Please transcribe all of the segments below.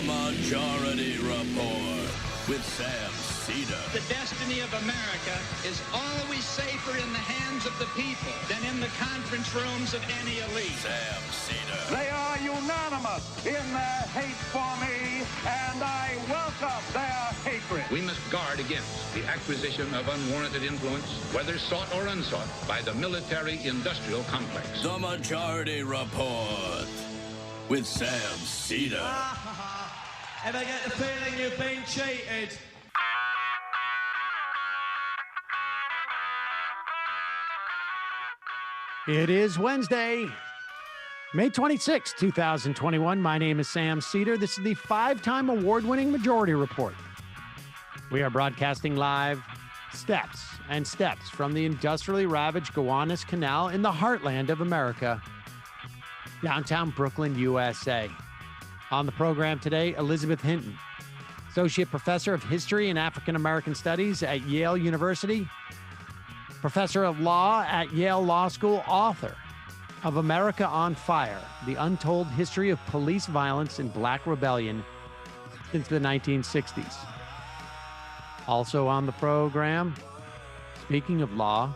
Majority Report with Sam Seder. The destiny of America is always safer in the hands of the people than in the conference rooms of any elite. Sam Seder. They are unanimous in their hate for me, and I welcome their hatred. We must guard against the acquisition of unwarranted influence, whether sought or unsought, by the military-industrial complex. The Majority Report with Sam Seder. Ever get the feeling you've been cheated? It is Wednesday, May 26, 2021. My name is Sam Seder. This is the five-time award-winning Majority Report. We are broadcasting live steps from the industrially ravaged Gowanus Canal in the heartland of America, downtown Brooklyn, USA. On the program today, Elizabeth Hinton, Associate Professor of History and African American Studies at Yale University, Professor of Law at Yale Law School, author of America on Fire, The Untold History of Police Violence and Black Rebellion since the 1960s. Also on the program, speaking of law,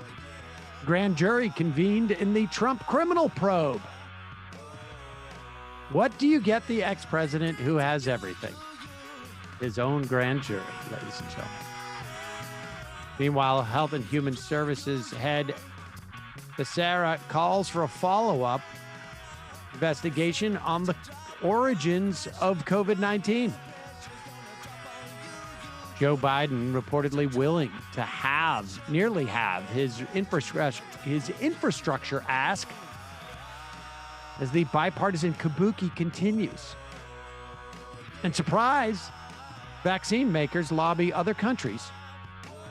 grand jury convened in the Trump criminal probe. What do you get the ex-president who has everything? His own grand jury, ladies and gentlemen. Meanwhile, Health and Human Services head Becerra calls for a follow-up investigation on the origins of COVID-19. Joe Biden reportedly willing to nearly have his infrastructure ask as the bipartisan kabuki continues. And surprise, vaccine makers lobby other countries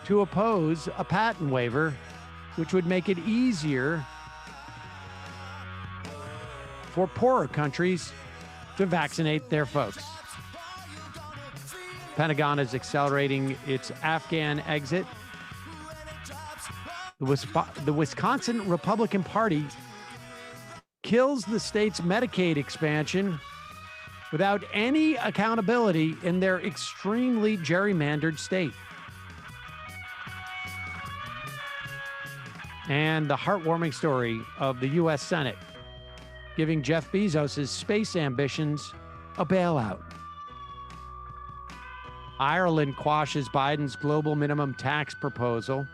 to oppose a patent waiver, which would make it easier for poorer countries to vaccinate their folks. Pentagon is accelerating its Afghan exit. The Wisconsin Republican Party kills the state's Medicaid expansion without any accountability in their extremely gerrymandered state. And the heartwarming story of the U.S. Senate giving Jeff Bezos' space ambitions a bailout. Ireland quashes Biden's global minimum tax proposal.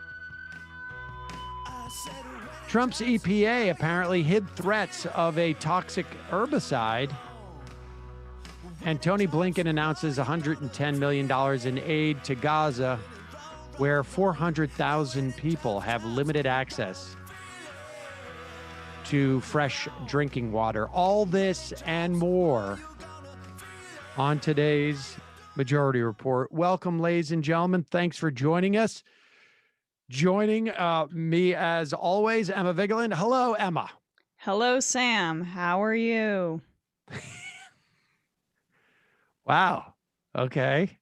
Trump's EPA apparently hid threats of a toxic herbicide. And Tony Blinken announces $110 million in aid to Gaza, where 400,000 people have limited access to fresh drinking water. All this and more on today's Majority Report. Welcome, ladies and gentlemen. Thanks for joining us. Joining me, as always, Emma Vigeland. Hello, Emma. Hello, Sam. How are you? Wow. Okay.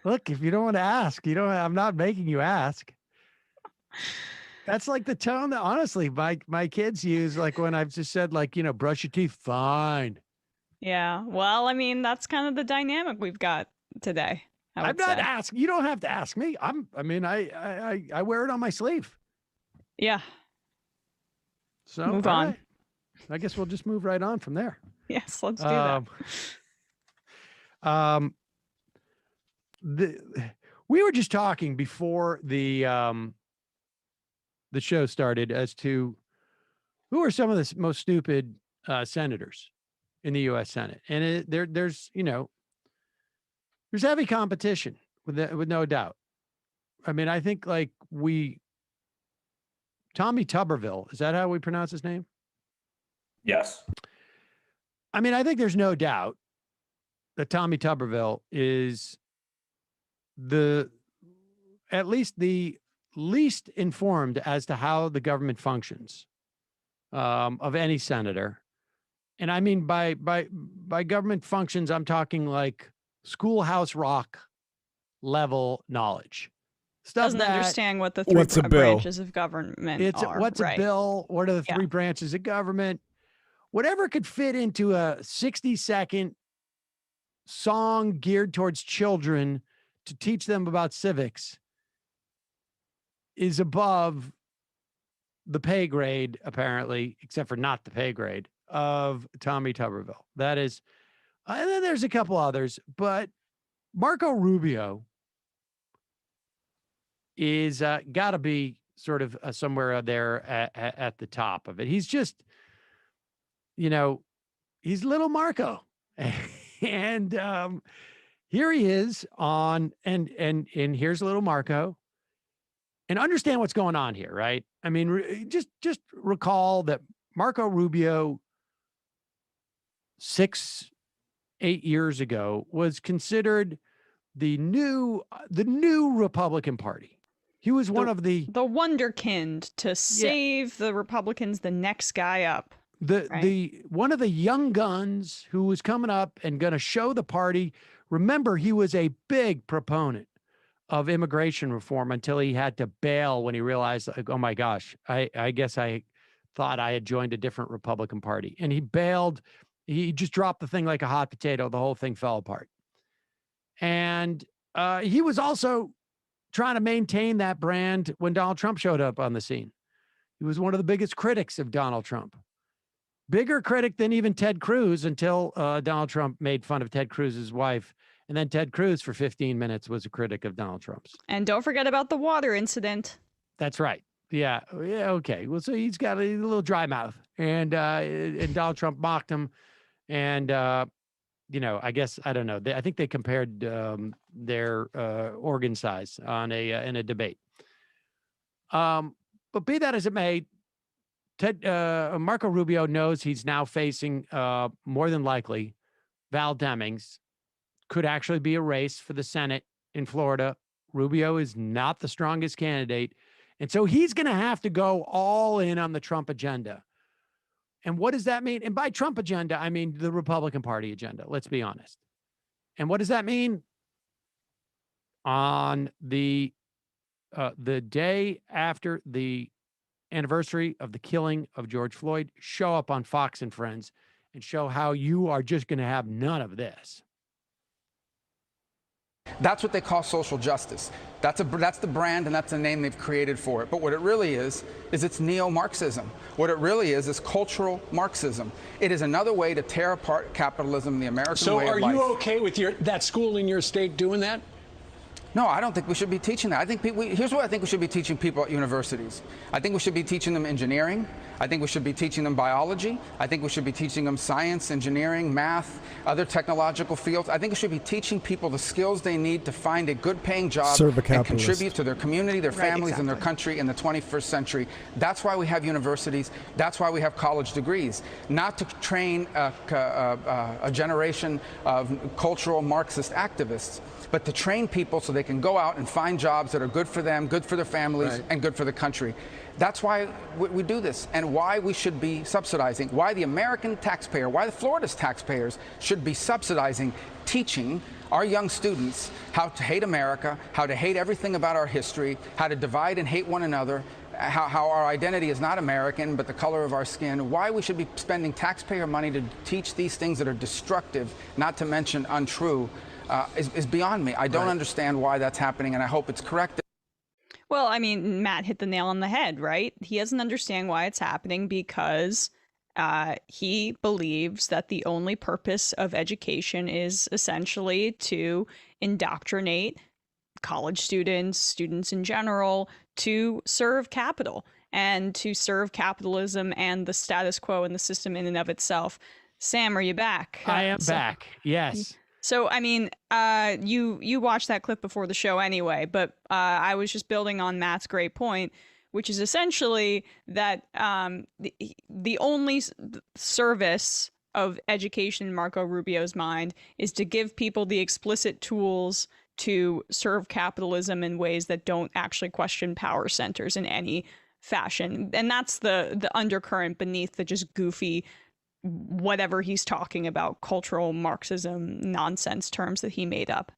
Look, if you don't want to ask, I'm not making you ask. That's like the tone that, honestly, my kids use, like when I've just said, like, brush your teeth, fine. Yeah. Well, I mean, that's kind of the dynamic we've got today. I'm not asking. You don't have to ask me. I wear it on my sleeve. Yeah. So move on. Right. I guess we'll just move right on from there. Yes, let's do that. We were just talking before the show started as to who are some of the most stupid senators in the U.S. Senate, and there's heavy competition with no doubt. I mean, I think like Tommy Tuberville, is that how we pronounce his name? Yes. I mean, I think there's no doubt that Tommy Tuberville is at least the least informed as to how the government functions of any senator. And I mean, by government functions, I'm talking like Schoolhouse Rock level knowledge. Stuff Doesn't understand what the what's three a bill? branches of government are. What's a bill? What are the three branches of government? Whatever could fit into a 60-second song geared towards children to teach them about civics is above the pay grade, apparently, except for not the pay grade of Tommy Tuberville. That is, and then there's a couple others, but Marco Rubio is got to be sort of somewhere there at the top of it. He's just, he's little Marco. And here he is on, and here's little Marco. And understand what's going on here, right? I mean, just recall that Marco Rubio 6-8 years ago was considered the new Republican Party. He was one of the wonderkind to save the Republicans, the next guy up. One of the young guns who was coming up and going to show the party. Remember, he was a big proponent of immigration reform until he had to bail when he realized, like, oh my gosh, I guess I thought I had joined a different Republican Party. And he bailed. He just dropped the thing like a hot potato. The whole thing fell apart. And he was also trying to maintain that brand when Donald Trump showed up on the scene. He was one of the biggest critics of Donald Trump. Bigger critic than even Ted Cruz until Donald Trump made fun of Ted Cruz's wife. And then Ted Cruz for 15 minutes was a critic of Donald Trump's. And don't forget about the water incident. That's right. Yeah. Okay. Well, so he's got a little dry mouth, and Donald Trump mocked him. And, I guess, I don't know. I think they compared their organ size in a debate. But be that as it may, Marco Rubio knows he's now facing more than likely Val Demings. Could actually be a race for the Senate in Florida. Rubio is not the strongest candidate. And so he's going to have to go all in on the Trump agenda. And what does that mean? And by Trump agenda, I mean the Republican Party agenda. Let's be honest. And what does that mean? On the day after the anniversary of the killing of George Floyd, show up on Fox and Friends and show how you are just going to have none of this. That's what they call social justice. That's the brand, and that's the name they've created for it. But what it really is it's neo-Marxism. What it really is cultural Marxism. It is another way to tear apart capitalism, the American way of life. So are you okay with that school in your state doing that? No, I don't think we should be teaching that. I think here's what I think we should be teaching people at universities. I think we should be teaching them engineering. I think we should be teaching them biology. I think we should be teaching them science, engineering, math, other technological fields. I think we should be teaching people the skills they need to find a good-paying job and contribute to their community, their families, and their country in the 21st century. That's why we have universities. That's why we have college degrees. Not to train a generation of cultural Marxist activists, but to train people so they can go out and find jobs that are good for them, good for their families, and good for the country. That's why we do this, and why we should be subsidizing, why the American taxpayer, why the Florida's taxpayers should be subsidizing teaching our young students how to hate America, how to hate everything about our history, how to divide and hate one another, how our identity is not American, but the color of our skin, why we should be spending taxpayer money to teach these things that are destructive, not to mention untrue, is beyond me. I don't understand why that's happening, and I hope it's corrected. Well, I mean, Matt hit the nail on the head, right? He doesn't understand why it's happening because he believes that the only purpose of education is essentially to indoctrinate college students in general, to serve capital and to serve capitalism and the status quo and the system in and of itself. Sam, are you back? I am back. Yes. So, I mean, you watched that clip before the show anyway, but I was just building on Matt's great point, which is essentially that the only service of education in Marco Rubio's mind is to give people the explicit tools to serve capitalism in ways that don't actually question power centers in any fashion. And that's the undercurrent beneath the just goofy whatever he's talking about, cultural Marxism nonsense terms that he made up.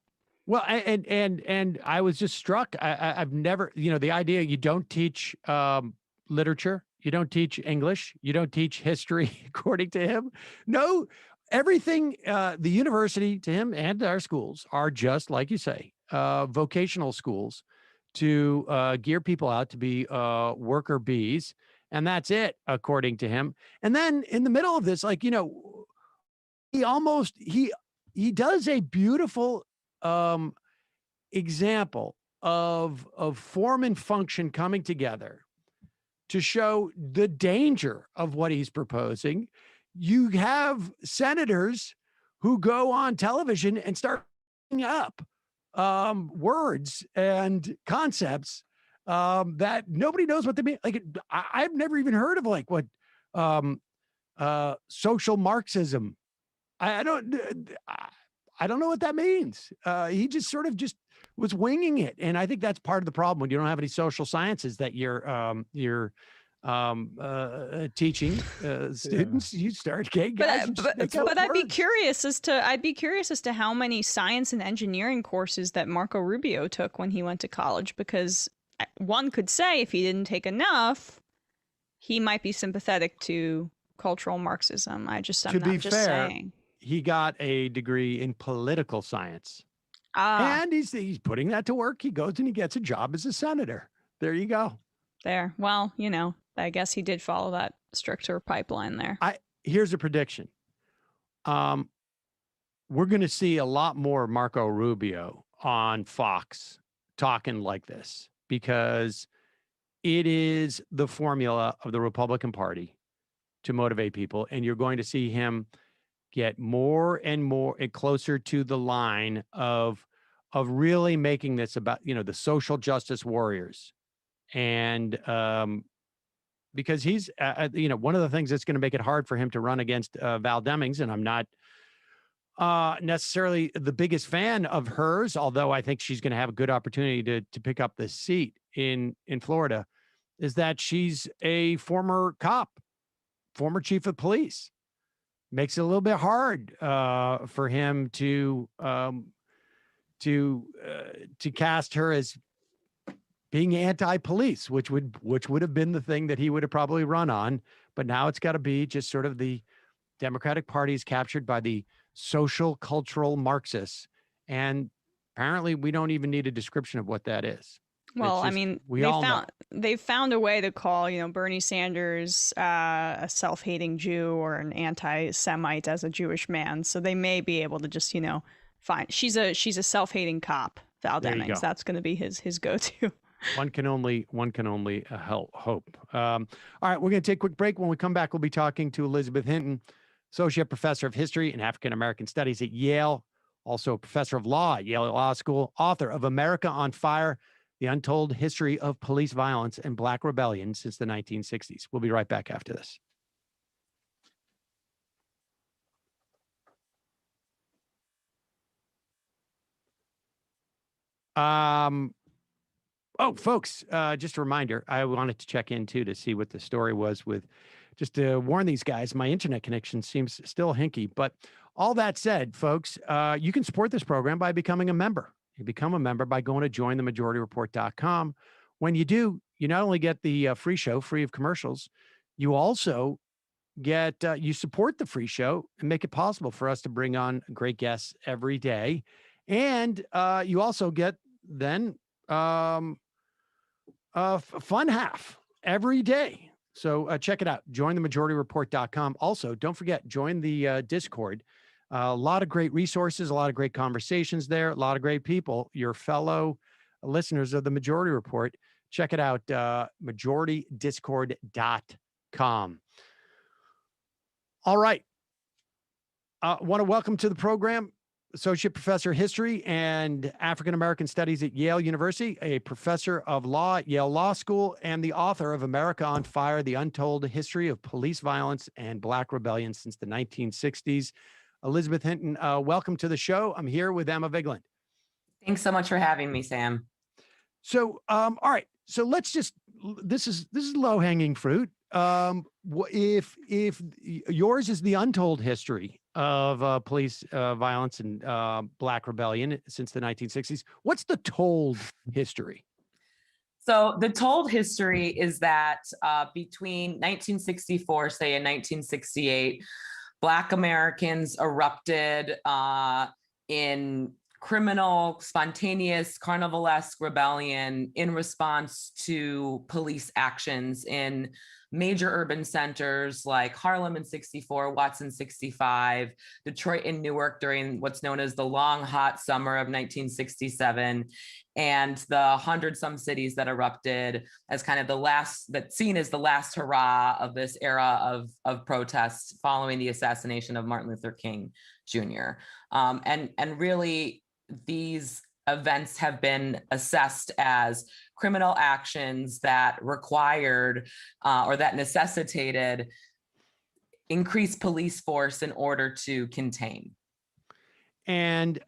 Well, and I was just struck. I've never, the idea you don't teach literature, you don't teach English, you don't teach history, according to him. No, everything, the university to him and our schools are just like you say, vocational schools to gear people out to be worker bees. And that's it, according to him. And then in the middle of this, like, you know, he does a beautiful example of form and function coming together to show the danger of what he's proposing. You have senators who go on television and start up words and concepts that nobody knows what they mean. Like, I've never even heard of like what social Marxism. I don't know what that means. He just sort of just was winging it, and I think that's part of the problem when you don't have any social sciences that you're teaching students. You start getting guys. But I'd be curious as to how many science and engineering courses that Marco Rubio took when he went to college, because one could say if he didn't take enough, he might be sympathetic to cultural Marxism. I'm just saying. He got a degree in political science. And he's putting that to work. He goes and he gets a job as a senator. There you go. There. Well, you know, I guess he did follow that stricter pipeline there. Here's a prediction. We're going to see a lot more Marco Rubio on Fox talking like this, because it is the formula of the Republican Party to motivate people. And you're going to see him get more and more and closer to the line of really making this about, you know, the social justice warriors. And because he's, you know, one of the things that's going to make it hard for him to run against Val Demings, and I'm not necessarily the biggest fan of hers, although I think she's going to have a good opportunity to pick up this seat in Florida, is that she's a former cop, former chief of police. Makes it a little bit hard for him to cast her as being anti-police, which would have been the thing that he would have probably run on. But now it's got to be just sort of the Democratic Party is captured by the social cultural Marxists, and apparently we don't even need a description of what that is. Well, I mean, they've found a way to call, you know, Bernie Sanders a self-hating Jew or an anti-Semite as a Jewish man. So they may be able to just, you know, find she's a self-hating cop, Val Demings. That's going to be his go-to. One can only hope. All right, we're going to take a quick break. When we come back, we'll be talking to Elizabeth Hinton, Associate Professor of History and African American Studies at Yale, also a Professor of Law at Yale Law School, author of America on Fire: The Untold History of Police Violence and Black Rebellion Since the 1960s. We'll be right back after this. Oh, folks, just a reminder, I wanted to check in too to see what the story was with, just to warn these guys, my internet connection seems still hinky. But all that said, folks, you can support this program by becoming a member. You become a member by going to jointhemajorityReport.com. When you do, you not only get the free show, free of commercials, you also get, you support the free show and make it possible for us to bring on great guests every day. And you also get then a fun half every day. So check it out, jointhemajorityreport.com. Also, don't forget, join the Discord. A lot of great resources, a lot of great conversations there, a lot of great people, your fellow listeners of the Majority Report. Check it out, majoritydiscord.com. All right. Want to welcome to the program Associate Professor of History and African American Studies at Yale University, a professor of law at Yale Law School, and the author of America on Fire: The Untold History of Police Violence and Black Rebellion Since the 1960s. Elizabeth Hinton, welcome to the show. I'm here with Emma Vigeland. Thanks so much for having me, Sam. So, all right. So let's just, this is low-hanging fruit. If yours is the untold history of police violence and Black rebellion since the 1960s, what's the told history? So the told history is that between 1964, say, and 1968, Black Americans erupted in criminal, spontaneous, carnivalesque rebellion in response to police actions in major urban centers like Harlem in 64, Watson 65, Detroit and Newark during what's known as the long, hot summer of 1967, and the 100-some cities that erupted as kind of the last, that's seen as the last hurrah of this era of protests following the assassination of Martin Luther King Jr. And really, these events have been assessed as criminal actions that required or that necessitated increased police force in order to contain. And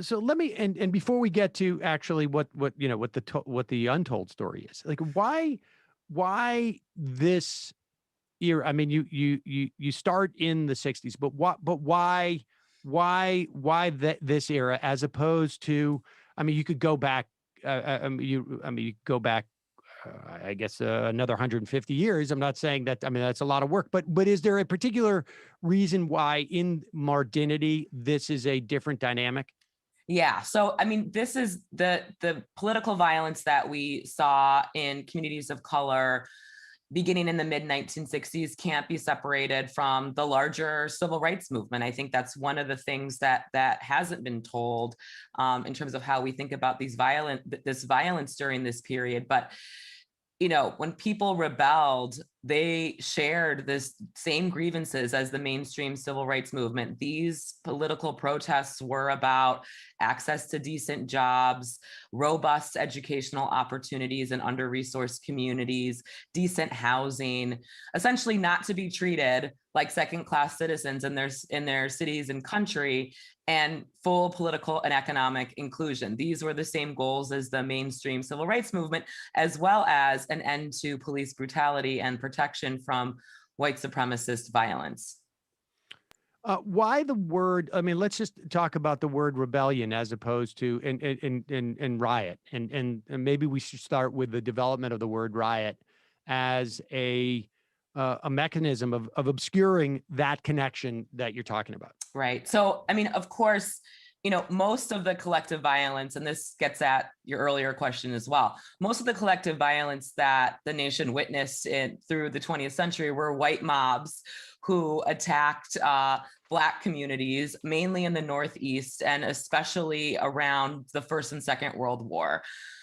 so let me, and before we get to actually what the Untold story is, like why this era? I mean, you start in the 60s, but why this era as opposed to, I mean, you could go back, you go back, I guess, another 150 years. I'm not saying that, I mean, that's a lot of work, but is there a particular reason why in modernity, this is a different dynamic? Yeah. So, I mean, this is the political violence that we saw in communities of color beginning in the mid-1960s can't be separated from the larger civil rights movement. I think that's one of the things that hasn't been told in terms of how we think about this violence during this period. But you know, when people rebelled, they shared this same grievances as the mainstream civil rights movement. These political protests were about access to decent jobs, robust educational opportunities in under-resourced communities, decent housing, essentially not to be treated like second-class citizens in their cities and country, and full political and economic inclusion. These were the same goals as the mainstream civil rights movement, as well as an end to police brutality and protection from white supremacist violence. Why the word? I mean, let's just talk about the word rebellion as opposed to in riot, and maybe we should start with the development of the word riot as a mechanism of obscuring that connection that you're talking about. Right. So, I mean, of course, you know, most of the collective violence, and this gets at your earlier question as well, most of the collective violence that the nation witnessed through the 20th century were white mobs who attacked Black communities, mainly in the Northeast, and especially around the First and Second World War.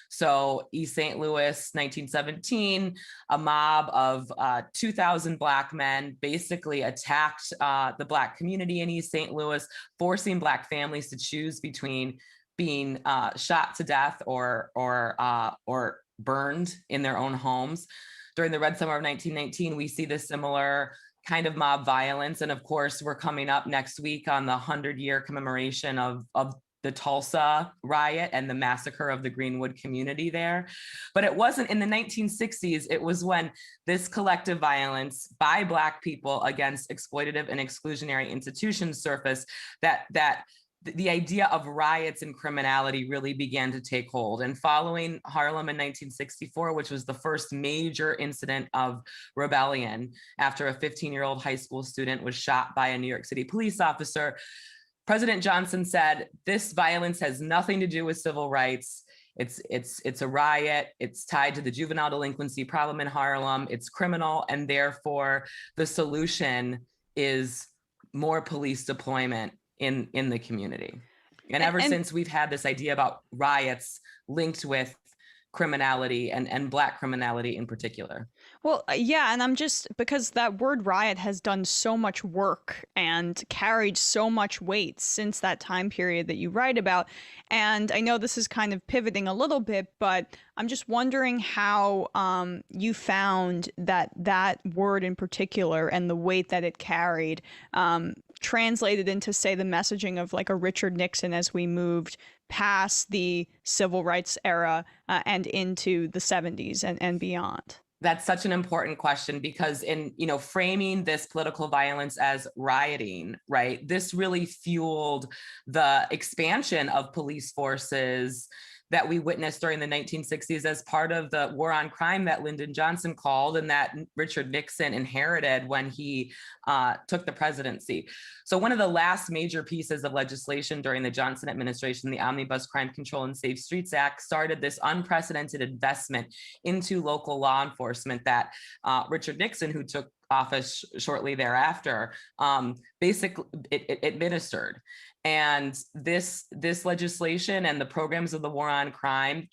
So East St. Louis, 1917, a mob of 2,000 Black men basically attacked the Black community in East St. Louis, forcing Black families to choose between being shot to death or burned in their own homes. During the Red Summer of 1919, we see this similar kind of mob violence. And of course, we're coming up next week on the 100-year commemoration of the Tulsa riot and the massacre of the Greenwood community there. But it wasn't in the 1960s, it was when this collective violence by Black people against exploitative and exclusionary institutions surfaced that the idea of riots and criminality really began to take hold. And following Harlem in 1964, which was the first major incident of rebellion after a 15-year-old high school student was shot by a New York City police officer, President Johnson said, this violence has nothing to do with civil rights. It's a riot. It's tied to the juvenile delinquency problem in Harlem. It's criminal. And therefore, the solution is more police deployment in the community. And ever since, we've had this idea about riots linked with criminality and Black criminality in particular. Well, yeah, and I'm just, because that word riot has done so much work and carried so much weight since that time period that you write about. And I know this is kind of pivoting a little bit, but I'm just wondering how you found that word in particular and the weight that it carried translated into, say, the messaging of like a Richard Nixon as we moved past the civil rights era and into the 70s and beyond. That's such an important question, because in, you know, framing this political violence as rioting, right, this really fueled the expansion of police forces that we witnessed during the 1960s as part of the war on crime that Lyndon Johnson called and that Richard Nixon inherited when he took the presidency. So one of the last major pieces of legislation during the Johnson administration, the Omnibus Crime Control and Safe Streets Act, started this unprecedented investment into local law enforcement that Richard Nixon, who took office shortly thereafter, basically it administered. And this legislation and the programs of the war on crime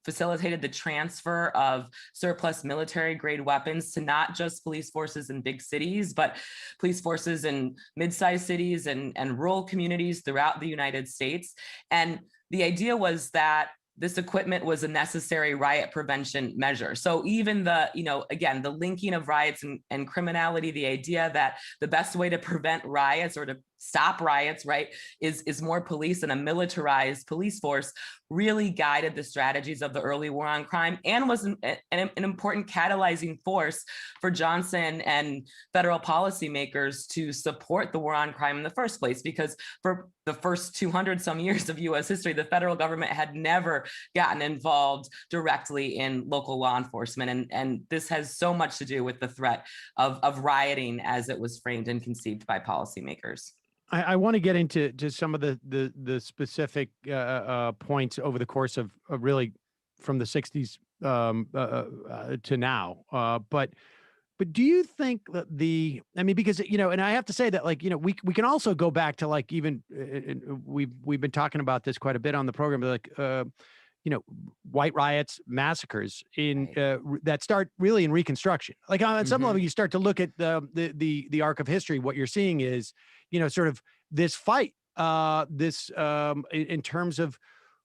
facilitated the transfer of surplus military grade weapons to not just police forces in big cities, but police forces in mid-sized cities and rural communities throughout the United States. And the idea was that this equipment was a necessary riot prevention measure. So even the, again, the linking of riots and criminality, the idea that the best way to prevent riots or to stop riots, right, is more police and a militarized police force, really guided the strategies of the early war on crime and was an important catalyzing force for Johnson and federal policymakers to support the war on crime in the first place, because for the first 200 some years of US history, the federal government had never gotten involved directly in local law enforcement. And this has so much to do with the threat of rioting as it was framed and conceived by policymakers. I want to get into some of the specific points over the course of really from the 60s to now. But do you think that because, and I have to say that, we can also go back to even we've been talking about this quite a bit on the program, white riots, massacres that start really in Reconstruction. On some level, you start to look at the arc of history. What you're seeing is, sort of this fight, in terms of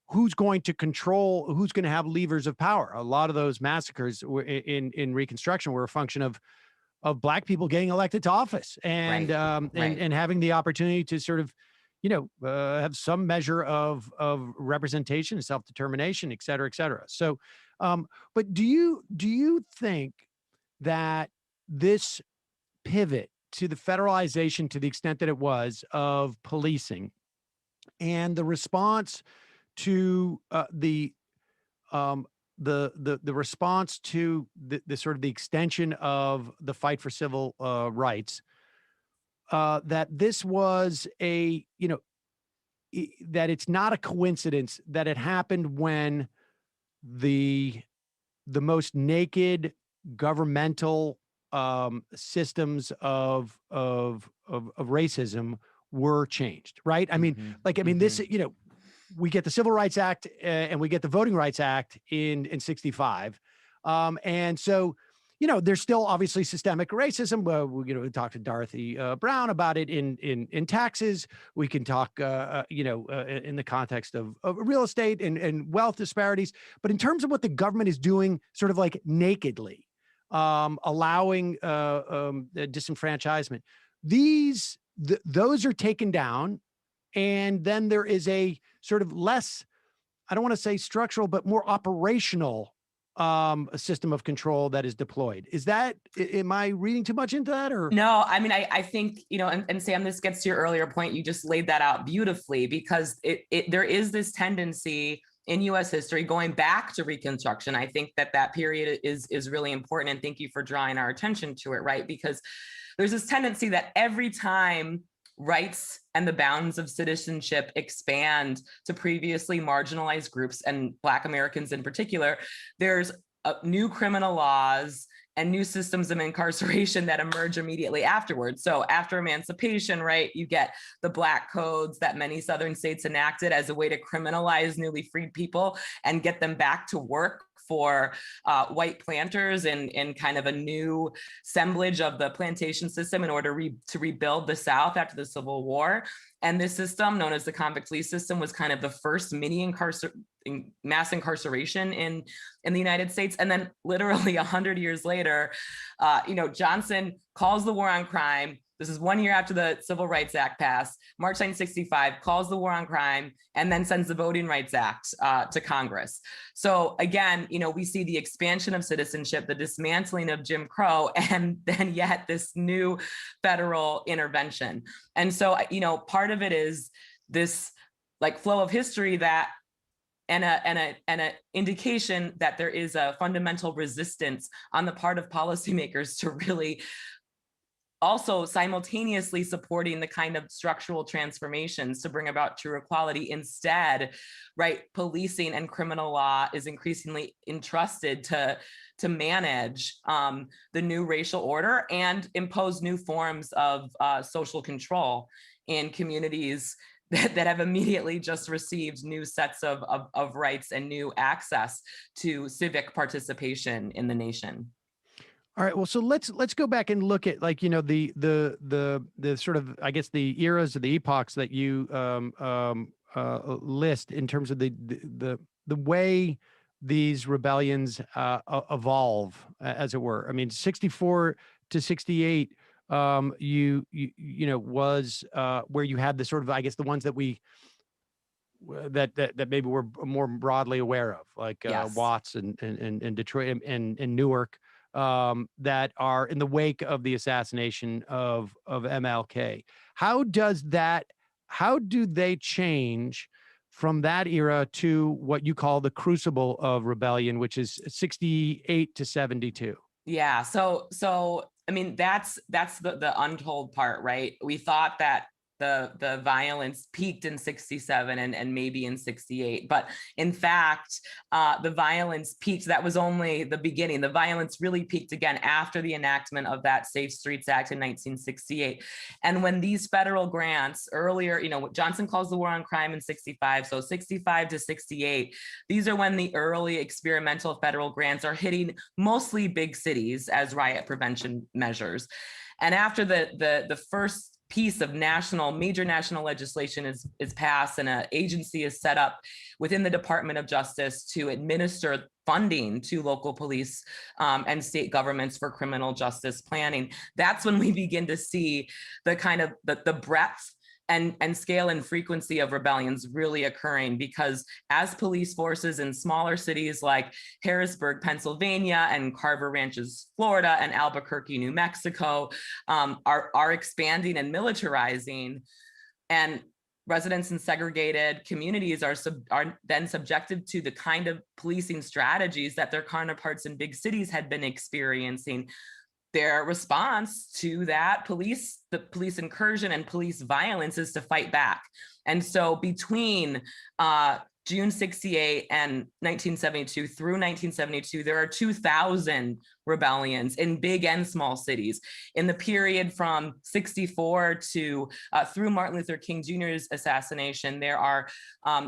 who's going to control, who's going to have levers of power. A lot of those massacres were in Reconstruction were a function of Black people getting elected to office and and having the opportunity to sort of, have some measure of representation, self-determination, et cetera, et cetera. So, but do you think that this pivot to the federalization, to the extent that it was, of policing, and the response to the response to the sort of the extension of the fight for civil rights, that this was that it's not a coincidence that it happened when the most naked governmental systems of racism were changed, right? I mean, this, we get the Civil Rights Act and we get the Voting Rights Act in 65. And so, there's still obviously systemic racism. We talk to Dorothy Brown about it in taxes. We can talk, in the context of real estate and wealth disparities. But in terms of what the government is doing sort of nakedly, allowing disenfranchisement, those are taken down. And then there is a sort of less, I don't want to say structural, but more operational system of control that is deployed. Am I reading too much into that? Or no, I mean, I think, and Sam, this gets to your earlier point. You just laid that out beautifully, because there is this tendency in US history going back to Reconstruction. I think that period is really important. And thank you for drawing our attention to it, right? Because there's this tendency that every time rights and the bounds of citizenship expand to previously marginalized groups, and Black Americans in particular, there's new criminal laws and new systems of incarceration that emerge immediately afterwards. So after emancipation, right, you get the Black codes that many Southern states enacted as a way to criminalize newly freed people and get them back to work for white planters in kind of a new assemblage of the plantation system in order to rebuild the South after the Civil War. And this system, known as the convict lease system, was kind of the first mass incarceration in the United States. And then literally 100 years later, Johnson calls the war on crime. This is 1 year after the Civil Rights Act passed, March 1965, calls the war on crime, and then sends the Voting Rights Act to Congress. So again, we see the expansion of citizenship, the dismantling of Jim Crow, and then yet this new federal intervention. And so, part of it is this flow of history that, and a indication that there is a fundamental resistance on the part of policymakers to really also simultaneously supporting the kind of structural transformations to bring about true equality. Instead, right, policing and criminal law is increasingly entrusted to manage the new racial order and impose new forms of social control in communities that have immediately just received new sets of rights and new access to civic participation in the nation. All right. Well, so let's go back and look at, like, you know, the sort of, I guess, the eras or the epochs that you list in terms of the way these rebellions evolve, as it were. I mean, 64 to 68, you know, was where you had the sort of, I guess, the ones that that maybe we're more broadly aware of, like Yes. Watts and Detroit and Newark. That are in the wake of the assassination of MLK. How do they change from that era to what you call the crucible of rebellion, which is 68 to 72? Yeah. So I mean, that's the untold part, right? We thought that the violence peaked in 67 and maybe in 68. But in fact, the violence peaked. That was only the beginning. The violence really peaked again after the enactment of that Safe Streets Act in 1968. And when these federal grants earlier, you know, what Johnson calls the war on crime in 65. So 65 to 68, these are when the early experimental federal grants are hitting mostly big cities as riot prevention measures. And after the first piece of major national legislation is passed and an agency is set up within the Department of Justice to administer funding to local police and state governments for criminal justice planning, that's when we begin to see the kind of the breadth and scale and frequency of rebellions really occurring, because as police forces in smaller cities like Harrisburg, Pennsylvania, and Carver Ranches, Florida, and Albuquerque, New Mexico, are expanding and militarizing, and residents in segregated communities are then subjected to the kind of policing strategies that their counterparts in big cities had been experiencing. Their response to that the police incursion and police violence is to fight back. And so between June 68 and 1972 through 1972, there are 2,000 rebellions in big and small cities. In the period from 64 to through Martin Luther King Jr.'s assassination, there are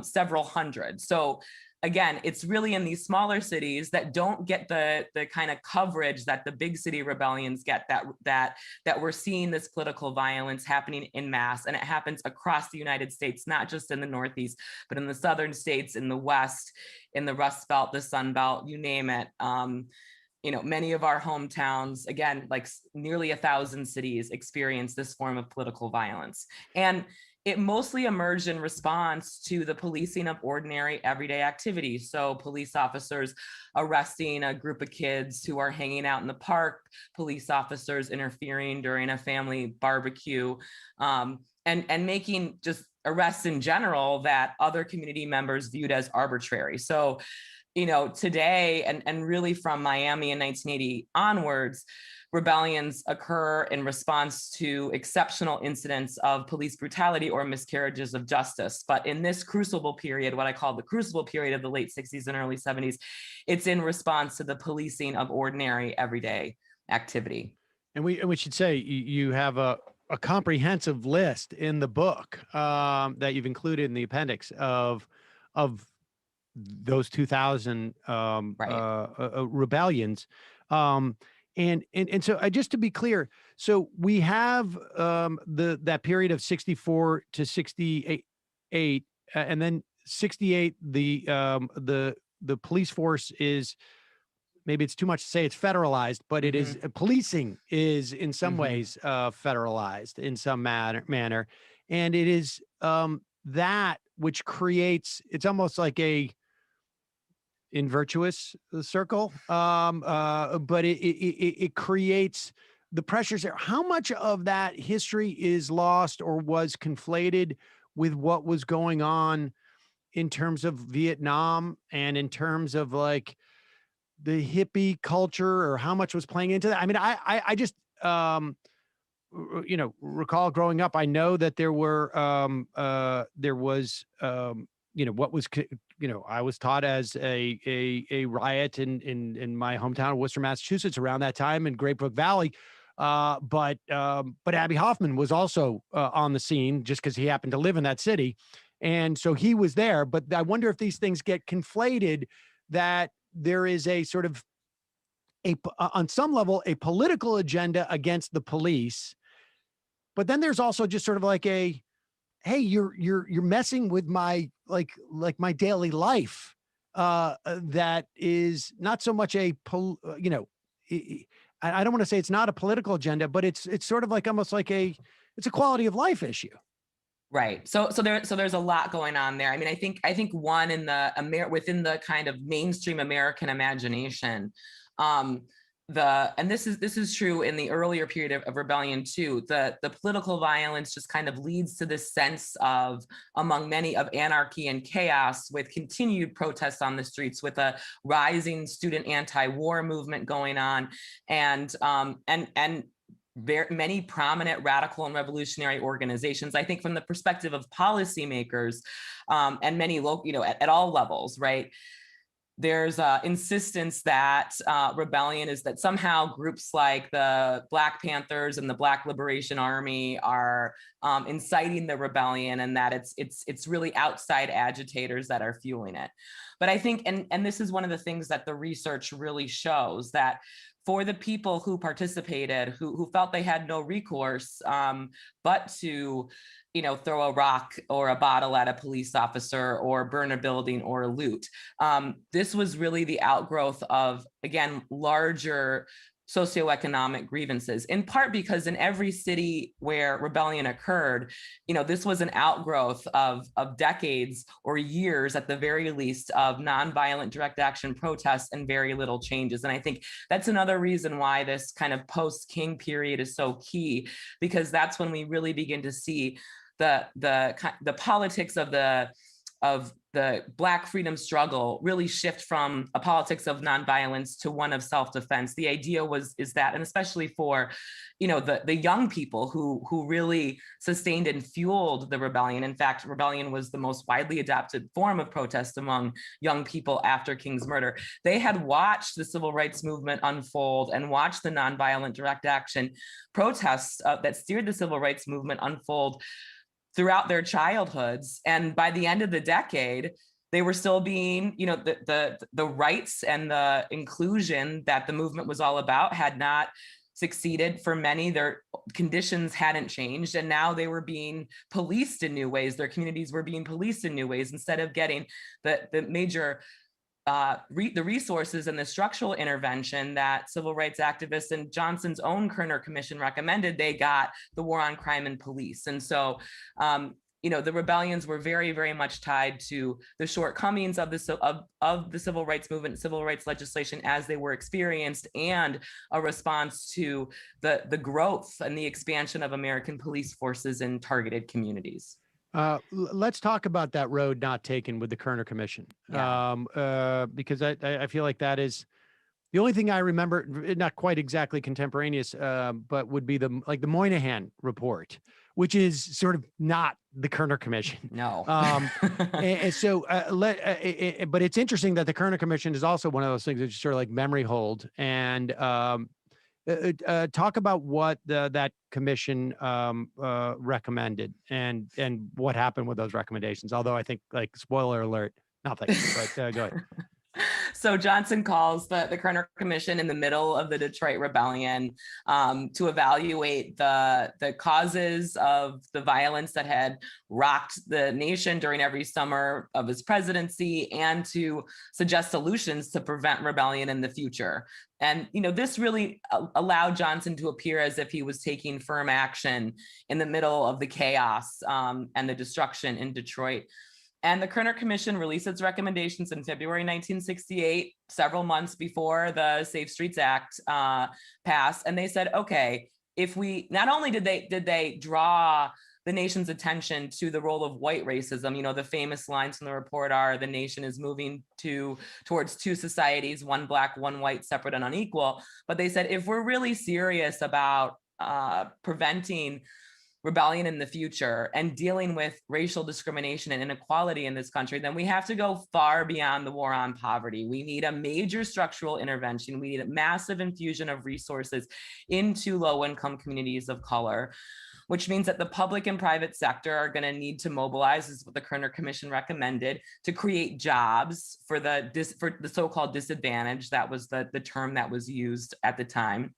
several hundred. So again, it's really in these smaller cities that don't get the kind of coverage that the big city rebellions get, that we're seeing this political violence happening in mass, and it happens across the United States, not just in the Northeast, but in the southern states, in the West, in the Rust Belt, the Sun Belt, you name it. You know, many of our hometowns, again, like nearly 1,000 cities, experience this form of political violence. And it mostly emerged in response to the policing of ordinary everyday activities. So police officers arresting a group of kids who are hanging out in the park, police officers interfering during a family barbecue, and making just arrests in general that other community members viewed as arbitrary. So, you know, today, and really from Miami in 1980 onwards, rebellions occur in response to exceptional incidents of police brutality or miscarriages of justice. But in this crucible period, what I call the crucible period of the late 60s and early 70s, it's in response to the policing of ordinary everyday activity. And we should say you have a comprehensive list in the book that you've included in the appendix of those 2,000 rebellions. And so just to be clear, so we have that period of 64 to 68, and then 68, the police force is, maybe it's too much to say it's federalized, but it is, policing is in some ways federalized in some manner. And it is that which creates, it's almost like a invirtuous circle, but it creates the pressures there. How much of that history is lost or was conflated with what was going on in terms of Vietnam and in terms of like the hippie culture, or how much was playing into that? I mean, I just, recall growing up, I know that there was, what was, I was taught as a riot in my hometown of Worcester, Massachusetts around that time in Great Brook Valley. But Abbie Hoffman was also on the scene just because he happened to live in that city. And so he was there. But I wonder if these things get conflated, that there is a sort of on some level, a political agenda against the police. But then there's also just sort of like hey, you're messing with my like my daily life. That is not so much I don't want to say it's not a political agenda, but it's sort of like almost like it's a quality of life issue. Right. So there's a lot going on there. I mean, I think one in within the kind of mainstream American imagination, and this is true in the earlier period of rebellion too. The political violence just kind of leads to this sense of, among many, of anarchy and chaos, with continued protests on the streets, with a rising student anti-war movement going on, and many prominent radical and revolutionary organizations. I think from the perspective of policymakers, and many local, at all levels, right? There's insistence that rebellion is that somehow groups like the Black Panthers and the Black Liberation Army are inciting the rebellion, and that it's really outside agitators that are fueling it. But I think, and this is one of the things that the research really shows, that for the people who participated, who felt they had no recourse but to, throw a rock or a bottle at a police officer or burn a building or loot. This was really the outgrowth of, again, larger socioeconomic grievances, in part because in every city where rebellion occurred, this was an outgrowth of decades or years, at the very least, of nonviolent direct action protests and very little changes. And I think that's another reason why this kind of post-King period is so key, because that's when we really begin to see the politics of the Black freedom struggle really shift from a politics of nonviolence to one of self-defense. The idea is that, and especially for, the young people who really sustained and fueled the rebellion. In fact, rebellion was the most widely adopted form of protest among young people after King's murder. They had watched the civil rights movement unfold and watched the nonviolent direct action protests that steered the civil rights movement unfold throughout their childhoods. And by the end of the decade, they were still being, the rights and the inclusion that the movement was all about had not succeeded for many. Their conditions hadn't changed, and now they were being policed in new ways. Their communities were being policed in new ways. Instead of getting the major the resources and the structural intervention that civil rights activists and Johnson's own Kerner Commission recommended, they got the war on crime and police. And so, the rebellions were very, very much tied to the shortcomings of the civil rights movement, civil rights legislation as they were experienced, and a response to the growth and the expansion of American police forces in targeted communities. Let's talk about that road not taken with the Kerner Commission, because I feel like that is the only thing I remember, not quite exactly contemporaneous, but would be the Moynihan report, which is sort of not the Kerner Commission. No. And so, but it's interesting that the Kerner Commission is also one of those things that you sort of like memory hold, and talk about what that commission recommended and what happened with those recommendations. Although I think, like, spoiler alert, nothing, but go ahead. So Johnson calls the Kerner Commission in the middle of the Detroit Rebellion to evaluate the causes of the violence that had rocked the nation during every summer of his presidency, and to suggest solutions to prevent rebellion in the future. And, this really allowed Johnson to appear as if he was taking firm action in the middle of the chaos and the destruction in Detroit. And the Kerner Commission released its recommendations in February 1968, several months before the Safe Streets Act passed. And they said, okay, if we, not only did they draw the nation's attention to the role of white racism. You know, the famous lines from the report are, the nation is moving towards two societies, one black, one white, separate and unequal. But they said, if we're really serious about preventing rebellion in the future and dealing with racial discrimination and inequality in this country, then we have to go far beyond the war on poverty. We need a major structural intervention. We need a massive infusion of resources into low-income communities of color, which means that the public and private sector are going to need to mobilize, is what the Kerner Commission recommended, to create jobs for the so-called disadvantaged. That was the term that was used at the time.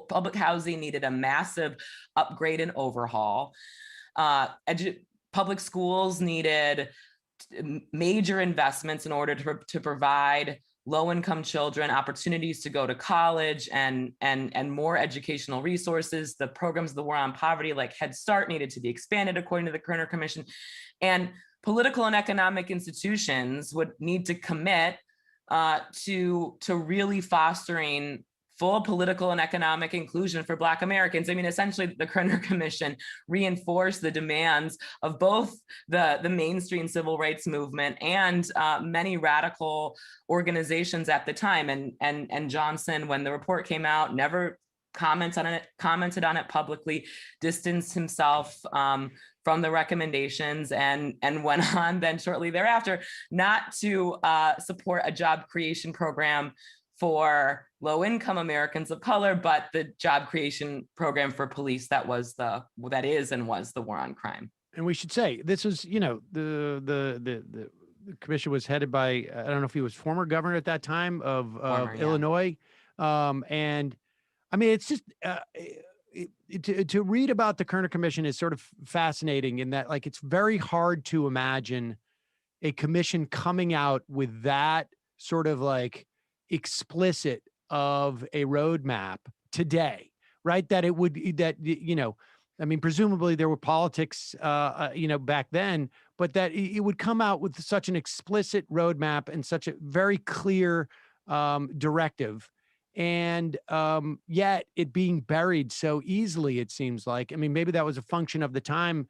Public housing needed a massive upgrade and overhaul. Public schools needed major investments in order to provide low-income children opportunities to go to college and more educational resources. The programs of the war on poverty, like Head Start, needed to be expanded according to the Kerner Commission. And political and economic institutions would need to commit to really fostering full political and economic inclusion for Black Americans. I mean, essentially, the Kerner Commission reinforced the demands of both the mainstream civil rights movement and many radical organizations at the time. And Johnson, when the report came out, never commented on it publicly, distanced himself from the recommendations, and went on then shortly thereafter not to support a job creation program for low-income Americans of color, but the job creation program for police that was the war on crime. And we should say this was, you know, the commission was headed by, I don't know if he was former governor at that time of Illinois, and I mean, it's just to read about the Kerner Commission is sort of fascinating in that, like, it's very hard to imagine a commission coming out with that sort of like explicit of a roadmap today, right? That it would be that, you know, I mean, presumably there were politics, you know, back then, but that it would come out with such an explicit roadmap and such a very clear directive, and yet it being buried so easily, it seems like. I mean, maybe that was a function of the time.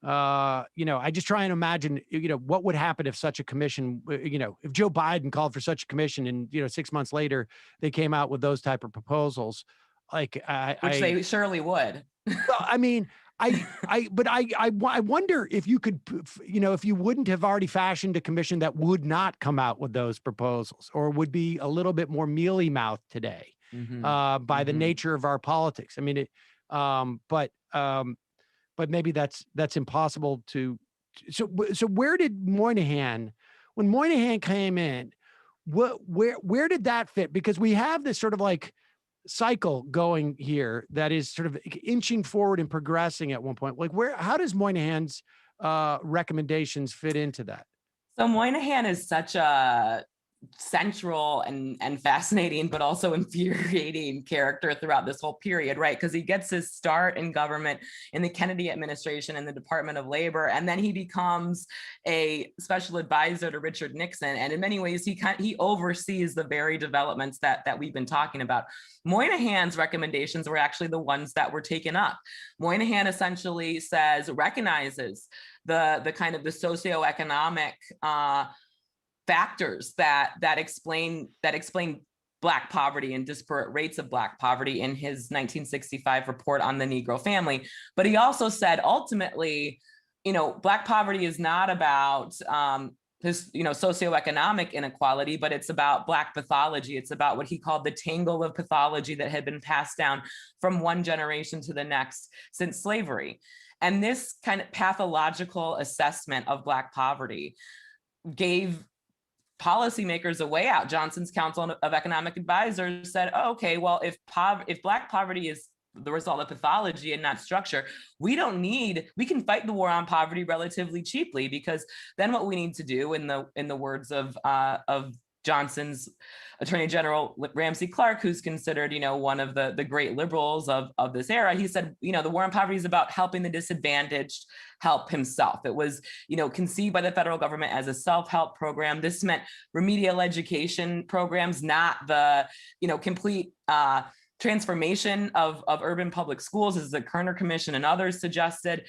You know, I just try and imagine, you know, what would happen if such a commission, you know, if Joe Biden called for such a commission and, you know, 6 months later they came out with those type of proposals, like which they surely would. Well, I mean, I wonder if you could, you know, if you wouldn't have already fashioned a commission that would not come out with those proposals, or would be a little bit more mealy mouthed today, by the nature of our politics. I mean, but maybe that's impossible to. So where did Moynihan, when Moynihan came in, where did that fit? Because we have this sort of like cycle going here that is sort of inching forward and progressing at one point. Like, how does Moynihan's recommendations fit into that? So Moynihan is such a central and fascinating, but also infuriating character throughout this whole period, right? Because he gets his start in government in the Kennedy administration in the Department of Labor, and then he becomes a special advisor to Richard Nixon. And in many ways, he oversees the very developments that we've been talking about. Moynihan's recommendations were actually the ones that were taken up. Moynihan essentially recognizes the kind of the socioeconomic factors that explain Black poverty and disparate rates of Black poverty in his 1965 report on the Negro family. But he also said, ultimately, you know, Black poverty is not about socioeconomic inequality, but it's about Black pathology. It's about what he called the tangle of pathology that had been passed down from one generation to the next since slavery. And this kind of pathological assessment of Black poverty gave policymakers a way out. Johnson's Council of Economic Advisors said, oh, okay, well, if Black poverty is the result of pathology and not structure, we can fight the war on poverty relatively cheaply, because then what we need to do, in the words of Johnson's Attorney General Ramsey Clark, who's considered, you know, one of the great liberals of this era, he said, you know, the war on poverty is about helping the disadvantaged help himself. It was, you know, conceived by the federal government as a self-help program. This meant remedial education programs, not the, you know, complete transformation of urban public schools, as the Kerner Commission and others suggested.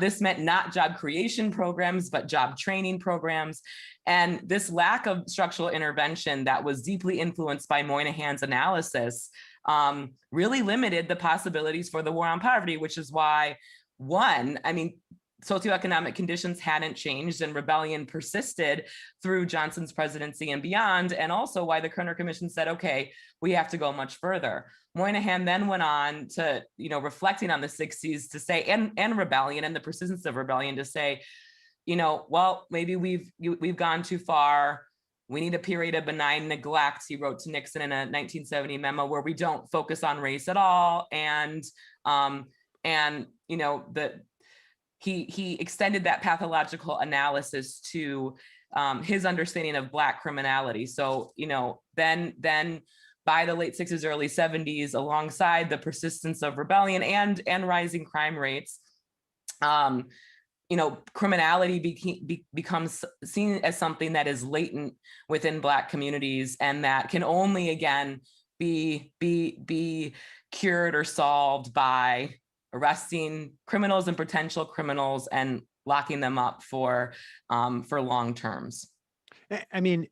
This meant not job creation programs, but job training programs. And this lack of structural intervention that was deeply influenced by Moynihan's analysis really limited the possibilities for the war on poverty, which is why, socioeconomic conditions hadn't changed and rebellion persisted through Johnson's presidency and beyond, and also why the Kerner Commission said, okay, we have to go much further. Moynihan then went on to, reflecting on the 60s to say, and rebellion and the persistence of rebellion, to say, well, maybe we've gone too far. We need a period of benign neglect, he wrote to Nixon in a 1970 memo, where we don't focus on race at all. He extended that pathological analysis to his understanding of Black criminality. So, then by the late 60s, early 70s, alongside the persistence of rebellion and rising crime rates, criminality becomes seen as something that is latent within Black communities and that can only, again, be cured or solved by arresting criminals and potential criminals and locking them up for long terms. I mean,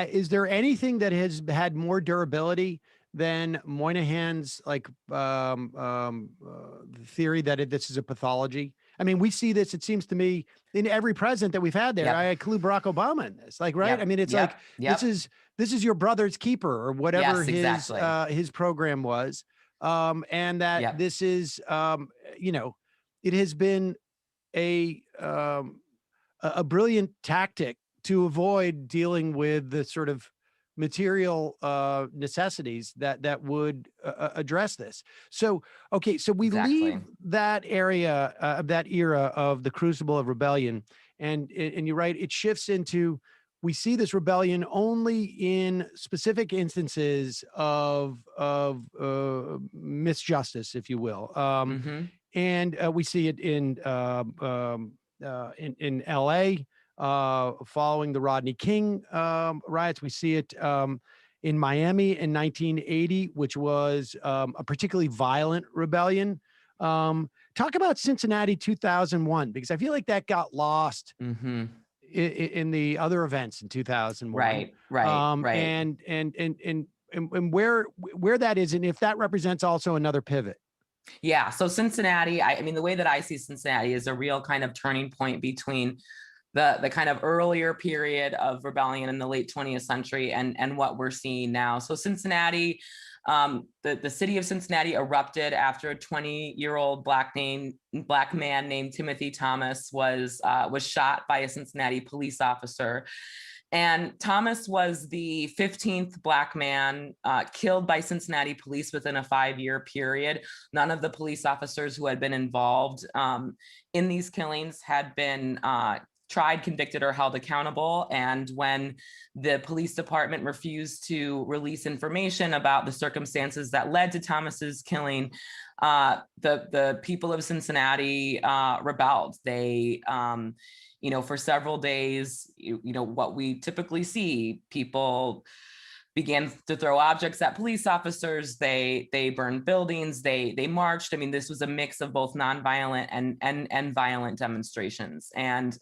is there anything that has had more durability than Moynihan's theory that this is a pathology? I mean, we see this, it seems to me, in every president that we've had there. Yep. I include Barack Obama in this, right? Yep. I mean, it's this is your brother's keeper or whatever his program was. And that this is, it has been a brilliant tactic to avoid dealing with the sort of material necessities that would address this. So, okay, so we leave that area, that era of the crucible of rebellion, and you're right, it shifts into, we see this rebellion only in specific instances of misjustice, if you will. And we see it in LA following the Rodney King riots. We see it in Miami in 1980, which was a particularly violent rebellion. Talk about Cincinnati 2001, because I feel like that got lost in the other events in 2001. Right. And where that is, and if that represents also another pivot. Yeah. So Cincinnati, I mean, the way that I see Cincinnati is a real kind of turning point between the kind of earlier period of rebellion in the late 20th century and what we're seeing now. So Cincinnati, the city of Cincinnati erupted after a 20-year-old black man named Timothy Thomas was shot by a Cincinnati police officer. And Thomas was the 15th Black man killed by Cincinnati police within a 5-year period. None of the police officers who had been involved in these killings had been tried, convicted, or held accountable. And when the police department refused to release information about the circumstances that led to Thomas's killing, the people of Cincinnati rebelled. They for several days, what we typically see, people began to throw objects at police officers. They burned buildings. They marched. I mean, this was a mix of both nonviolent and violent demonstrations. And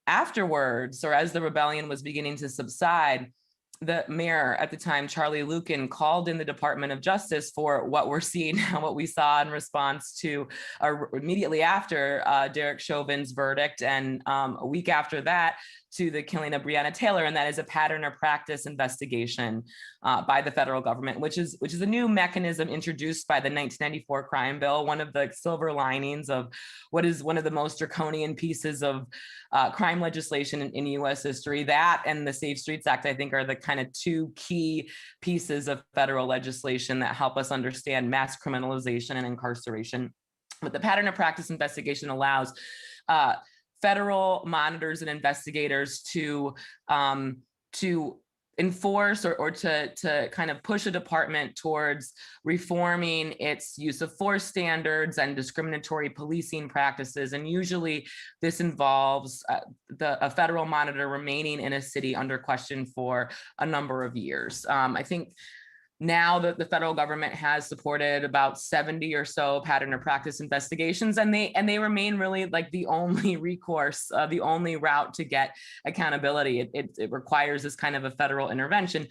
afterwards, or as the rebellion was beginning to subside, the mayor at the time, Charlie Lucan, called in the Department of Justice for what we're seeing now, what we saw in response to immediately after Derek Chauvin's verdict, and a week after that, to the killing of Breonna Taylor, and that is a pattern or practice investigation by the federal government, which is a new mechanism introduced by the 1994 crime bill. One of the silver linings of what is one of the most draconian pieces of crime legislation in U.S. history. That and the Safe Streets Act, I think, are the kind of two key pieces of federal legislation that help us understand mass criminalization and incarceration. But the pattern of practice investigation allows federal monitors and investigators to enforce or to kind of push a department towards reforming its use of force standards and discriminatory policing practices. And usually this involves a federal monitor remaining in a city under question for a number of years. I think now that the federal government has supported about 70 or so pattern or practice investigations, and they remain really like the only recourse, the only route to get accountability. It requires this kind of a federal intervention.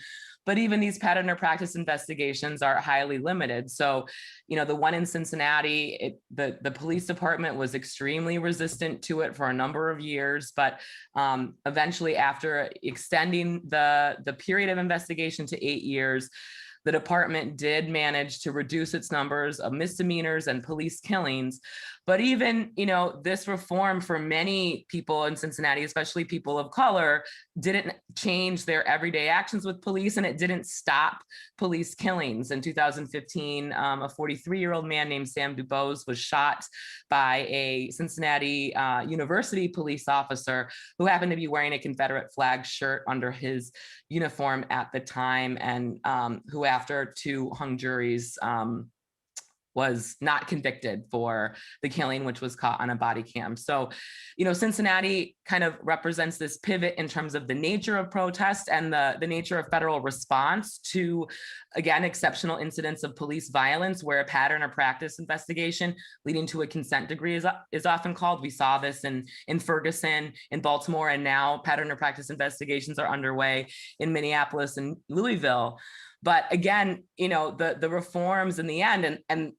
But even these pattern or practice investigations are highly limited. So, the one in Cincinnati, the police department was extremely resistant to it for a number of years. But eventually, after extending the period of investigation to 8 years, the department did manage to reduce its numbers of misdemeanors and police killings. But even, this reform for many people in Cincinnati, especially people of color, didn't change their everyday actions with police, and it didn't stop police killings. In 2015, a 43-year-old man named Sam Dubose was shot by a Cincinnati University police officer who happened to be wearing a Confederate flag shirt under his uniform at the time, and who, after 2 hung juries, was not convicted for the killing, which was caught on a body cam. So, Cincinnati kind of represents this pivot in terms of the nature of protest and the nature of federal response to, again, exceptional incidents of police violence, where a pattern or practice investigation leading to a consent decree is often called. We saw this in Ferguson, in Baltimore, and now pattern or practice investigations are underway in Minneapolis and Louisville. But again, the reforms in the end, and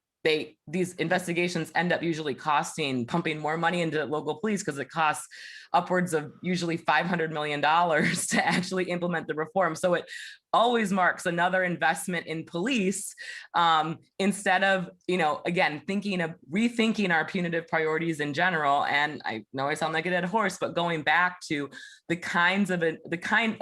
these investigations end up usually pumping more money into local police, because it costs upwards of usually $500 million to actually implement the reform. So it always marks another investment in police, instead of, again, rethinking our punitive priorities in general. And I know I sound like a dead horse, but going back to the kind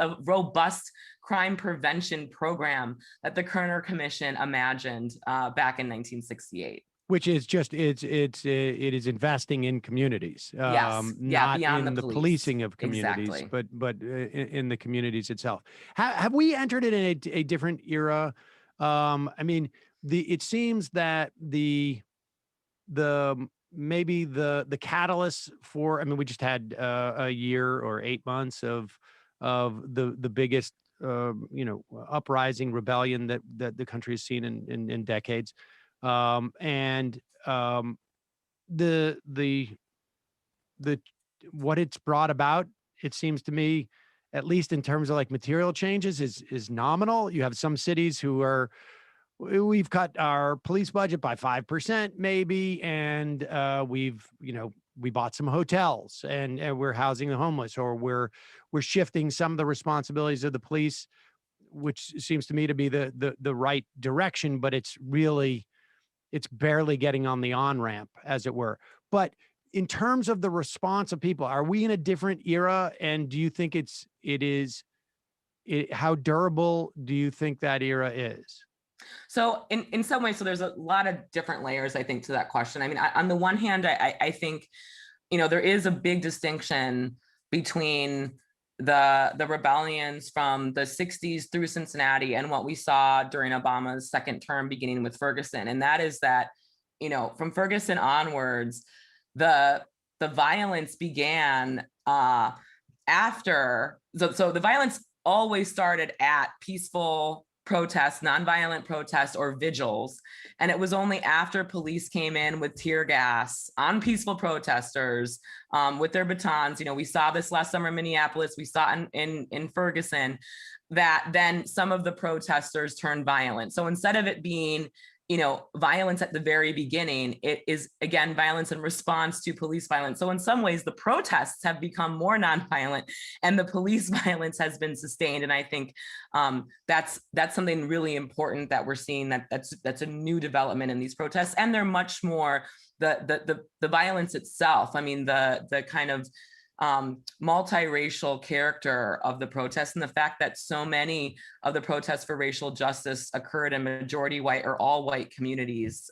of robust crime prevention program that the Kerner Commission imagined back in 1968. Which is just it is investing in communities, yes. not beyond in the policing of communities, exactly. but in the communities itself. Have we entered in a different era? It seems that maybe the catalyst for, we just had a year or 8 months of the biggest uprising rebellion that the country has seen in decades. The what it's brought about, it seems to me, at least in terms of like material changes, is nominal. You have some cities we've cut our police budget by 5% maybe, and we bought some hotels and we're housing the homeless, or we're shifting some of the responsibilities of the police, which seems to me to be the right direction, but it's barely getting on the on-ramp, as it were. But in terms of the response of people, are we in a different era? And do you think how durable do you think that era is? So in some ways, so there's a lot of different layers, I think, to that question. On the one hand, I think, there is a big distinction between the rebellions from the 60s through Cincinnati and what we saw during Obama's second term, beginning with Ferguson. And that is that, from Ferguson onwards, the violence began after. So the violence always started at peaceful protests, nonviolent protests, or vigils. And it was only after police came in with tear gas on peaceful protesters with their batons. We saw this last summer in Minneapolis, we saw it in Ferguson, that then some of the protesters turned violent. So instead of it being, violence at the very beginning, it is, again, violence in response to police violence. So in some ways, the protests have become more nonviolent and the police violence has been sustained. And I think that's something really important that we're seeing, that's a new development in these protests. And they're much more the violence itself. The kind of multiracial character of the protests, and the fact that so many of the protests for racial justice occurred in majority white or all white communities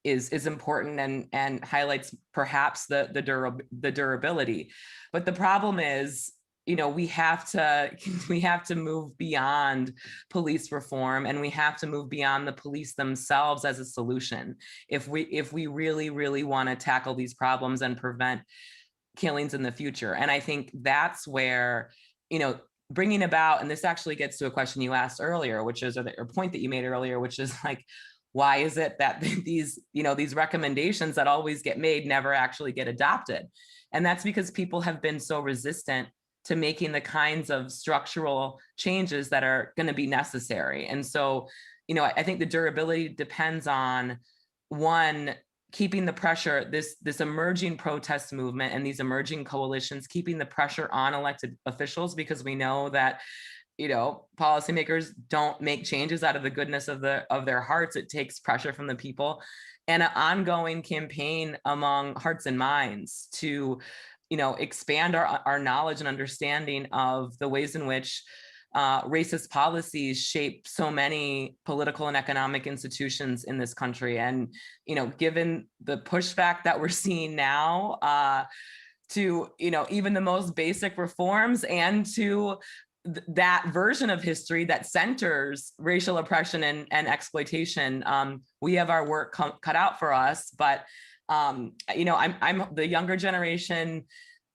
is important and highlights perhaps the durability. But the problem is, we have to move beyond police reform, and we have to move beyond the police themselves as a solution if we really, really want to tackle these problems and prevent killings in the future. And I think that's where, bringing about, and this actually gets to a question you asked earlier, which is, or a point that you made earlier, which is like, why is it that these recommendations that always get made never actually get adopted? And that's because people have been so resistant to making the kinds of structural changes that are going to be necessary. And so, I think the durability depends on, one, keeping the pressure, this emerging protest movement and these emerging coalitions, keeping the pressure on elected officials, because we know that, policymakers don't make changes out of the goodness of their hearts. It takes pressure from the people, and an ongoing campaign among hearts and minds to, expand our knowledge and understanding of the ways in which racist policies shape so many political and economic institutions in this country. And, given the pushback that we're seeing now to, even the most basic reforms and to that version of history that centers racial oppression and exploitation, we have our work cut out for us. But, I'm the younger generation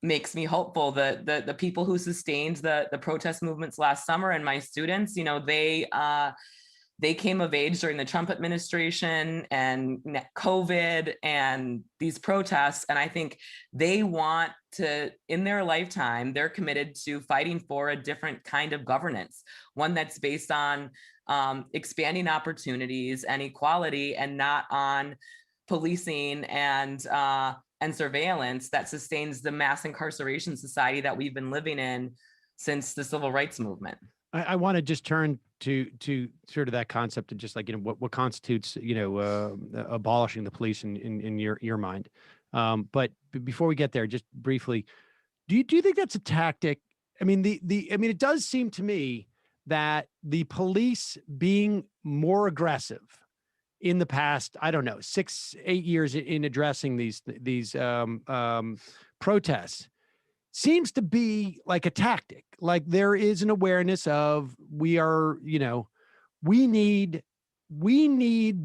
makes me hopeful. The people who sustained the protest movements last summer and my students, they came of age during the Trump administration and COVID and these protests. And I think they want to, in their lifetime, they're committed to fighting for a different kind of governance, one that's based on expanding opportunities and equality, and not on policing and surveillance that sustains the mass incarceration society that we've been living in since the civil rights movement. I want to just turn to sort of that concept of just like, what constitutes, abolishing the police in your mind. But before we get there, just briefly, do you think that's a tactic? I mean, it does seem to me that the police being more aggressive in the past, I don't know, 6-8 years in addressing these protests seems to be like a tactic. Like there is an awareness of we need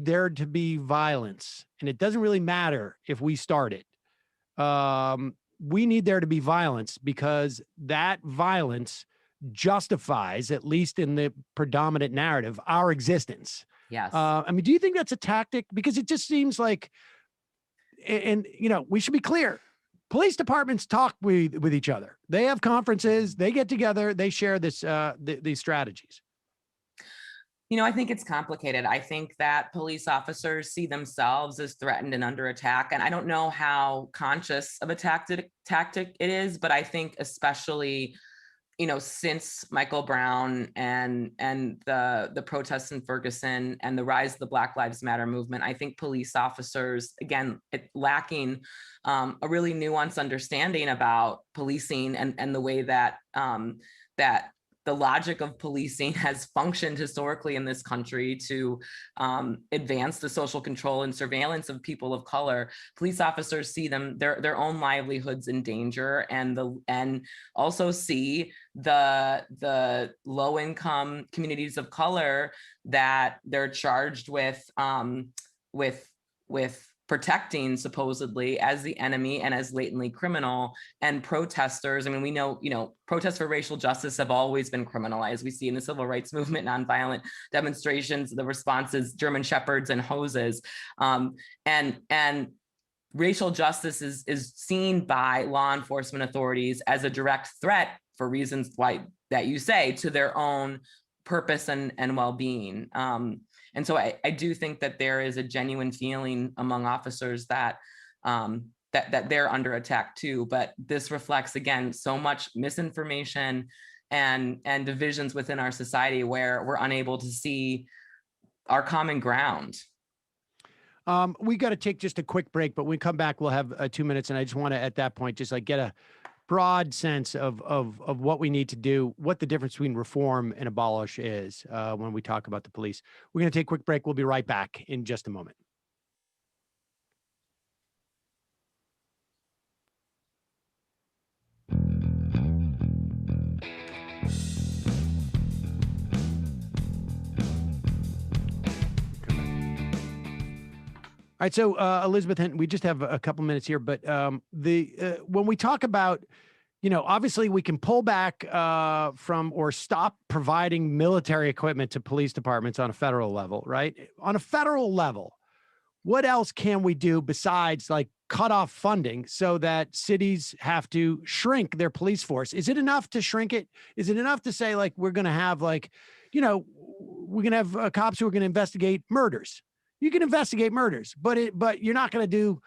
there to be violence, and it doesn't really matter if we start it. We need there to be violence because that violence justifies, at least in the predominant narrative, our existence. Yes. Do you think that's a tactic? Because it just seems like, and we should be clear. Police departments talk with each other. They have conferences. They get together. They share these strategies. I think it's complicated. I think that police officers see themselves as threatened and under attack. And I don't know how conscious of a tactic it is, but I think especially, since Michael Brown and the protests in Ferguson and the rise of the Black Lives Matter movement, I think police officers, again, lacking a really nuanced understanding about policing and the way that that the logic of policing has functioned historically in this country to advance the social control and surveillance of people of color. Police officers see their own livelihoods in danger, and also see the low income communities of color that they're charged with protecting supposedly as the enemy and as latently criminal. And protesters, we know, protests for racial justice have always been criminalized. We see in the civil rights movement, nonviolent demonstrations, the responses, German shepherds and hoses. And racial justice is seen by law enforcement authorities as a direct threat for reasons that you say to their own purpose and well-being. And so I do think that there is a genuine feeling among officers that that they're under attack too. But this reflects, again, so much misinformation and divisions within our society where we're unable to see our common ground. We got to take just a quick break, but when we come back, we'll have 2 minutes. And I just want to, at that point, just like get a broad sense of what we need to do, what the difference between reform and abolish is when we talk about the police. We're going to take a quick break. We'll be right back in just a moment. All right, so Elizabeth Hinton, we just have a couple minutes here, but when we talk about obviously we can pull back from or stop providing military equipment to police departments on a federal level, right? On a federal level, what else can we do besides like cut off funding so that cities have to shrink their police force? Is it enough to shrink it? Is it enough to say like, we're going to have like, we're going to have cops who are going to investigate murders? You can investigate murders, but you're not going to do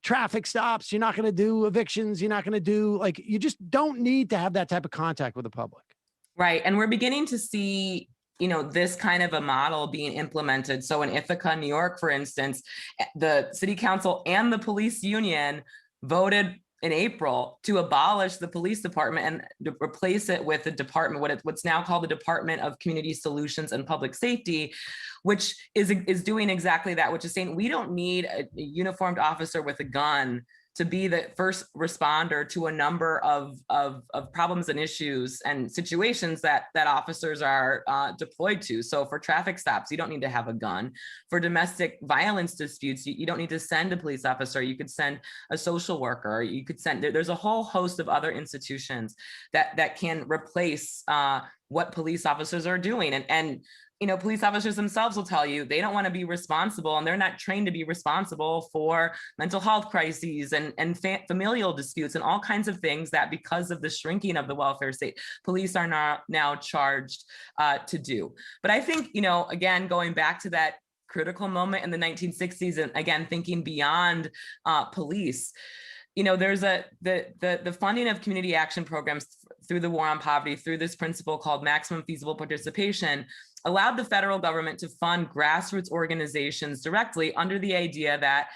traffic stops. You're not going to do evictions. You're not going to do you just don't need to have that type of contact with the public. Right. And we're beginning to see, this kind of a model being implemented. So in Ithaca, New York, for instance, the city council and the police union voted in April to abolish the police department and to replace it with the department, what's now called the Department of Community Solutions and Public Safety, which is doing exactly that, which is saying we don't need a uniformed officer with a gun to be the first responder to a number of problems and issues and situations that officers are deployed to. So for traffic stops, you don't need to have a gun. For domestic violence disputes, you don't need to send a police officer. You could send a social worker. You could send, there's a whole host of other institutions that can replace what police officers are doing. And police officers themselves will tell you they don't want to be responsible, and they're not trained to be responsible for mental health crises and familial disputes and all kinds of things that, because of the shrinking of the welfare state, police are not now charged to do. But I think, again, going back to that critical moment in the 1960s, and again, thinking beyond police, there's the funding of community action programs through the War on Poverty, through this principle called maximum feasible participation, allowed the federal government to fund grassroots organizations directly under the idea that,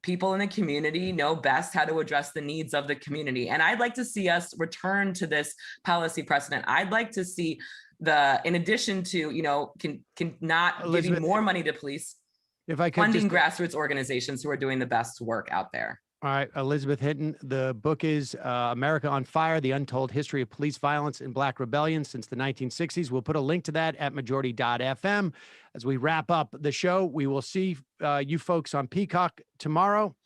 people in the community know best how to address the needs of the community. And I'd like to see us return to this policy precedent. I'd like to see in addition to, not giving more money to police, if I could funding grassroots organizations who are doing the best work out there. All right, Elizabeth Hinton, the book is America on Fire, The Untold History of Police Violence and Black Rebellion Since the 1960s. We'll put a link to that at majority.fm. As we wrap up the show, we will see you folks on Peacock tomorrow.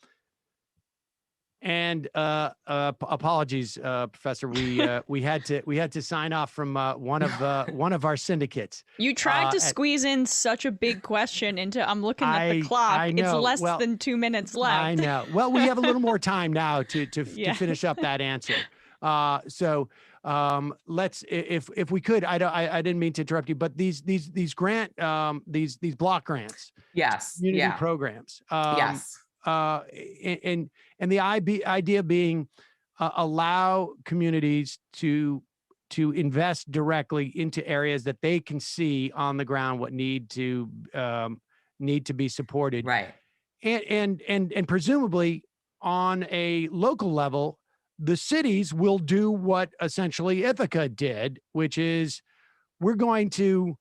And apologies, Professor, we had to sign off from one of our syndicates. You tried to squeeze in such a big question into. I'm looking at the clock. I know. It's less than 2 minutes left. I know. Well, we have a little more time now to finish up that answer. So let's, if we could, I didn't mean to interrupt you, but these block grants, yes, community programs, yes. And the idea being allow communities to invest directly into areas that they can see on the ground what need to be supported, right? And presumably on a local level, the cities will do what essentially Ithaca did, which is we're going to,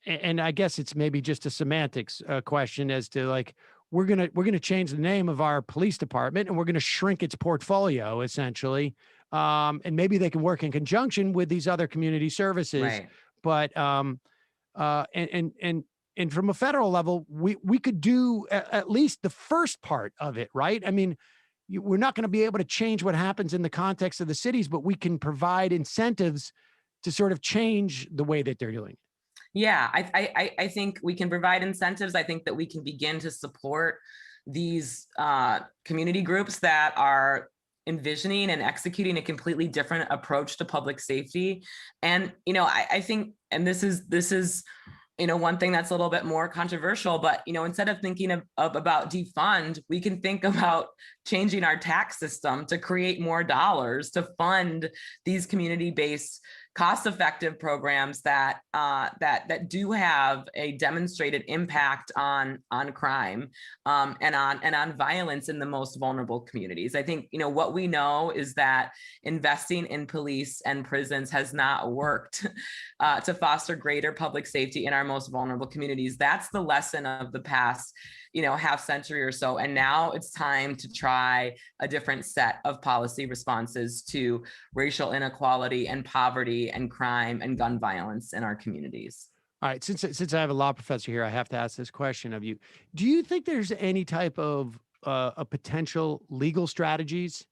and I guess it's maybe just a semantics question as to like, we're going to change the name of our police department and we're going to shrink its portfolio essentially. And maybe they can work in conjunction with these other community services. Right. But, and from a federal level, we could do at least the first part of it, right? I mean, we're not going to be able to change what happens in the context of the cities, but we can provide incentives to sort of change the way that they're doing it. Yeah, I think we can provide incentives. I think that we can begin to support these community groups that are envisioning and executing a completely different approach to public safety. And, I think, and this is, one thing that's a little bit more controversial, but, instead of thinking about defund, we can think about changing our tax system to create more dollars to fund these community-based cost-effective programs that do have a demonstrated impact on crime and on violence in the most vulnerable communities. I think what we know is that investing in police and prisons has not worked to foster greater public safety in our most vulnerable communities. That's the lesson of the past half century or so. And now it's time to try a different set of policy responses to racial inequality and poverty and crime and gun violence in our communities. All right. Since I have a law professor here, I have to ask this question of you. Do you think there's any type of a potential legal strategies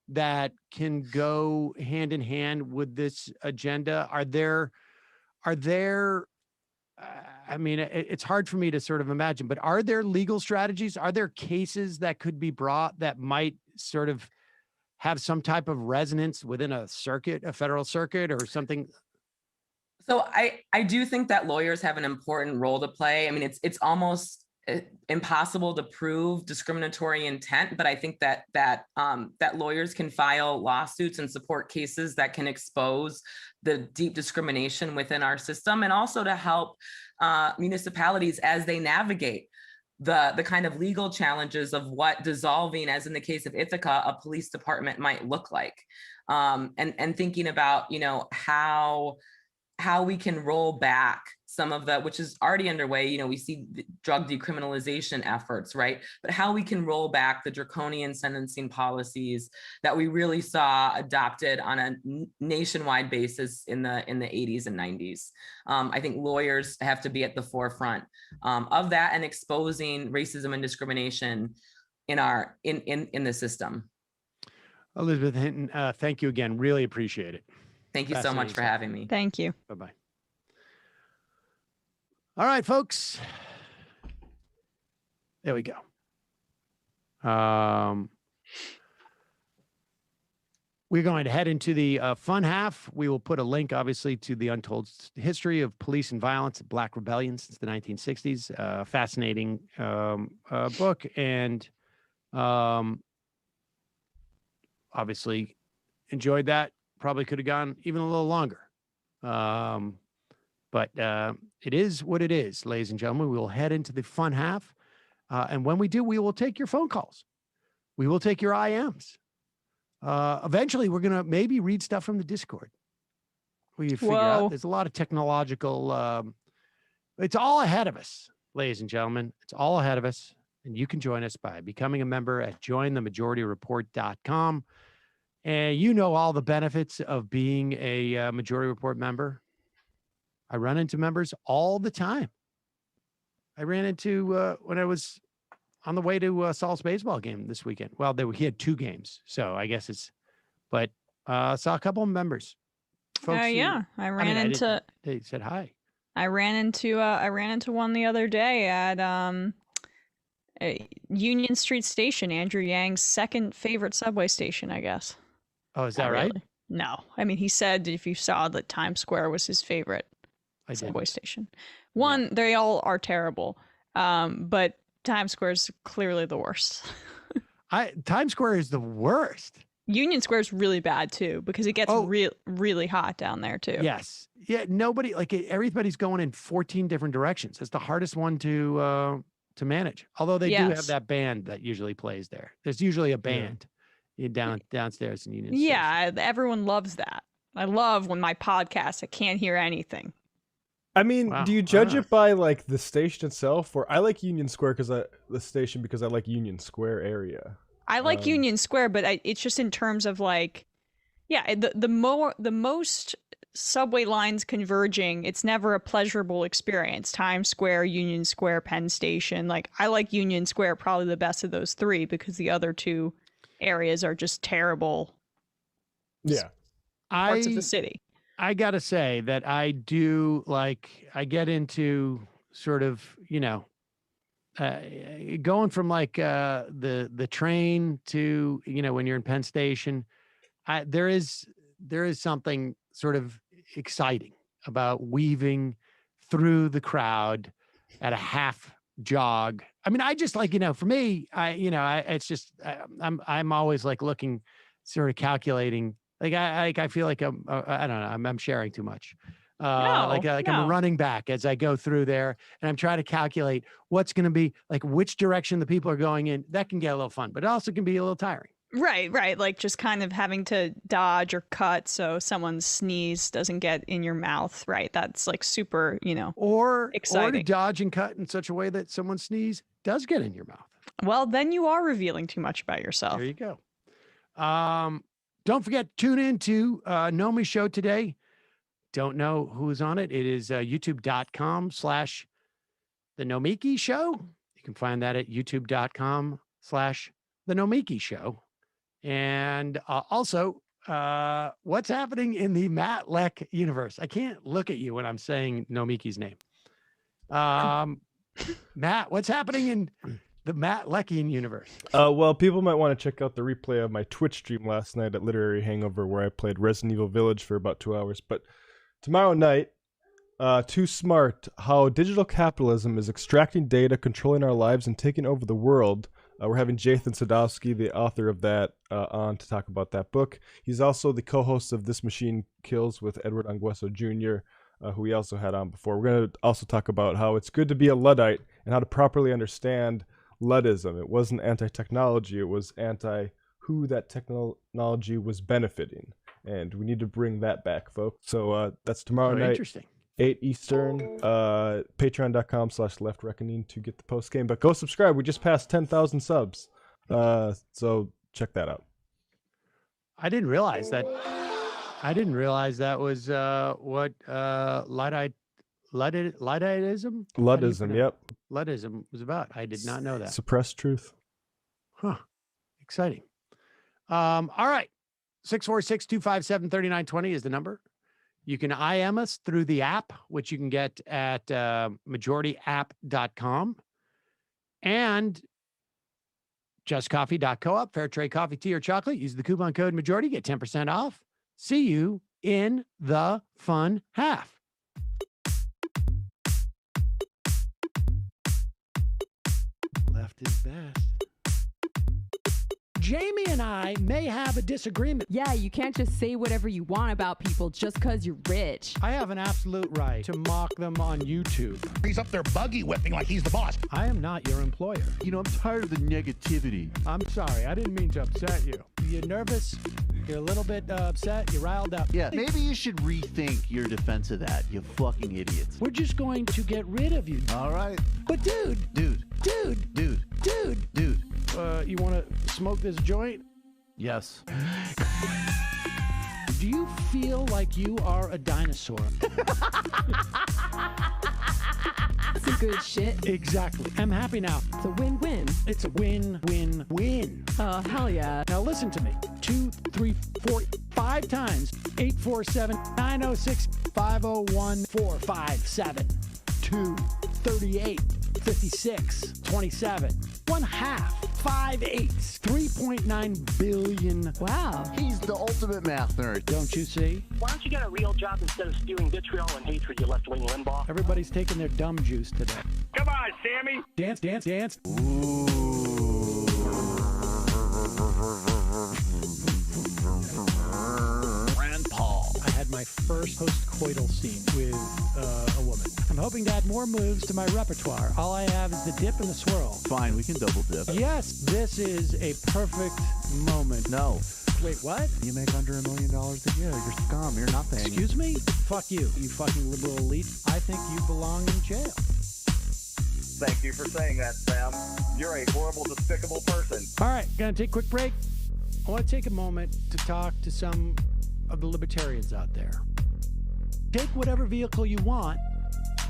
that can go hand in hand with this agenda? Are there, I mean, it's hard for me to sort of imagine, but are there legal strategies? Are there cases that could be brought that might sort of have some type of resonance within a circuit, a federal circuit or something? So I do think that lawyers have an important role to play. I mean, it's almost impossible to prove discriminatory intent, but I think that lawyers can file lawsuits and support cases that can expose the deep discrimination within our system, and also to help municipalities as they navigate the kind of legal challenges of what dissolving, as in the case of Ithaca, a police department might look like, and thinking about, you know, how we can roll back some of the, which is already underway. You know, we see drug decriminalization efforts, right? But how we can roll back the draconian sentencing policies that we really saw adopted on a nationwide basis in the 80s and 90s. I think lawyers have to be at the forefront of that and exposing racism and discrimination in the system. Elizabeth Hinton, thank you again. Really appreciate it. Thank you so much for having me. Thank you. Bye-bye. All right, folks. There we go. We're going to head into the fun half. We will put a link, obviously, to the Untold History of Police and Violence and Black Rebellion since the 1960s. Fascinating book, and obviously enjoyed that. Probably could have gone even a little longer. But it is what it is, ladies and gentlemen. We will head into the fun half. And when we do, we will take your phone calls. We will take your IMs. Eventually, we're going to maybe read stuff from the Discord. We figure out there's a lot of technological, it's all ahead of us, ladies and gentlemen. It's all ahead of us. And you can join us by becoming a member at jointhemajority.report.com. And you know all the benefits of being a Majority Report member. I run into members all the time. I ran into when I was on the way to Saul's baseball game this weekend. Well, he had 2 games, so I guess it's. But saw a couple of members. Folks yeah, they said hi. I ran into one the other day at Union Street Station, Andrew Yang's second favorite subway station, I guess. Oh, is that right? Really. No, I mean, he said if you saw that Times Square was his favorite subway station. One, they all are terrible, but Times Square is clearly the worst. Times Square is the worst. Union Square is really bad too, because it gets really hot down there too. Yes. Yeah. Nobody, everybody's going in 14 different directions. It's the hardest one to manage. Although they do have that band that usually plays there. There's usually a band downstairs in Union Station. Yeah. Everyone loves that. I love when my podcast, I can't hear anything. I mean, do you judge it by like the station itself, or I like Union Square because I like Union Square area. I like Union Square, but it's just in terms of like, the most subway lines converging, it's never a pleasurable experience. Times Square, Union Square, Penn Station. Like, I like Union Square probably the best of those 3 because the other 2 areas are just terrible. Yeah. Parts of the city. I got to say that I do I get into sort of, going from the train to, when you're in Penn Station, there is something sort of exciting about weaving through the crowd at a half jog. I mean, I just for me, it's just, I'm always looking, sort of calculating. I feel like I don't know. I'm sharing too much. I'm a running back as I go through there, and I'm trying to calculate what's going to be which direction the people are going in. That can get a little fun, but it also can be a little tiring. Right. Like just kind of having to dodge or cut so someone's sneeze doesn't get in your mouth. Right. That's super, or exciting. Or to dodge and cut in such a way that someone's sneeze does get in your mouth. Well, then you are revealing too much about yourself. There you go. Don't forget, tune in to Nomi's show today. Don't know who's on it. It is youtube.com/The Nomiki Show. You can find that at youtube.com/The Nomiki Show. And also, what's happening in the Matt Leck universe? I can't look at you when I'm saying Nomiki's name. Matt, what's happening in the Matt Leckian universe? Well, people might want to check out the replay of my Twitch stream last night at Literary Hangover, where I played Resident Evil Village for about 2 hours. But tomorrow night, Too Smart, how digital capitalism is extracting data, controlling our lives, and taking over the world. We're having Jathan Sadowski, the author of that, on to talk about that book. He's also the co-host of This Machine Kills with Edward Angueso Jr., who we also had on before. We're going to also talk about how it's good to be a Luddite and how to properly understand Luddism. It wasn't anti-technology, it was anti-who that technology was benefiting. And we need to bring that back, folks. So that's tomorrow night. Interesting. 8 Eastern, patreon.com/leftreckoning to get the post game. But go subscribe. We just passed 10,000 subs. So check that out. I didn't realize that was what Ludditism? Luddism, yep. Luddism was about. I did not know that. Suppressed truth. Huh. Exciting. All right. 646-257-3920 is the number. You can IM us through the app, which you can get at majorityapp.com, and justcoffee.coop, fair trade coffee, tea, or chocolate. Use the coupon code majority, get 10% off. See you in the fun half. Left is best. Jamie and I may have a disagreement. Yeah, you can't just say whatever you want about people just because you're rich. I have an absolute right to mock them on YouTube. He's up there buggy whipping like he's the boss. I am not your employer. You know, I'm tired of the negativity. I'm sorry. I didn't mean to upset you. You're nervous. You're a little bit upset. You're riled up. Yeah, maybe you should rethink your defense of that, you fucking idiots. We're just going to get rid of you. All right. But dude. You want to smoke this joint? Yes. Do you feel like you are a dinosaur? That's some good shit. Exactly. I'm happy now. It's a win-win. It's a win-win-win. Oh, hell yeah. Now listen to me. 2, 3, 4, 5 times. 847-906-501-457. 2, 38, 56, 27. 1/2. 5 8s. 3.9 billion. Wow. He's the ultimate math nerd. Don't you see? Why don't you get a real job instead of spewing vitriol and hatred, you left-wing Limbaugh? Everybody's taking their dumb juice today. Come on, Sammy. Dance, dance, dance. Rand Paul. I had my first post-coital scene with a woman. I'm hoping to add more moves to my repertoire. All I have is the dip and the swirl. Fine, we can double dip. Yes, this is a perfect moment. No. Wait, what? You make under $1 million a year. You're scum. You're nothing. Excuse me? Fuck you, you fucking liberal elite. I think you belong in jail. Thank you for saying that, Sam. You're a horrible, despicable person. All right, gonna take a quick break. I want to take a moment to talk to some of the libertarians out there. Take whatever vehicle you want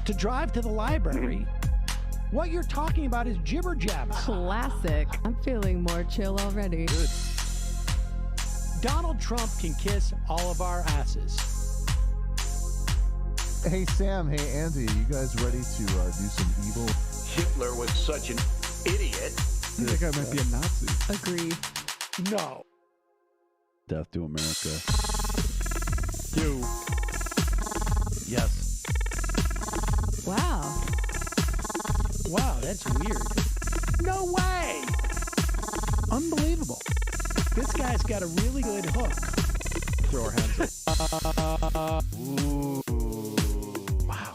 to drive to the library. What you're talking about is jibber jabber. Classic. I'm feeling more chill already. Good. Donald Trump can kiss all of our asses. Hey, Sam. Hey, Andy. You guys ready to do some evil? Hitler was such an idiot. That guy might be a Nazi. Agree. No. Death to America. You. Yes. Wow. Wow, that's weird. No way! Unbelievable. This guy's got a really good hook. Throw our hands up. Ooh. Wow.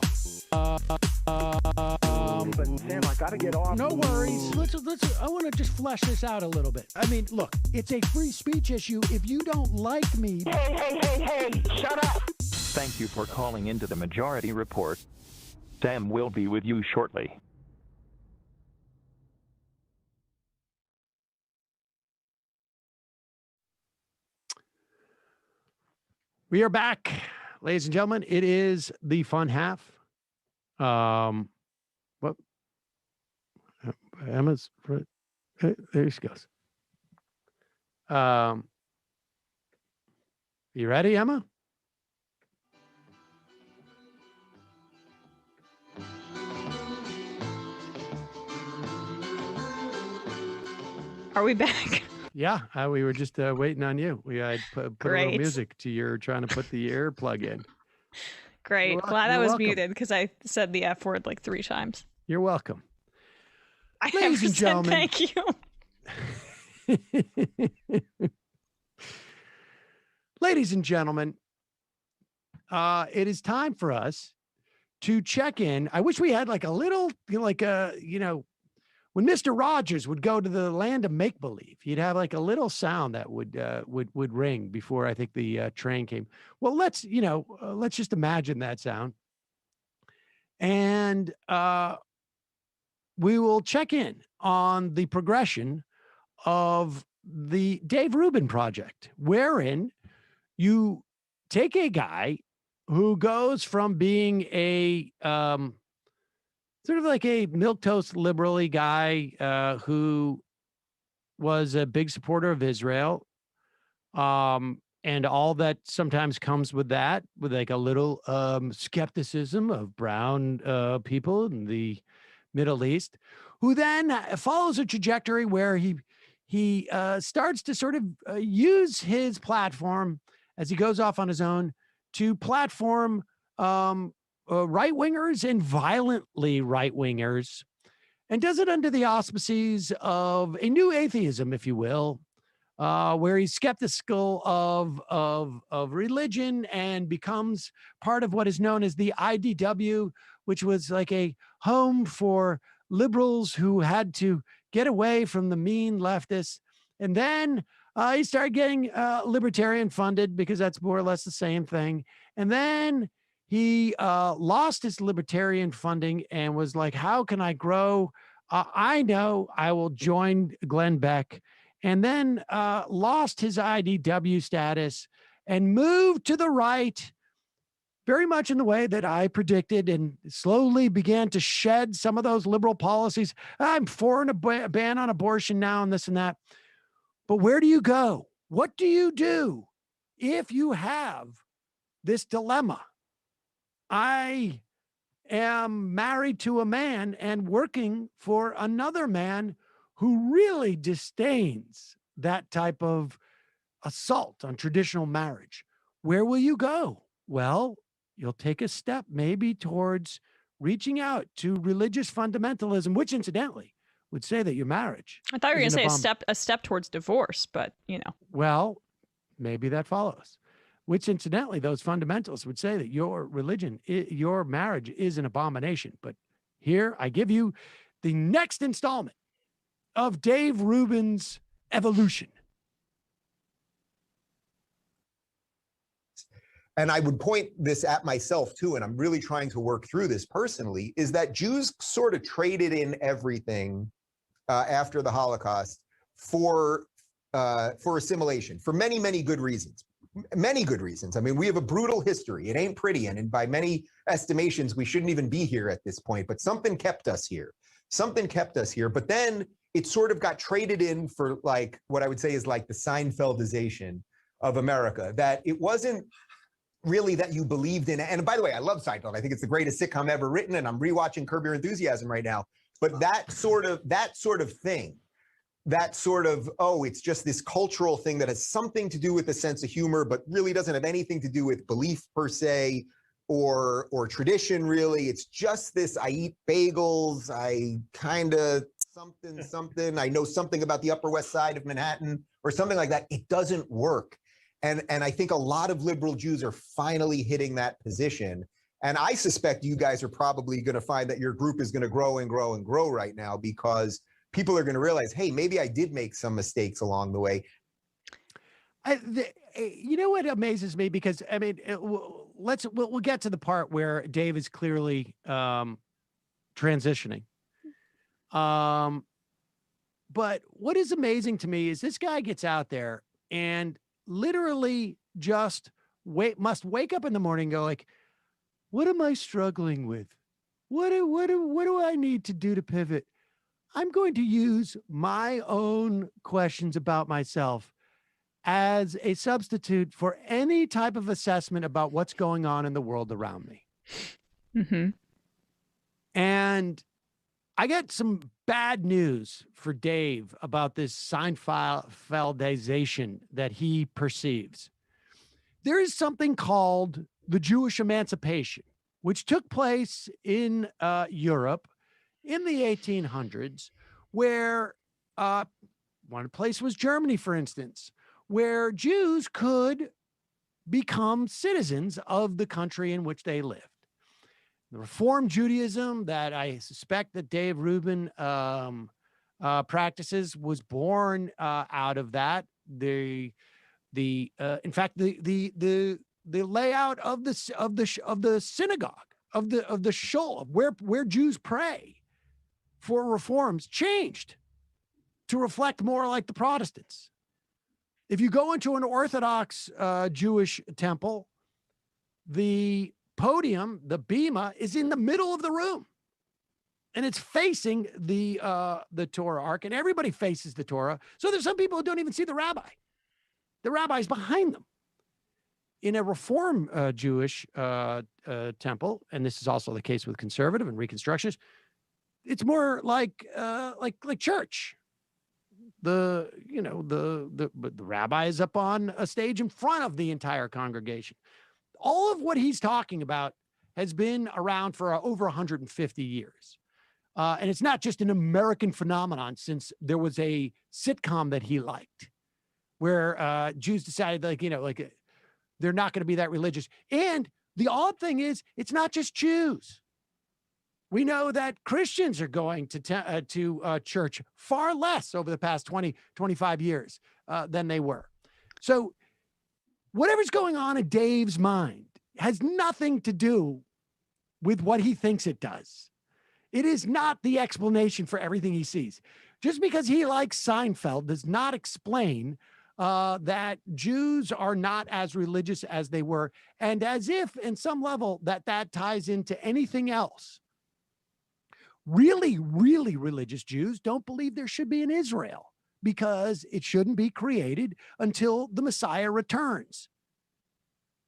But Sam, I gotta get off. No worries. Let's. I want to just flesh this out a little bit. I mean, look, it's a free speech issue. If you don't like me, Hey! Shut up! Thank you for calling into the Majority Report. Sam will be with you shortly. We are back, ladies and gentlemen. It is the fun half. What? Emma's there she goes. You ready, Emma? Are we back? Yeah, we were just waiting on you. We had put a little Great. music to your trying to put the earplug in. Great. Glad I you're was welcome. muted because I said the F word like 3 times. You're welcome. I Ladies never and said gentlemen. thank you. Ladies and gentlemen, it is time for us to check in. I wish we had like a little, when Mr. Rogers would go to the land of make-believe, he'd have like a little sound that would ring before I think the train came. Well, let's just imagine that sound. And we will check in on the progression of the Dave Rubin project, wherein you take a guy who goes from being a sort of like a milquetoast liberal-y guy who was a big supporter of Israel, and all that sometimes comes with that, with like a little skepticism of brown people in the Middle East, who then follows a trajectory where he starts to sort of use his platform as he goes off on his own to platform right-wingers and violently right-wingers, and does it under the auspices of a new atheism, if you will, where he's skeptical of religion and becomes part of what is known as the IDW, which was like a home for liberals who had to get away from the mean leftists. And then he started getting libertarian funded because that's more or less the same thing. And then he lost his libertarian funding and was like, how can I grow? I know I will join Glenn Beck. And then lost his IDW status and moved to the right, very much in the way that I predicted, and slowly began to shed some of those liberal policies. I'm for a ban on abortion now and this and that. But where do you go? What do you do if you have this dilemma? I am married to a man and working for another man who really disdains that type of assault on traditional marriage. Where will you go? Well, you'll take a step maybe towards reaching out to religious fundamentalism, which incidentally would say that your marriage. I thought you were going to say a step towards divorce, but Well, maybe that follows. Which incidentally, those fundamentalists would say that your religion, your marriage is an abomination. But here I give you the next installment of Dave Rubin's Evolution. And I would point this at myself too, and I'm really trying to work through this personally, is that Jews sort of traded in everything after the Holocaust for assimilation for many, many good reasons. Many good reasons. I mean, we have a brutal history. It ain't pretty. And by many estimations, we shouldn't even be here at this point. But something kept us here. Something kept us here. But then it sort of got traded in for like what I would say is like the Seinfeldization of America, that it wasn't really that you believed in it. And by the way, I love Seinfeld. I think it's the greatest sitcom ever written, and I'm rewatching Curb Your Enthusiasm right now. But that sort of thing, that sort of, oh, it's just this cultural thing that has something to do with a sense of humor, but really doesn't have anything to do with belief per se or tradition, really. It's just this, I eat bagels, I kind of something, I know something about the Upper West Side of Manhattan or something like that. It doesn't work. And I think a lot of liberal Jews are finally hitting that position. And I suspect you guys are probably going to find that your group is going to grow and grow and grow right now, because people are going to realize, hey, maybe I did make some mistakes along the way. You know what amazes me? Because I mean, we'll get to the part where Dave is clearly transitioning. But what is amazing to me is this guy gets out there and literally just must wake up in the morning and go like, what am I struggling with? What do I need to do to pivot? I'm going to use my own questions about myself as a substitute for any type of assessment about what's going on in the world around me. Mm-hmm. And I get some bad news for Dave about this Seinfeldization that he perceives. There is something called the Jewish emancipation, which took place in Europe in the 1800s, where one place was Germany, for instance, where Jews could become citizens of the country in which they lived. The Reform Judaism that I suspect that Dave Rubin practices was born out of that. In fact, the layout of the synagogue, of the shul, where Jews pray for reforms, changed to reflect more like the Protestants. If you go into an Orthodox Jewish temple, the podium, the bima, is in the middle of the room, and it's facing the Torah ark, and everybody faces the Torah. So there's some people who don't even see the rabbi. The rabbi's behind them. In a Reform Jewish temple, and this is also the case with conservative and Reconstructionists, it's more like church. The rabbi is up on a stage in front of the entire congregation. All of what he's talking about has been around for over 150 years. And it's not just an American phenomenon, since there was a sitcom that he liked where Jews decided they're not going to be that religious. And the odd thing is, it's not just Jews. We know that Christians are going to church far less over the past 20, 25 years than they were. So whatever's going on in Dave's mind has nothing to do with what he thinks it does. It is not the explanation for everything he sees. Just because he likes Seinfeld does not explain that Jews are not as religious as they were, and as if, in some level, that ties into anything else. Really, really religious Jews don't believe there should be an Israel, because it shouldn't be created until the Messiah returns.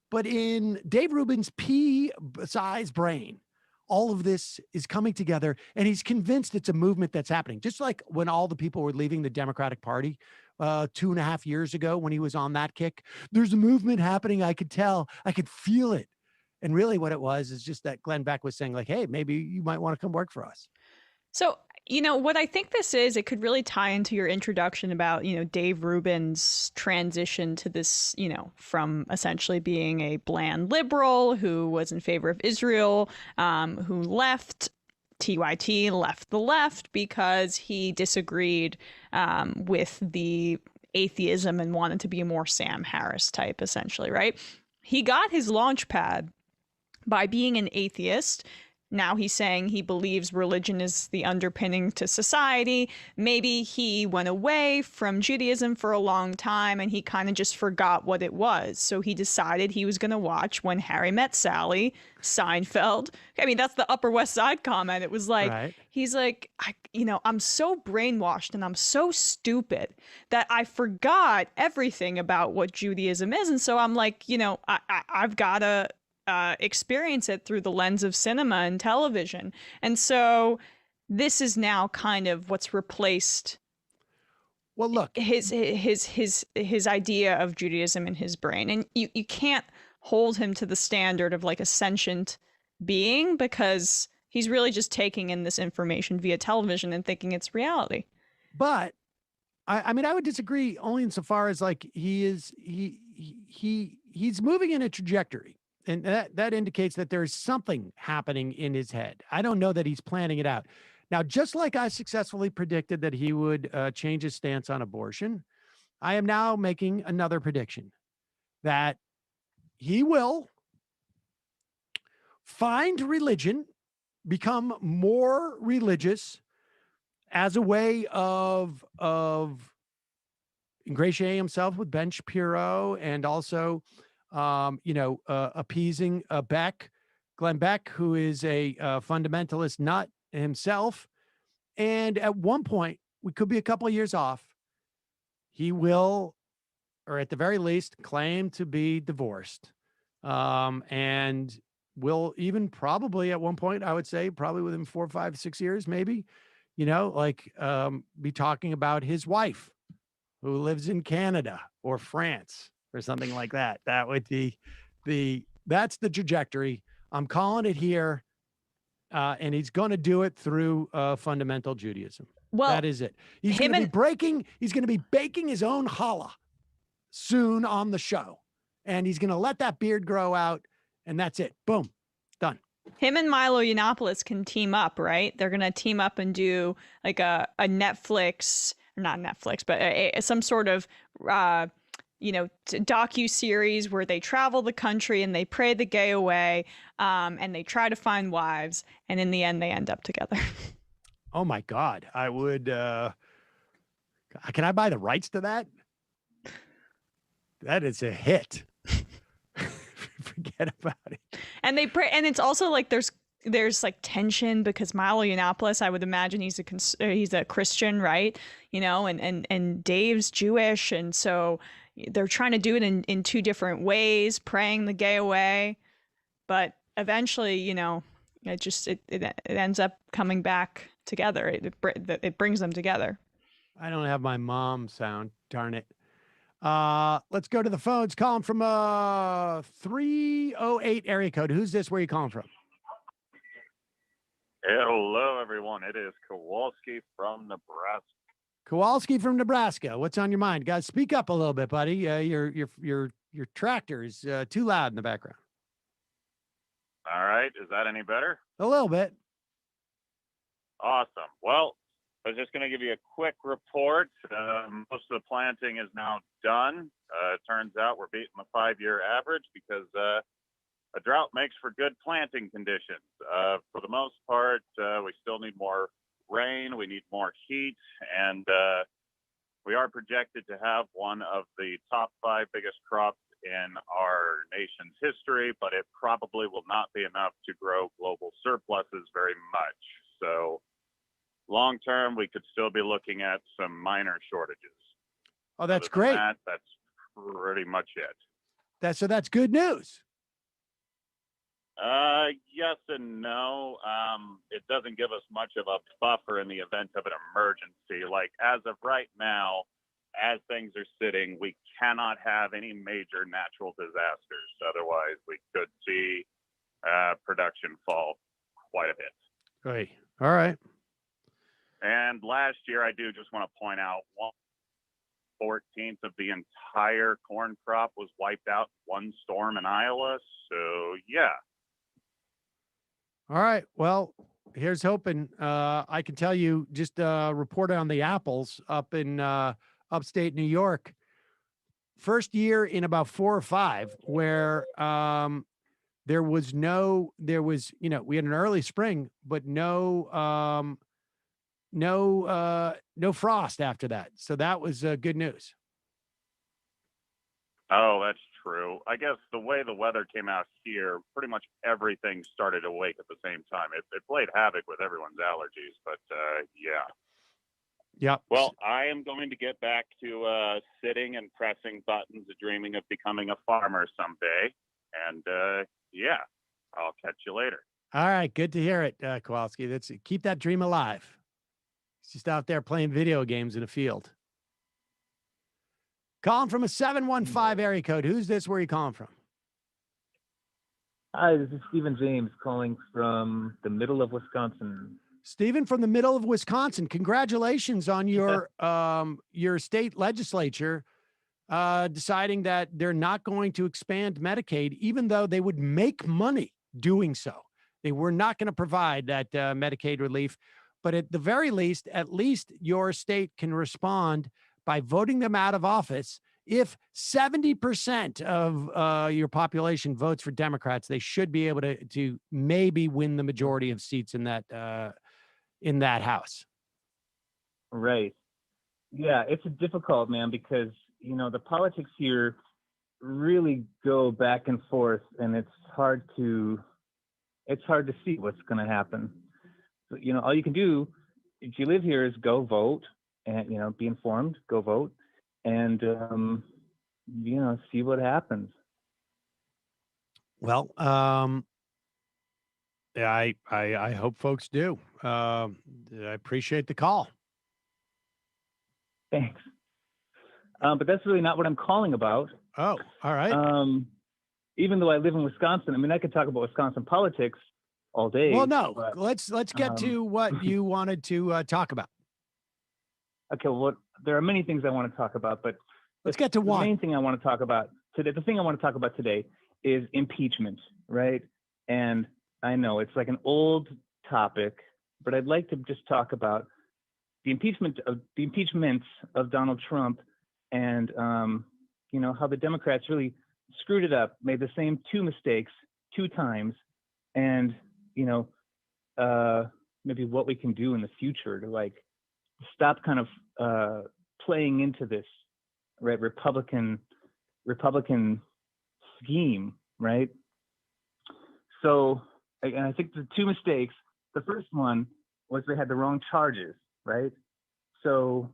But in Dave Rubin's pea-sized brain, all of this is coming together, and he's convinced it's a movement that's happening. Just like when all the people were leaving the Democratic Party 2.5 years ago when he was on that kick. There's a movement happening. I could tell. I could feel it. And really what it was is just that Glenn Beck was saying, like, hey, maybe you might want to come work for us. So, what I think this is, it could really tie into your introduction about, Dave Rubin's transition to this, from essentially being a bland liberal who was in favor of Israel, who left TYT, left the left because he disagreed with the atheism and wanted to be a more Sam Harris type, essentially, right? He got his launch pad by being an atheist. Now he's saying he believes religion is the underpinning to society. Maybe he went away from Judaism for a long time and he kind of just forgot what it was. So he decided he was going to watch When Harry Met Sally, Seinfeld. I mean, that's the Upper West Side comment. It was like, right. He's like, I'm so brainwashed and I'm so stupid that I forgot everything about what Judaism is. And so I'm like, I've got to experience it through the lens of cinema and television. And so this is now kind of what's replaced. Well, look, his idea of Judaism in his brain. And you can't hold him to the standard of like a sentient being, because he's really just taking in this information via television and thinking it's reality. But I mean, I would disagree only insofar as like he's moving in a trajectory. And that indicates that there's something happening in his head. I don't know that he's planning it out. Now, just like I successfully predicted that he would change his stance on abortion, I am now making another prediction that he will find religion, become more religious as a way of ingratiating himself with Ben Shapiro, and also appeasing Glenn Beck, who is a fundamentalist nut himself. And at one point, we could be a couple of years off, he will or at the very least, claim to be divorced, and will even probably at one point, I would say, probably within 4, 5, 6 years, maybe, be talking about his wife who lives in Canada or France or something like that. That would be that's the trajectory. I'm calling it here. And he's going to do it through fundamental Judaism. Well, that is it. He's going to be baking his own challah soon on the show. And he's going to let that beard grow out. And that's it. Boom. Done. Him and Milo Yiannopoulos can team up, right? They're going to team up and do like a Netflix, not Netflix, but some sort of, docu-series where they travel the country and they pray the gay away, and they try to find wives. And in the end, they end up together. Oh, my God. I would. Can I buy the rights to that? That is a hit. Forget about it. And they pray, and it's also like there's like tension because Milo Yiannopoulos, I would imagine he's a Christian, right? And Dave's Jewish, and so they're trying to do it in two different ways, praying the gay away, but eventually, it ends up coming back together. It brings them together. I don't have my mom sound. Darn it. Let's go to the phones. Calling from 308 area code. Who's this? Where are you calling from? Hello, everyone. It is Kowalski from Nebraska. Kowalski from Nebraska. What's on your mind, guys? Speak up a little bit, buddy. Your tractor is too loud in the background. All right. Is that any better? A little bit. Awesome. Well, I was just going to give you a quick report. Most of the planting is now done. It turns out we're beating the 5-year average because a drought makes for good planting conditions. For the most part, we still need more rain. We need more heat. And we are projected to have one of the top 5 biggest crops in our nation's history, but it probably will not be enough to grow global surpluses very much. So long term, we could still be looking at some minor shortages. Oh, that's great. That's pretty much it. That's good news. Yes and no. It doesn't give us much of a buffer in the event of an emergency. Like as of right now, as things are sitting, we cannot have any major natural disasters. Otherwise, we could see production fall quite a bit. Great. All right. And last year, I do just want to point out 1/14 of the entire corn crop was wiped out in one storm in Iowa. So, yeah. All right. Well, here's hoping. I can tell you, just reported on the apples up in upstate New York. First year in about 4 or 5 where we had an early spring, but no frost after that. So that was good news. Oh, that's true. I guess the way the weather came out here, pretty much everything started to wake at the same time. It played havoc with everyone's allergies, but yeah. Yep. Well, I am going to get back to sitting and pressing buttons and dreaming of becoming a farmer someday. And yeah, I'll catch you later. All right. Good to hear it, Kowalski. Keep that dream alive. He's just out there playing video games in a field. Calling from a 715 area code. Who's this? Where are you calling from? Hi, this is Stephen James calling from the middle of Wisconsin. Stephen from the middle of Wisconsin. Congratulations on your state legislature deciding that they're not going to expand Medicaid, even though they would make money doing so. They were not going to provide that Medicaid relief. But at the very least, at least your state can respond by voting them out of office. If 70% of your population votes for Democrats, they should be able to maybe win the majority of seats in that house. Right. Yeah, it's difficult, man, because the politics here really go back and forth, and it's hard to see what's going to happen. So, all you can do if you live here is go vote and be informed, go vote, and see what happens. Well, yeah, I hope folks do. I appreciate the call. Thanks. But that's really not what I'm calling about. Oh, all right. Even though I live in Wisconsin, I mean, I could talk about Wisconsin politics all day. Well, no, but, let's get to what you wanted to talk about. Okay, well, there are many things I want to talk about, but let's get to one. The main thing I want to talk about today, the thing I want to talk about today is impeachment, right? And I know it's like an old topic, but I'd like to just talk about the impeachments of Donald Trump and, how the Democrats really screwed it up, made the same two mistakes 2 times, and, maybe what we can do in the future to like stop kind of playing into this, right, Republican scheme, right? So, and I think the 2 mistakes, the first one was they had the wrong charges, right? So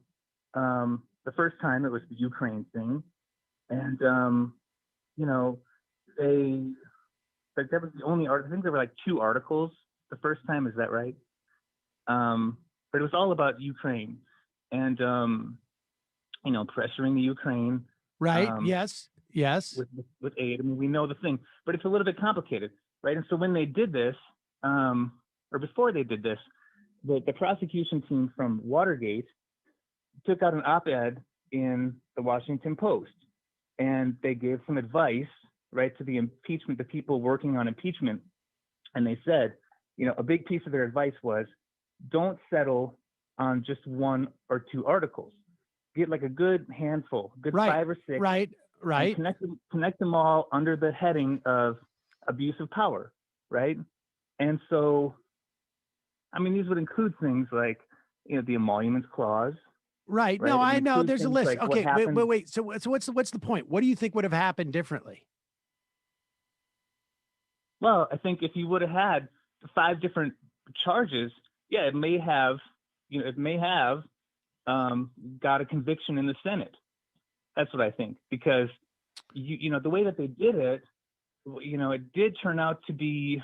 the first time it was the Ukraine thing, and that was the only article. I think there were like 2 articles the first time. Is that right? But it was all about Ukraine and pressuring the Ukraine. Right. Yes. With aid. I mean, we know the thing, but it's a little bit complicated, right? And so when they did this, or before they did this, the prosecution team from Watergate took out an op-ed in the Washington Post, and they gave some advice, right, to the people working on impeachment. And they said, a big piece of their advice was, don't settle on just 1 or 2 articles. Get like a good handful, 5 or 6. Right. Connect them all under the heading of abuse of power, right? And so, I mean, these would include things like, the emoluments clause. Right. No, I know. There's a list. Okay. Wait. So what's the point? What do you think would have happened differently? Well, I think if you would have had 5 different charges, yeah, it may have got a conviction in the Senate. That's what I think, because the way that they did it, it did turn out to be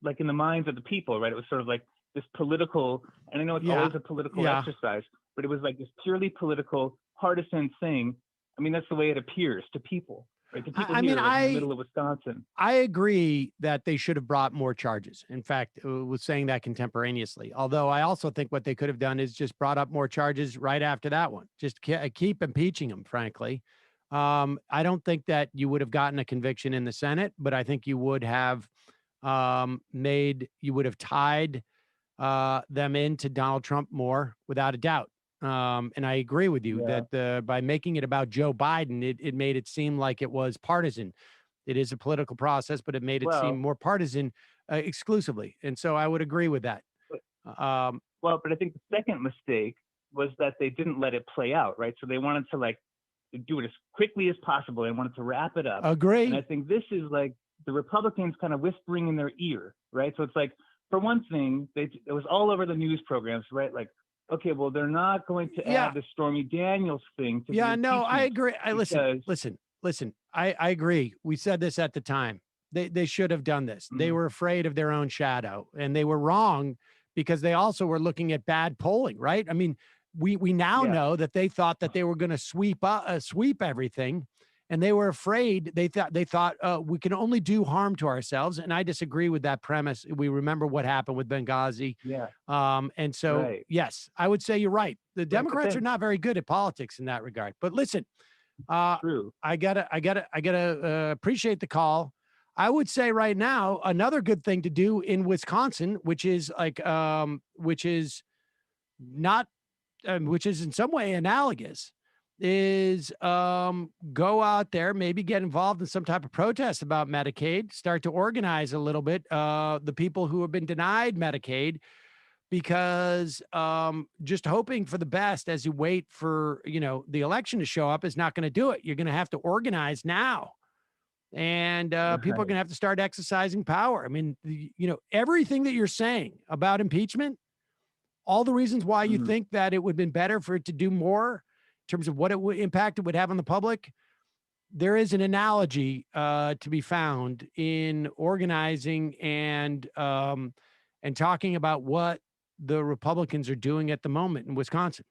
like in the minds of the people, right? It was sort of like this political, and I know it's always a political exercise, but it was like this purely political, partisan thing. I mean, that's the way it appears to people. Right? To people in the middle of Wisconsin. I agree that they should have brought more charges. In fact, I was saying that contemporaneously. Although I also think what they could have done is just brought up more charges right after that one. Just keep impeaching them, frankly. I don't think that you would have gotten a conviction in the Senate, but I think you would have tied them into Donald Trump more, without a doubt. And I agree with you that by making it about Joe Biden, it made it seem like it was partisan. It is a political process, but it made it seem more partisan exclusively. And so I would agree with that. But I think the second mistake was that they didn't let it play out, right? So they wanted to like do it as quickly as possible. They wanted to wrap it up. Agree. And I think this is like the Republicans kind of whispering in their ear, right? So it's like, for one thing, it was all over the news programs, right? Like, okay, well, they're not going to add the Stormy Daniels thing. I agree. Listen. I agree. We said this at the time. They should have done this. They were afraid of their own shadow, and they were wrong because they also were looking at bad polling, right? I mean, we now know that they thought that they were going to sweep everything, and they were afraid. They thought we can only do harm to ourselves, and I disagree with that premise. We remember what happened with Benghazi. And so yes, I would say you're right. The Democrats are not very good at politics in that regard. But listen, true. I gotta appreciate the call. I would say right now another good thing to do in Wisconsin, which is in some way analogous, is go out there, maybe get involved in some type of protest about Medicaid, start to organize a little bit the people who have been denied Medicaid, because just hoping for the best as you wait for, the election to show up is not going to do it. You're going to have to organize now. And people are going to have to start exercising power. I mean, everything that you're saying about impeachment, all the reasons why you think that it would have been better for it to do more in terms of what impact it would have on the public, there is an analogy to be found in organizing and talking about what the Republicans are doing at the moment in Wisconsin.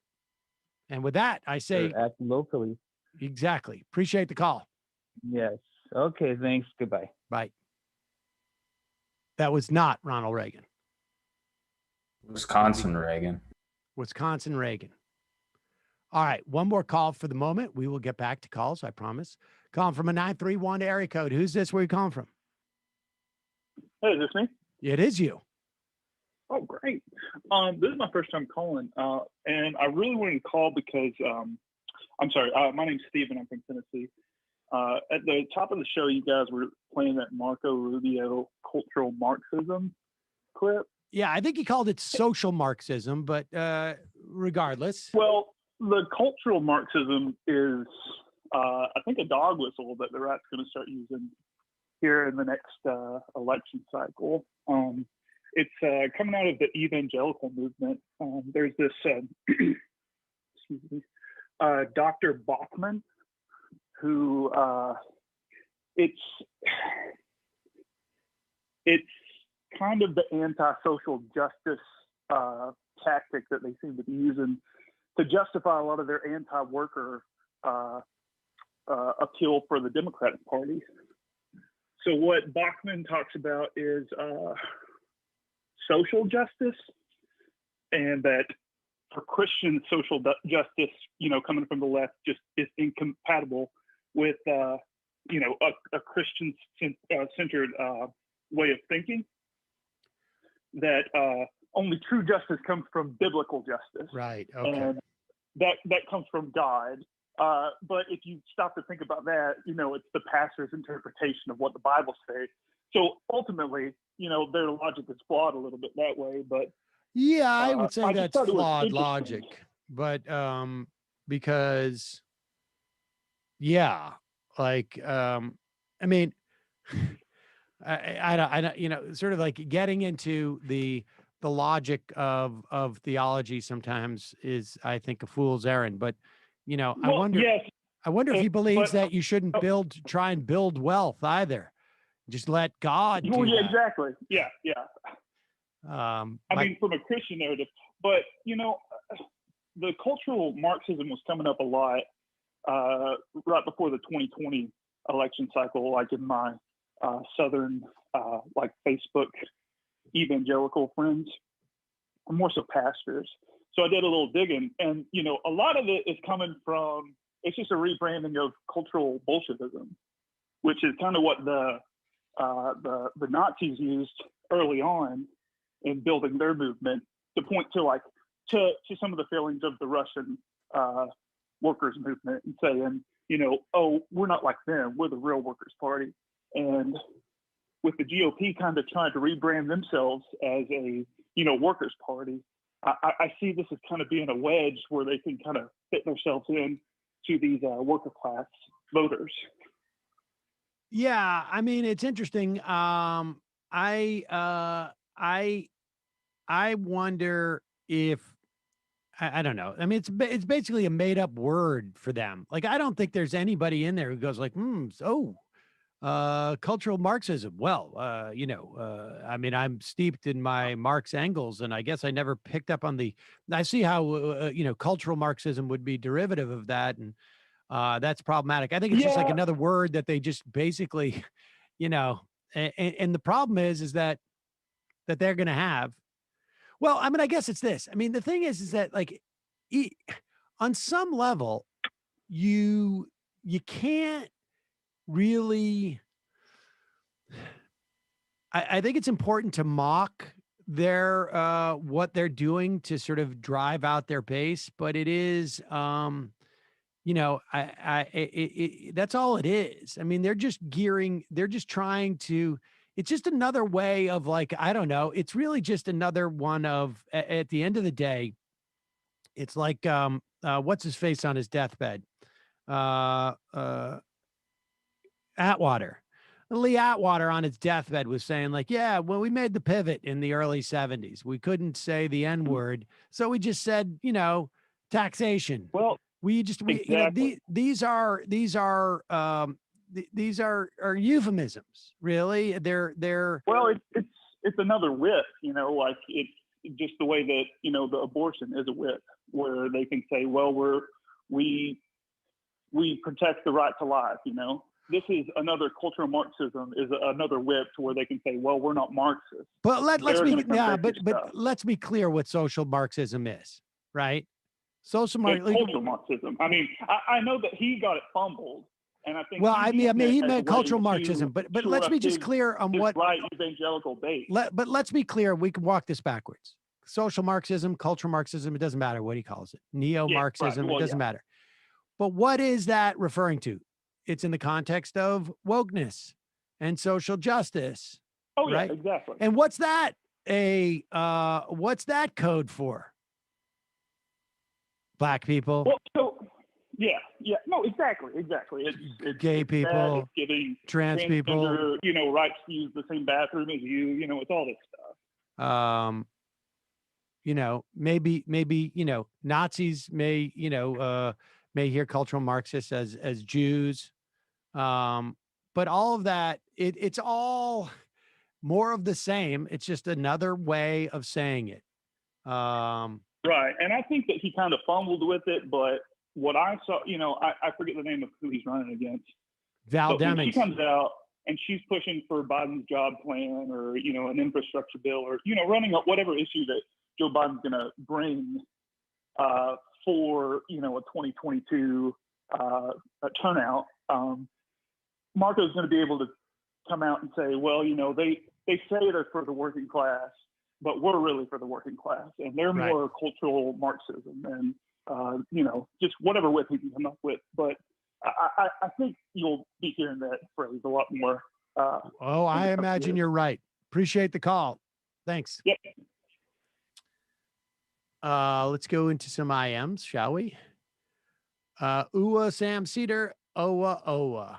And with that, I say act locally. Exactly. Appreciate the call. Yes. Okay. Thanks. Goodbye. Bye. That was not Ronald Reagan. Wisconsin Reagan. Wisconsin Reagan. All right. One more call for the moment. We will get back to calls, I promise. Calling from a 931 area code. Who's this? Where are you calling from? Hey, is this me? It is you. Oh, great. This is my first time calling, and I really wanted to call because, I'm sorry, my name's Steven. I'm from Tennessee. At the top of the show, you guys were playing that Marco Rubio cultural Marxism clip. Yeah, I think he called it social Marxism, but regardless. Well, the cultural Marxism is, I think, a dog whistle that the right's going to start using here in the next election cycle. It's coming out of the evangelical movement. There's this, excuse me, Dr. Bachman, who it's kind of the anti-social justice tactic that they seem to be using to justify a lot of their anti-worker appeal for the Democratic Party. So what Bachman talks about is social justice, and that for Christian social justice, coming from the left, just is incompatible with, a Christian centered way of thinking. That only true justice comes from biblical justice. Right. Okay. And that comes from God. But if you stop to think about that, it's the pastor's interpretation of what the Bible says. So ultimately, their logic is flawed a little bit that way. But yeah, I would say that's flawed interesting. logic. But because, yeah, like, I mean, I don't, sort of like getting into the logic of theology sometimes is, I think, a fool's errand. But, I wonder, yes. I wonder if he believes that you shouldn't try and build wealth either. Just let God do yeah, that. exactly. Yeah, yeah. I mean, from a Christian narrative, but the cultural Marxism was coming up a lot right before the 2020 election cycle, like in my Southern, like Facebook evangelical friends, or more so pastors. So I did a little digging, and a lot of it is coming from, it's just a rebranding of cultural Bolshevism, which is kind of what the Nazis used early on in building their movement, to point to some of the failings of the Russian workers movement, and saying, oh, we're not like them, we're the real Workers' Party. And with the GOP kind of trying to rebrand themselves as a Workers' Party, I see this as kind of being a wedge where they can kind of fit themselves in to these worker class voters. Yeah, I mean, it's interesting. I wonder if I don't know. I mean, it's basically a made up word for them. Like, I don't think there's anybody in there who goes like, cultural Marxism. Well, I mean, I'm steeped in my Marx Engels, and I guess I never picked up on I see how, cultural Marxism would be derivative of that. And that's problematic. I think it's just like another word that they just basically, and the problem is that they're going to have. Well, I mean, I guess it's this. I mean, the thing is that like, on some level, you can't really. I think it's important to mock their what they're doing to sort of drive out their base, but it is. That's all it is. I mean, they're just trying to, it's just another way of like, I don't know. It's really just another one of, at the end of the day, it's like, what's his face on his deathbed? Atwater. Lee Atwater on his deathbed was saying like, yeah, well, we made the pivot in the early 70s. We couldn't say the N word. So we just said, taxation. Well, Exactly. These are euphemisms, really. They're well, it's another whip, like it's just the way that the abortion is a whip, where they can say, well, we protect the right to life. This is another cultural Marxism, is another whip to where they can say, well, we're not Marxists. But let's be clear what social Marxism is, right? Social Marxism. Cultural Marxism. I mean, I know that he got it fumbled, and I think. Well, he meant cultural Marxism, but let's be just clear on what right evangelical base. But let's be clear. We can walk this backwards. Social Marxism, cultural Marxism. It doesn't matter what he calls it. Neo-Marxism. It doesn't matter. But what is that referring to? It's in the context of wokeness and social justice. Oh yeah, right? Exactly. And what's that? What's that code for? Black people. Well, so yeah, no, exactly. It's gay people, it's giving trans people, rights to use the same bathroom as you. It's all this stuff. Maybe Nazis may hear cultural Marxists as Jews, but all of that it's all more of the same. It's just another way of saying it. Right, and I think that he kind of fumbled with it, but what I saw, I forget the name of who he's running against. Val Demings. When she comes out and she's pushing for Biden's job plan or, an infrastructure bill or, running up whatever issue that Joe Biden's going to bring for, a 2022 turnout, Marco's going to be able to come out and say, well, they say they're for the working class, but we're really for the working class, and they're more cultural Marxism and, just whatever whip he can come up with. But I think you'll be hearing that phrase a lot more. I imagine you're right. Appreciate the call. Thanks. Yep. Let's go into some IMs, shall we? Sam Cedar, Owa.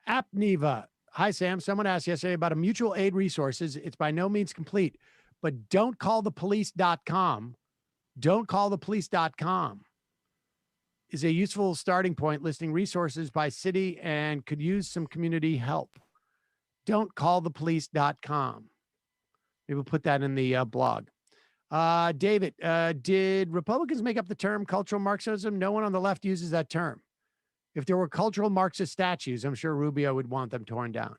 Apneva. Hi, Sam. Someone asked yesterday about a mutual aid resources. It's by no means complete, but don't call the police.com. Don't call the police.com is a useful starting point, listing resources by city and could use some community help. Don't call the police.com. Maybe we'll put that in the blog. David, did Republicans make up the term cultural Marxism? No one on the left uses that term. If there were cultural Marxist statues, I'm sure Rubio would want them torn down.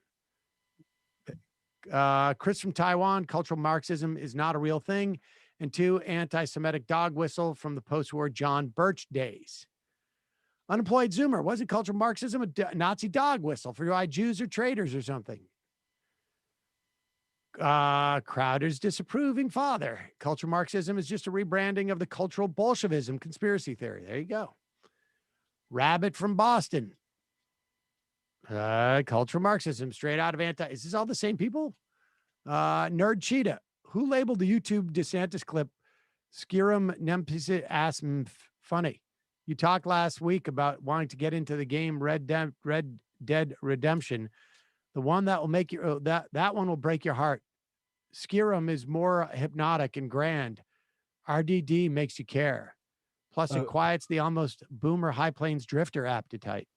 Chris from Taiwan, cultural Marxism is not a real thing. And 2, anti-Semitic dog whistle from the post-war John Birch days. Unemployed Zoomer, wasn't cultural Marxism a Nazi dog whistle for why Jews are traitors or something? Crowder's disapproving father. Cultural Marxism is just a rebranding of the cultural Bolshevism conspiracy theory. There you go. Rabbit from Boston. Cultural Marxism, straight out of Is this all the same people? Nerd Cheetah. Who labeled the YouTube DeSantis clip Skirum Nempisi Asm funny? You talked last week about wanting to get into the game Red Dead Redemption. The one that will make you that one will break your heart. Skirum is more hypnotic and grand. RDD makes you care. Plus, it quiets the almost boomer High Plains drifter appetite.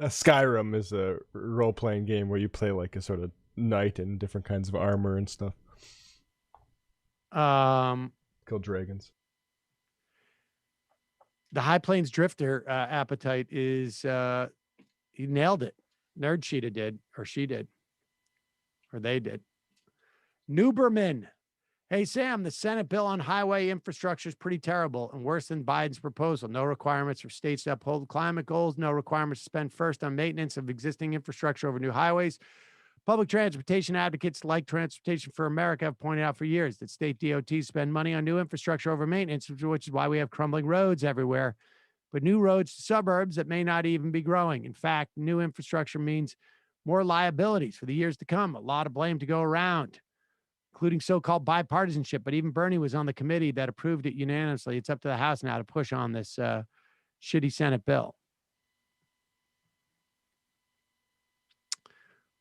Skyrim is a role-playing game where you play like a sort of knight in different kinds of armor and stuff. Kill dragons. The High Plains drifter appetite is he nailed it. Nerd Cheetah did, or she did, or they did. Newberman. Hey, Sam, the Senate bill on highway infrastructure is pretty terrible and worse than Biden's proposal. No requirements for states to uphold climate goals. No requirements to spend first on maintenance of existing infrastructure over new highways. Public transportation advocates like Transportation for America have pointed out for years that state DOTs spend money on new infrastructure over maintenance, which is why we have crumbling roads everywhere. But new roads to suburbs that may not even be growing. In fact, new infrastructure means more liabilities for the years to come. A lot of blame to go around, including so-called bipartisanship. But even Bernie was on the committee that approved it unanimously. It's up to the House now to push on this shitty Senate bill.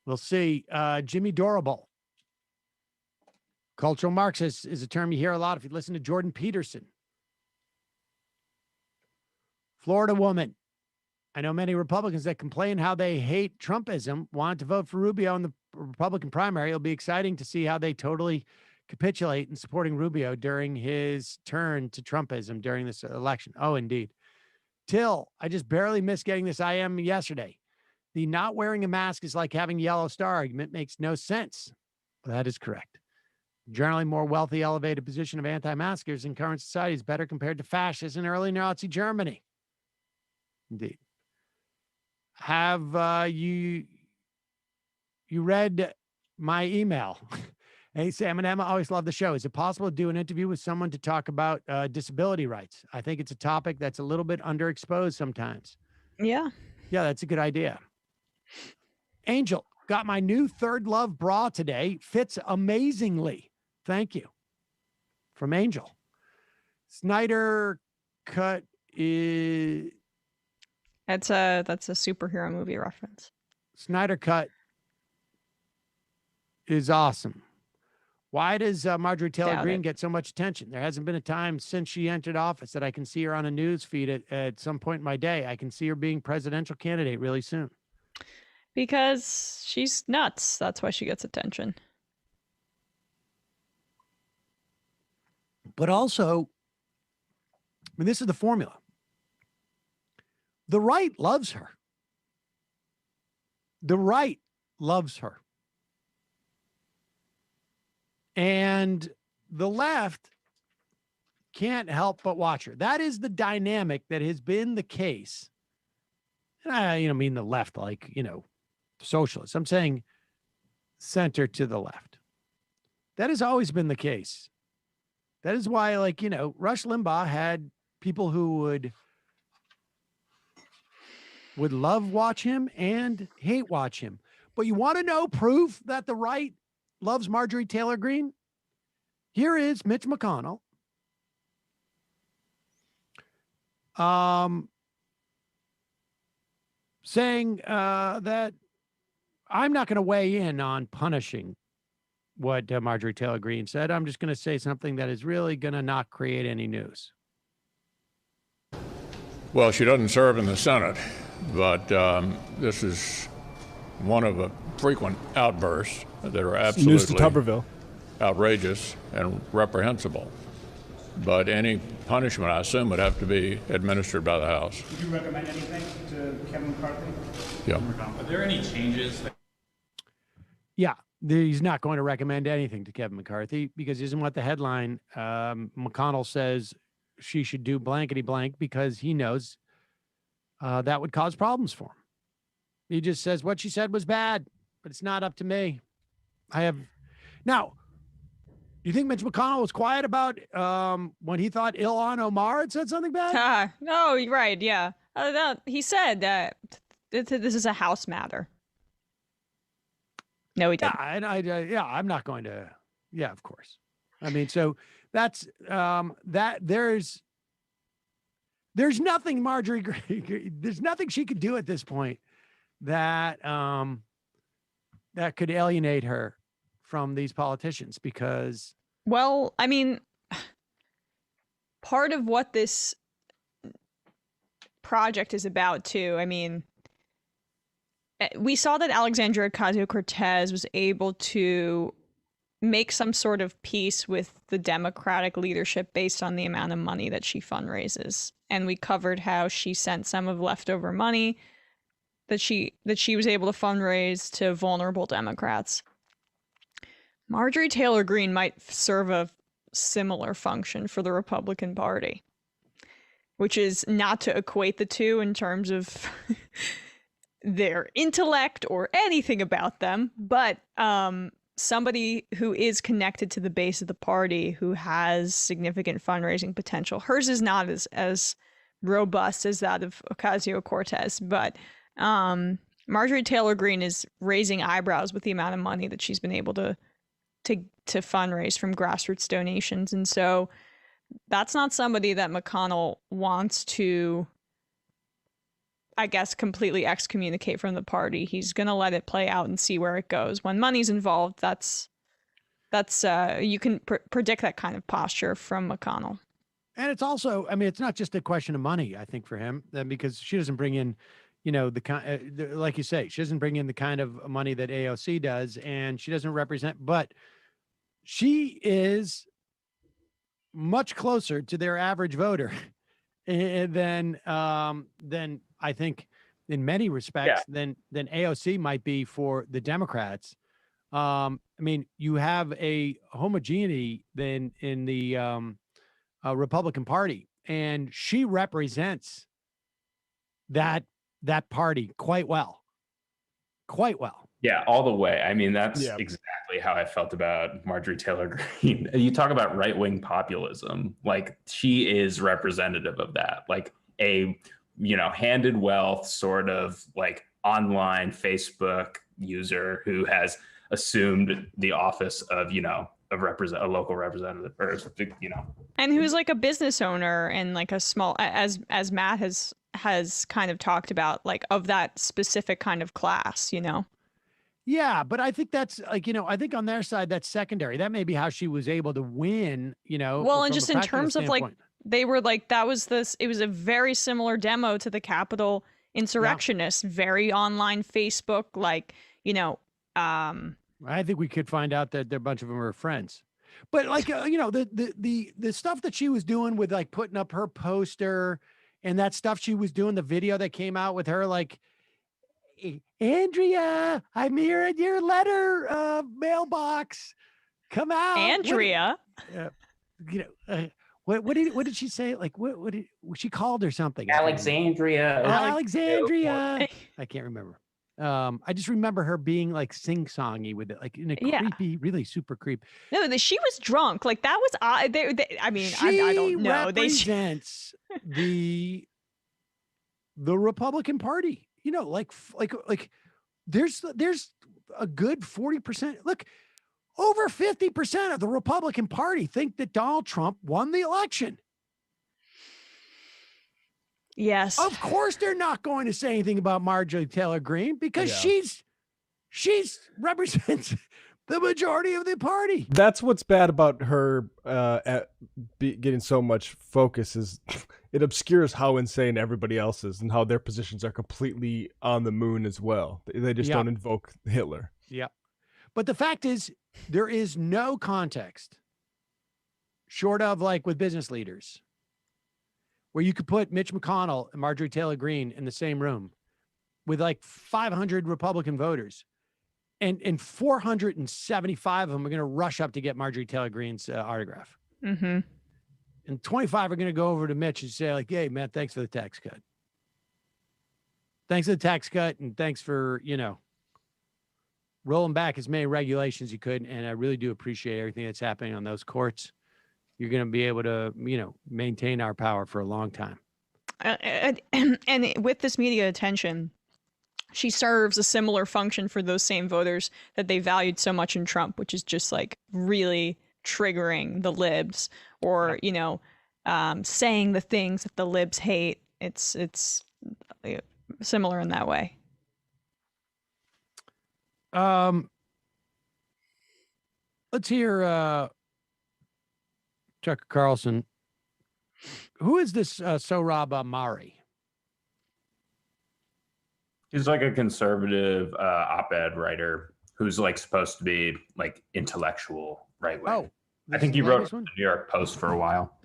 We'll see. Jimmy Dorable. Cultural Marxist is a term you hear a lot if you listen to Jordan Peterson. Florida woman. I know many Republicans that complain how they hate Trumpism wanted to vote for Rubio in the Republican primary. It'll be exciting to see how they totally capitulate in supporting Rubio during his turn to Trumpism during this election. Oh, indeed. Till, I just barely missed getting this IM yesterday. The not wearing a mask is like having a yellow star argument makes no sense. Well, that is correct. Generally more wealthy, elevated position of anti-maskers in current society is better compared to fascists in early Nazi Germany. Indeed. Have you read my email? Hey, Sam and Emma, always love the show. Is it possible to do an interview with someone to talk about disability rights? I think it's a topic that's a little bit underexposed sometimes. Yeah. Yeah, that's a good idea. Angel, got my new Third Love bra today. Fits amazingly. Thank you. From Angel. Snyder Cut is... That's a superhero movie reference. Snyder Cut is awesome. Why does Marjorie Taylor Greene get so much attention? There hasn't been a time since she entered office that I can see her on a news feed at some point in my day. I can see her being presidential candidate really soon. Because she's nuts. That's why she gets attention. But also, I mean, this is the formula. The right loves her. The right loves her. And the left can't help but watch her. That is the dynamic that has been the case. And I, mean the left, like, socialists. I'm saying center to the left. That has always been the case. That is why, Rush Limbaugh had people who would love watch him and hate watch him. But you want to know proof that the right loves Marjorie Taylor Greene? Here is Mitch McConnell saying that I'm not going to weigh in on punishing what Marjorie Taylor Greene said. I'm just going to say something that is really going to not create any news. Well, she doesn't serve in the Senate, but this is one of a frequent outbursts that are absolutely news to Tuberville. Outrageous and reprehensible. But any punishment, I assume, would have to be administered by the House. Would you recommend anything to Kevin McCarthy? Yeah. Are there any changes? Yeah, he's not going to recommend anything to Kevin McCarthy because he doesn't want the headline. McConnell says she should do blankety blank because he knows that would cause problems for him. He just says what she said was bad, but it's not up to me. Now, do you think Mitch McConnell was quiet about when he thought Ilhan Omar had said something bad? No, you're right. Yeah. He said that this is a House matter. No, he didn't. Yeah, I'm not going to. Yeah, of course. I mean, so that's that. There's nothing there's nothing she could do at this point that that could alienate her from these politicians because. Well, I mean, part of what this project is about too. I mean, we saw that Alexandria Ocasio-Cortez was able to make some sort of peace with the Democratic leadership based on the amount of money that she fundraises. And we covered how she sent some of leftover money that she was able to fundraise to vulnerable Democrats. Marjorie Taylor Greene might serve a similar function for the Republican Party, which is not to equate the two in terms of their intellect or anything about them, but somebody who is connected to the base of the party who has significant fundraising potential. Hers is not as robust as that of Ocasio-Cortez, but Marjorie Taylor Greene is raising eyebrows with the amount of money that she's been able to fundraise from grassroots donations. And so that's not somebody that McConnell wants to, I guess, completely excommunicate from the party. He's going to let it play out and see where it goes. When money's involved, that's you can predict that kind of posture from McConnell. And it's also, I mean, it's not just a question of money, I think, for him, because she doesn't bring in, you know, the kind, like you say, she doesn't bring in the kind of money that AOC does, and she doesn't represent, but she is much closer to their average voter than I think in many respects than AOC might be for the Democrats. I mean, you have a homogeneity then in the Republican Party, and she represents that party quite well. Yeah, all the way. I mean, that's exactly how I felt about Marjorie Taylor Greene. You talk about right-wing populism, like she is representative of that, like a, you know, handed wealth sort of like online Facebook user who has assumed the office of, you know, a local representative, or, you know. And who's like a business owner and like a small, as Matt has kind of talked about, like of that specific kind of class, you know? Yeah, but I think that's like, you know, I think on their side, that's secondary. That may be how she was able to win, you know. Well, and just in terms of like, they were like, it was a very similar demo to the Capitol insurrectionists, very online Facebook, like, you know. I think we could find out that a bunch of them are friends. But like, you know, the stuff that she was doing with like putting up her poster and that stuff she was doing, the video that came out with her, like, Andrea, I'm here at your letter mailbox. Come out, Andrea. You know, what did she say? Like, what did she called her something? Alexandria. Alexandria. I can't remember. I just remember her being like sing-songy with it, like in a creepy, really super creep. No, she was drunk. Like that was I mean, I don't know. Represents the Republican Party. You know, like there's a good 40%. Look, over 50% of the Republican Party think that Donald Trump won the election. Yes. Of course, they're not going to say anything about Marjorie Taylor Greene because she's represents the majority of the party. That's what's bad about her getting so much focus, is it obscures how insane everybody else is and how their positions are completely on the moon as well. They just don't invoke Hitler. Yeah. But the fact is, there is no context short of like with business leaders where you could put Mitch McConnell and Marjorie Taylor Greene in the same room with like 500 Republican voters. And 475 of them are going to rush up to get Marjorie Taylor Greene's autograph. Mm-hmm. And 25 are going to go over to Mitch and say like, hey, man, thanks for the tax cut. Thanks for the tax cut. And thanks for, you know, rolling back as many regulations you could. And I really do appreciate everything that's happening on those courts. You're going to be able to, you know, maintain our power for a long time. And with this media attention, she serves a similar function for those same voters that they valued so much in Trump, which is just like really triggering the libs or, you know, saying the things that the libs hate. It's similar in that way. Let's hear Tucker Carlson. Who is this Sohrab Ahmari? He's like a conservative op-ed writer who's like supposed to be like intellectual right wing. Oh, I think he wrote for the New York Post for a while.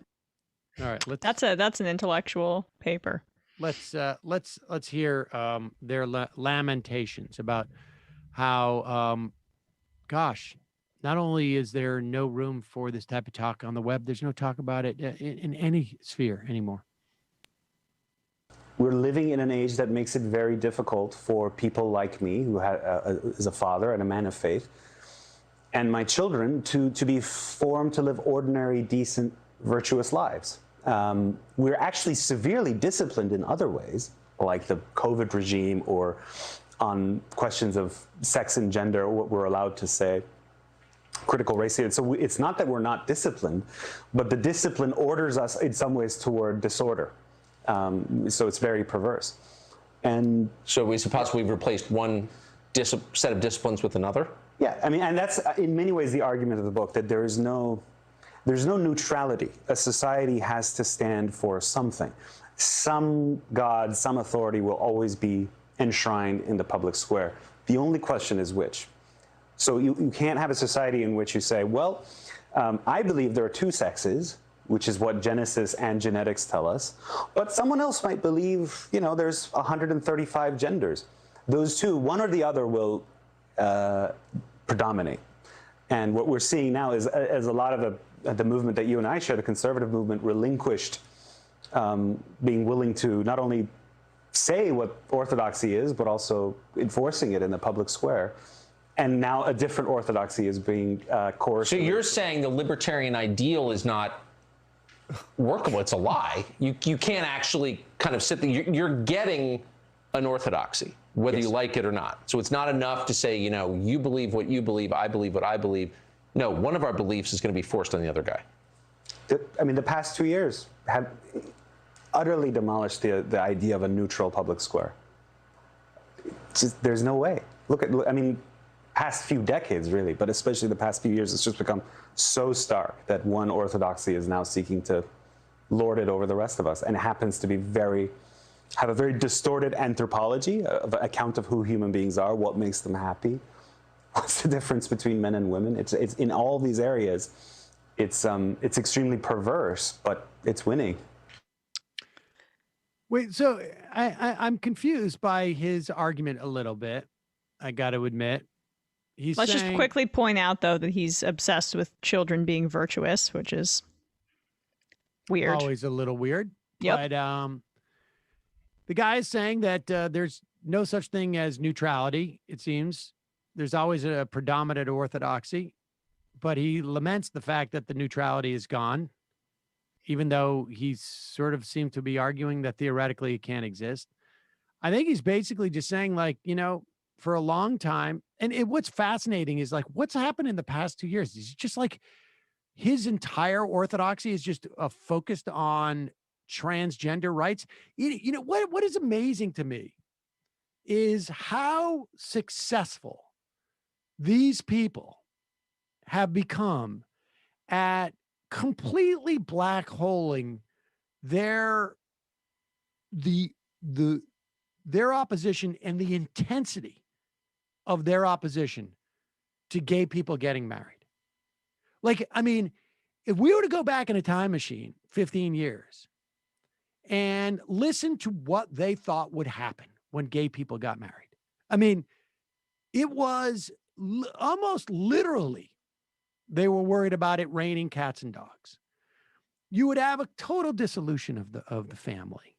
All right, that's an intellectual paper. Let's hear their lamentations about how gosh, not only is there no room for this type of talk on the web, there's no talk about it in any sphere anymore. We're living in an age that makes it very difficult for people like me, who is a father and a man of faith, and my children to be formed to live ordinary, decent, virtuous lives. We're actually severely disciplined in other ways, like the COVID regime or on questions of sex and gender, what we're allowed to say, critical race theory. So it's not that we're not disciplined, but the discipline orders us in some ways toward disorder. So it's very perverse. And so is it possible we've replaced one set of disciplines with another? Yeah, I mean, and that's in many ways the argument of the book, that there is no, There's no neutrality. A society has to stand for something. Some God, some authority will always be enshrined in the public square. The only question is which. So you can't have a society in which you say, well, I believe there are two sexes, which is what Genesis and genetics tell us, but someone else might believe, there's 135 genders. Those two, one or the other, will predominate. And what we're seeing now is as a lot of the movement that you and I share, the conservative movement, relinquished being willing to not only say what orthodoxy is, but also enforcing it in the public square. And now a different orthodoxy is being coerced. So you're saying the libertarian ideal is not workable. It's a lie. You can't actually kind of sit there. You're getting an orthodoxy, whether you like it or not. So it's not enough to say, you believe what you believe, I believe what I believe. No, one of our beliefs is going to be forced on the other guy. The past 2 years have utterly demolished the idea of a neutral public square. There's no way. Look, past few decades, really, but especially the past few years, it's just become so stark that one orthodoxy is now seeking to lord it over the rest of us, and happens to be have a very distorted anthropology, of account of who human beings are, what makes them happy, what's the difference between men and women. It's in all these areas. It's extremely perverse, but it's winning. Wait, so I'm confused by his argument a little bit. I got to admit. Let's just quickly point out, though, that he's obsessed with children being virtuous, which is weird. Always a little weird. Yep. But the guy is saying that there's no such thing as neutrality, it seems. There's always a predominant orthodoxy. But he laments the fact that the neutrality is gone, even though he sort of seemed to be arguing that theoretically it can't exist. I think he's basically just saying, for a long time, and what's fascinating is what's happened in the past 2 years. It's just his entire orthodoxy is just focused on transgender rights. What is amazing to me is how successful these people have become at completely black holing their opposition and the intensity of their opposition to gay people getting married. If we were to go back in a time machine 15 years and listen to what they thought would happen when gay people got married, it was almost literally they were worried about it raining cats and dogs. You would have a total dissolution of the family.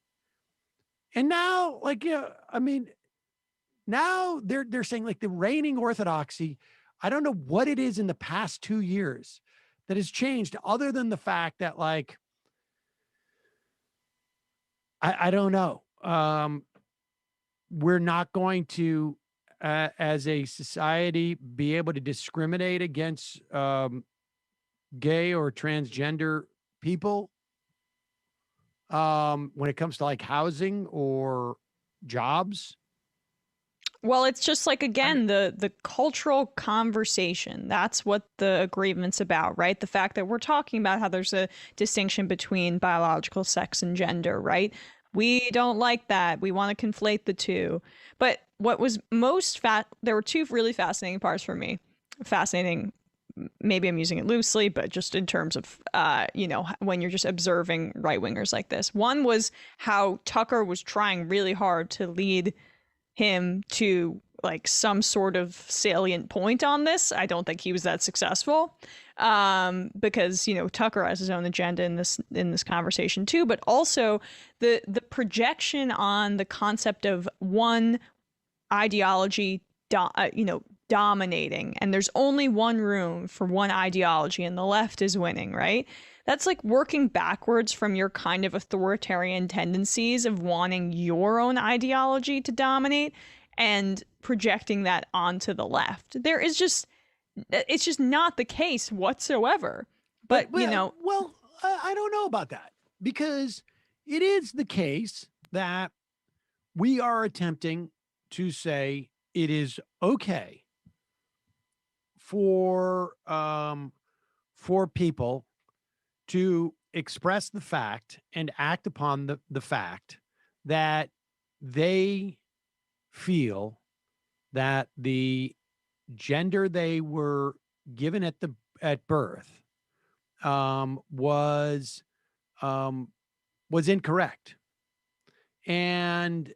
And now, now they're saying the reigning orthodoxy, I don't know what it is in the past 2 years that has changed, other than the fact that I don't know. We're not going to, as a society, be able to discriminate against gay or transgender people when it comes to housing or jobs. Well, it's just again, the cultural conversation. That's what the agreement's about, right? The fact that we're talking about how there's a distinction between biological sex and gender, right? We don't like that. We want to conflate the two. But what was there were two really fascinating parts for me. Fascinating, maybe I'm using it loosely, but just in terms of, when you're just observing right-wingers like this. One was how Tucker was trying really hard to lead him to some sort of salient point on this. I don't think he was that successful, because Tucker has his own agenda in this conversation too, but also the projection on the concept of one ideology dominating, and there's only one room for one ideology and the left is winning, right? That's working backwards from your kind of authoritarian tendencies of wanting your own ideology to dominate and projecting that onto the left. It's just not the case whatsoever. But I don't know about that, because it is the case that we are attempting to say it is okay for people to express the fact and act upon the fact that they feel that the gender they were given at birth was incorrect, and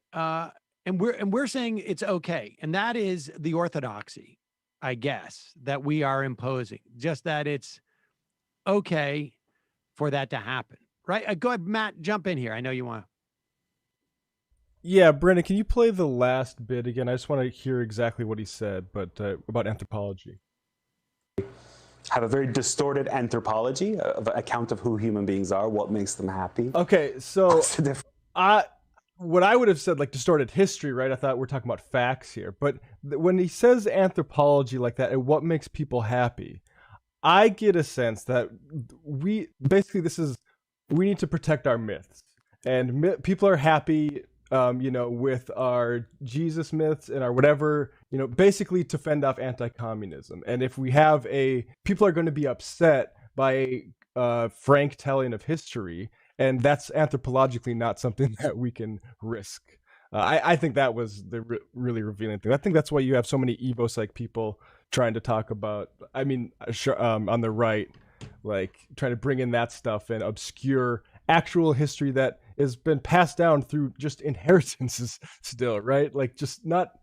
we're saying it's okay, and that is the orthodoxy, I guess, that we are imposing. Just that it's okay for that to happen, right? Go ahead, Matt, jump in here. I know you want to. Yeah, Brennan, can you play the last bit again? I just want to hear exactly what he said, but about anthropology. Have a very distorted anthropology, of account of who human beings are, what makes them happy. Okay, so what I would have said, like distorted history, right? I thought we're talking about facts here, but when he says anthropology like that and what makes people happy, I get a sense that we need to protect our myths, and people are happy, with our Jesus myths and our whatever, basically to fend off anti-communism. And if we have people are going to be upset by a frank telling of history, and that's anthropologically not something that we can risk. I think that was the really revealing thing. I think that's why you have so many Evo psych people trying to talk about, on the right, like trying to bring in that stuff and obscure actual history that has been passed down through just inheritances still, right? Like it's not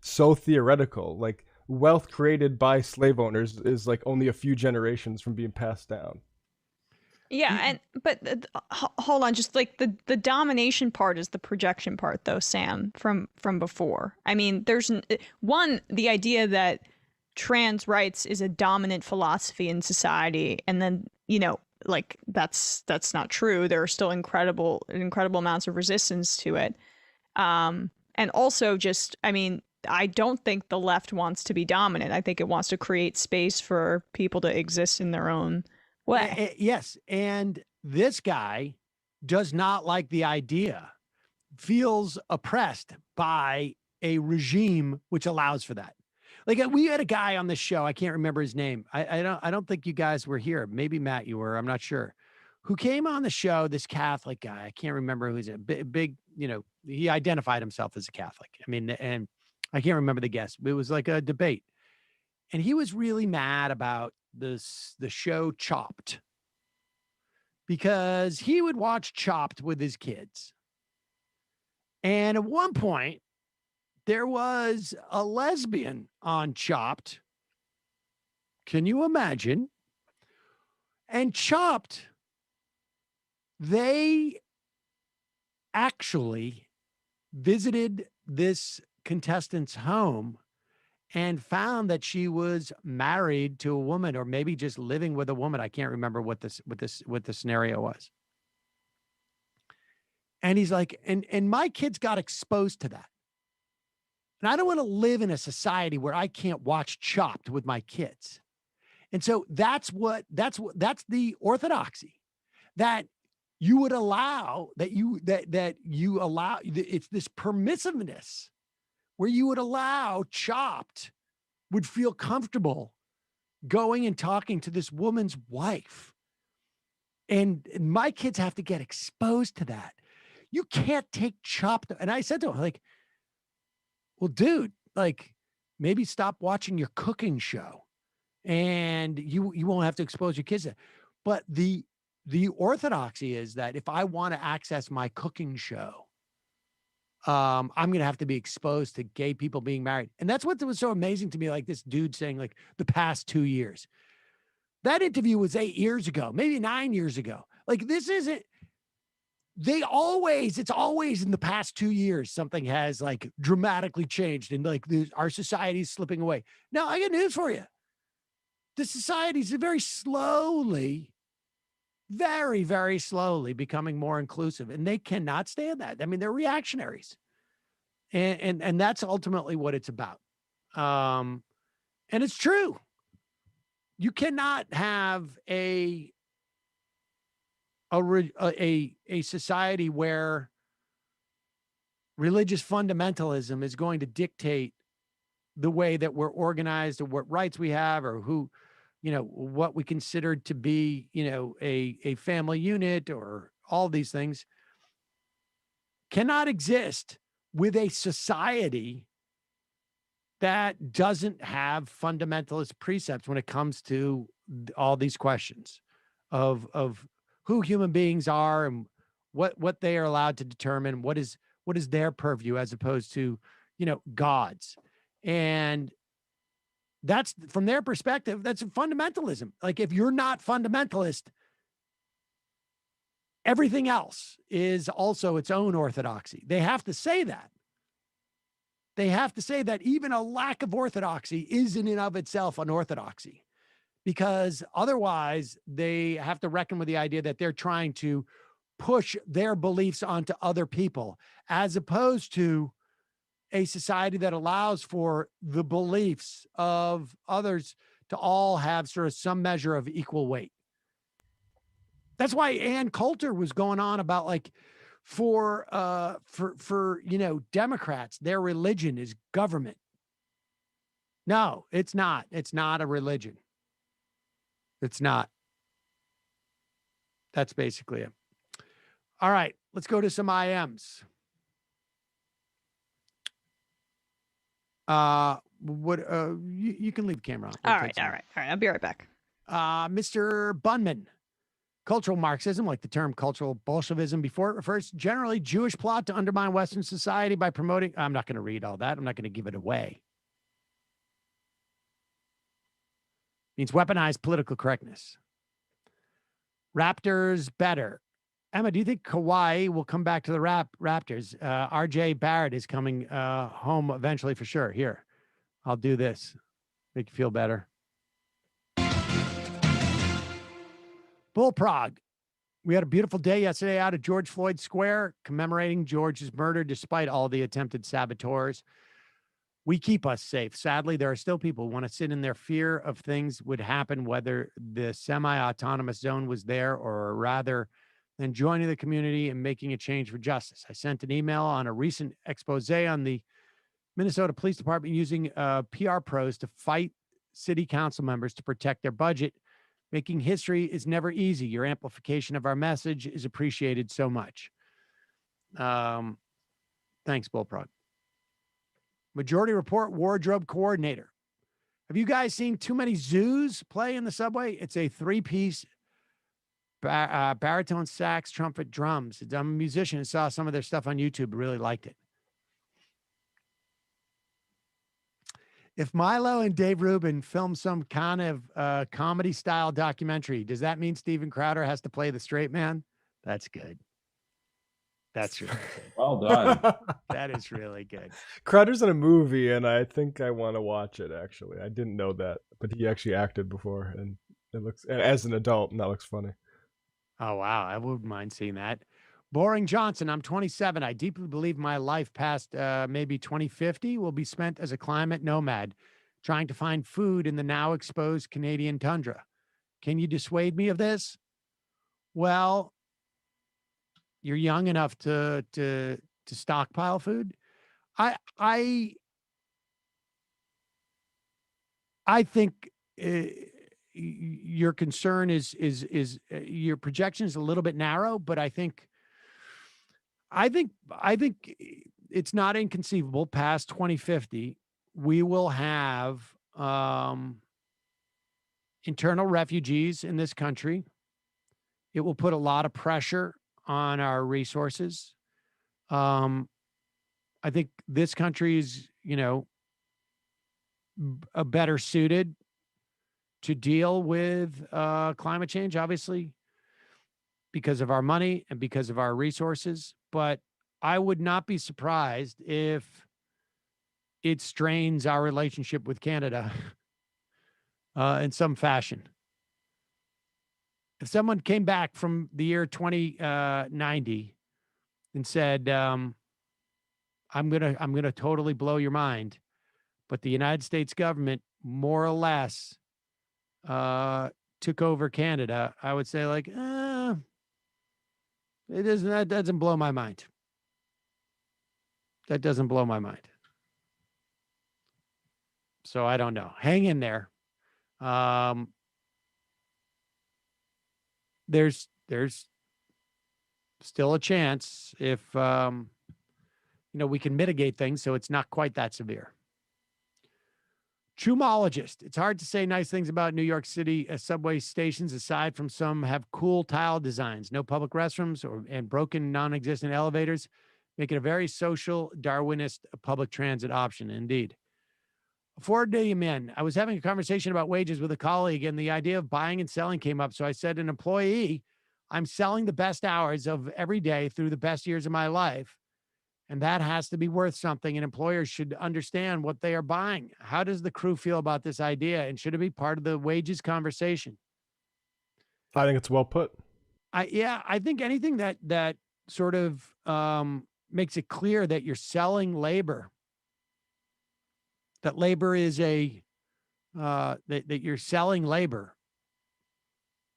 so theoretical. Like wealth created by slave owners is like only a few generations from being passed down. Yeah, but hold on, just like the domination part is the projection part, though, Sam, from before. I mean, there's the idea that trans rights is a dominant philosophy in society, and then like that's not true. There are still incredible amounts of resistance to it, and also just I don't think the left wants to be dominant. I think it wants to create space for people to exist in their own way. Yes, and this guy does not like the idea, feels oppressed by a regime which allows for that. Like we had a guy on the show, I can't remember his name. I don't think you guys were here. Maybe Matt, you were. I'm not sure. Who came on the show? This Catholic guy. I can't remember who's a big. He identified himself as a Catholic. And I can't remember the guest. It was like a debate, and he was really mad about the show Chopped, because he would watch Chopped with his kids, and at one point there was a lesbian on Chopped. Can you imagine? And Chopped, they actually visited this contestant's home and found that she was married to a woman, or maybe just living with a woman. I can't remember what the scenario was. And he's like, and my kids got exposed to that. And I don't want to live in a society where I can't watch Chopped with my kids. And so that's the orthodoxy, that you would allow, that you allow, it's this permissiveness where you would allow Chopped would feel comfortable going and talking to this woman's wife. And my kids have to get exposed to that. You can't take Chopped. And I said to him, like, well, dude, like maybe stop watching your cooking show and you won't have to expose your kids to it. But the orthodoxy is that if I want to access my cooking show, I'm going to have to be exposed to gay people being married. And that's what was so amazing to me. Like this dude saying like the past 2 years, that interview was 8 years ago, maybe 9 years ago. Like this isn't, it's always in the past 2 years, something has like dramatically changed and like our society is slipping away. Now I got news for you. The societies are very slowly becoming more inclusive, and they cannot stand that. I mean, they're reactionaries, and that's ultimately what it's about. And it's true. You cannot have a society where religious fundamentalism is going to dictate the way that we're organized or what rights we have or who, what we considered to be, a family unit or all these things cannot exist with a society that doesn't have fundamentalist precepts when it comes to all these questions of who human beings are and what they are allowed to determine, what is their purview as opposed to, God's. And that's, from their perspective, that's fundamentalism. Like, if you're not fundamentalist, everything else is also its own orthodoxy. They have to say that. They have to say that even a lack of orthodoxy is in and of itself an orthodoxy, because otherwise they have to reckon with the idea that they're trying to push their beliefs onto other people, as opposed to a society that allows for the beliefs of others to all have sort of some measure of equal weight. That's why Ann Coulter was going on about, like, for Democrats, their religion is government. No, it's not. It's not a religion. It's not. That's basically it. All right, let's go to some IMs. You can leave the camera on. All right. I'll be right back. Mr. Bunman. Cultural Marxism, like the term cultural Bolshevism before it, refers to generally Jewish plot to undermine Western society by promoting. I'm not going to read all that. I'm not going to give it away. Means weaponized political correctness. Raptors better. Emma, do you think Kawhi will come back to the Raptors? RJ Barrett is coming home eventually for sure. Here, I'll do this. Make you feel better. Bullprog. We had a beautiful day yesterday out at George Floyd Square, commemorating George's murder despite all the attempted saboteurs. We keep us safe. Sadly, there are still people who want to sit in their fear of things would happen, whether the semi-autonomous zone was there, or rather than joining the community and making a change for justice. I sent an email on a recent expose on the Minnesota Police Department using PR pros to fight city council members to protect their budget. Making history is never easy. Your amplification of our message is appreciated so much. Thanks, Bullprog. Majority Report wardrobe coordinator. Have you guys seen Too Many Zoos play in the subway? It's a three-piece baritone sax, trumpet, drums. I'm a musician and saw some of their stuff on YouTube. Really liked it. If Milo and Dave Rubin film some kind of comedy-style documentary, does that mean Steven Crowder has to play the straight man? That's good. That's really good. Well done. That is really good. Crowder's in a movie, and I think I want to watch it, actually. I didn't know that, but he actually acted before, and it looks, as an adult, and that looks funny. Oh, wow. I wouldn't mind seeing that. Boring Johnson, I'm 27. I deeply believe my life past maybe 2050 will be spent as a climate nomad, trying to find food in the now exposed Canadian tundra. Can you dissuade me of this? Well, you're young enough to stockpile food. I think your concern is your projection is a little bit narrow, but I think it's not inconceivable past 2050 we will have internal refugees in this country. It will put a lot of pressure on our resources. I think this country is, better suited to deal with climate change, obviously, because of our money and because of our resources. But I would not be surprised if it strains our relationship with Canada in some fashion. If someone came back from the year 2090 and said, I'm gonna totally blow your mind, but the United States government more or less took over Canada, I would say, like, that doesn't blow my mind. That doesn't blow my mind. So I don't know. Hang in there. there's still a chance if, we can mitigate things so it's not quite that severe. Chumologist. It's hard to say nice things about New York City subway stations, aside from some have cool tile designs, no public restrooms and broken non-existent elevators, make it a very social Darwinist public transit option. Indeed. 4 day men. I was having a conversation about wages with a colleague, and the idea of buying and selling came up. So I said, an employee, I'm selling the best hours of every day through the best years of my life. And that has to be worth something, and employers should understand what they are buying. How does the crew feel about this idea, and should it be part of the wages conversation? I think it's well put. I think anything that sort of makes it clear that you're selling labor, that labor is that you're selling labor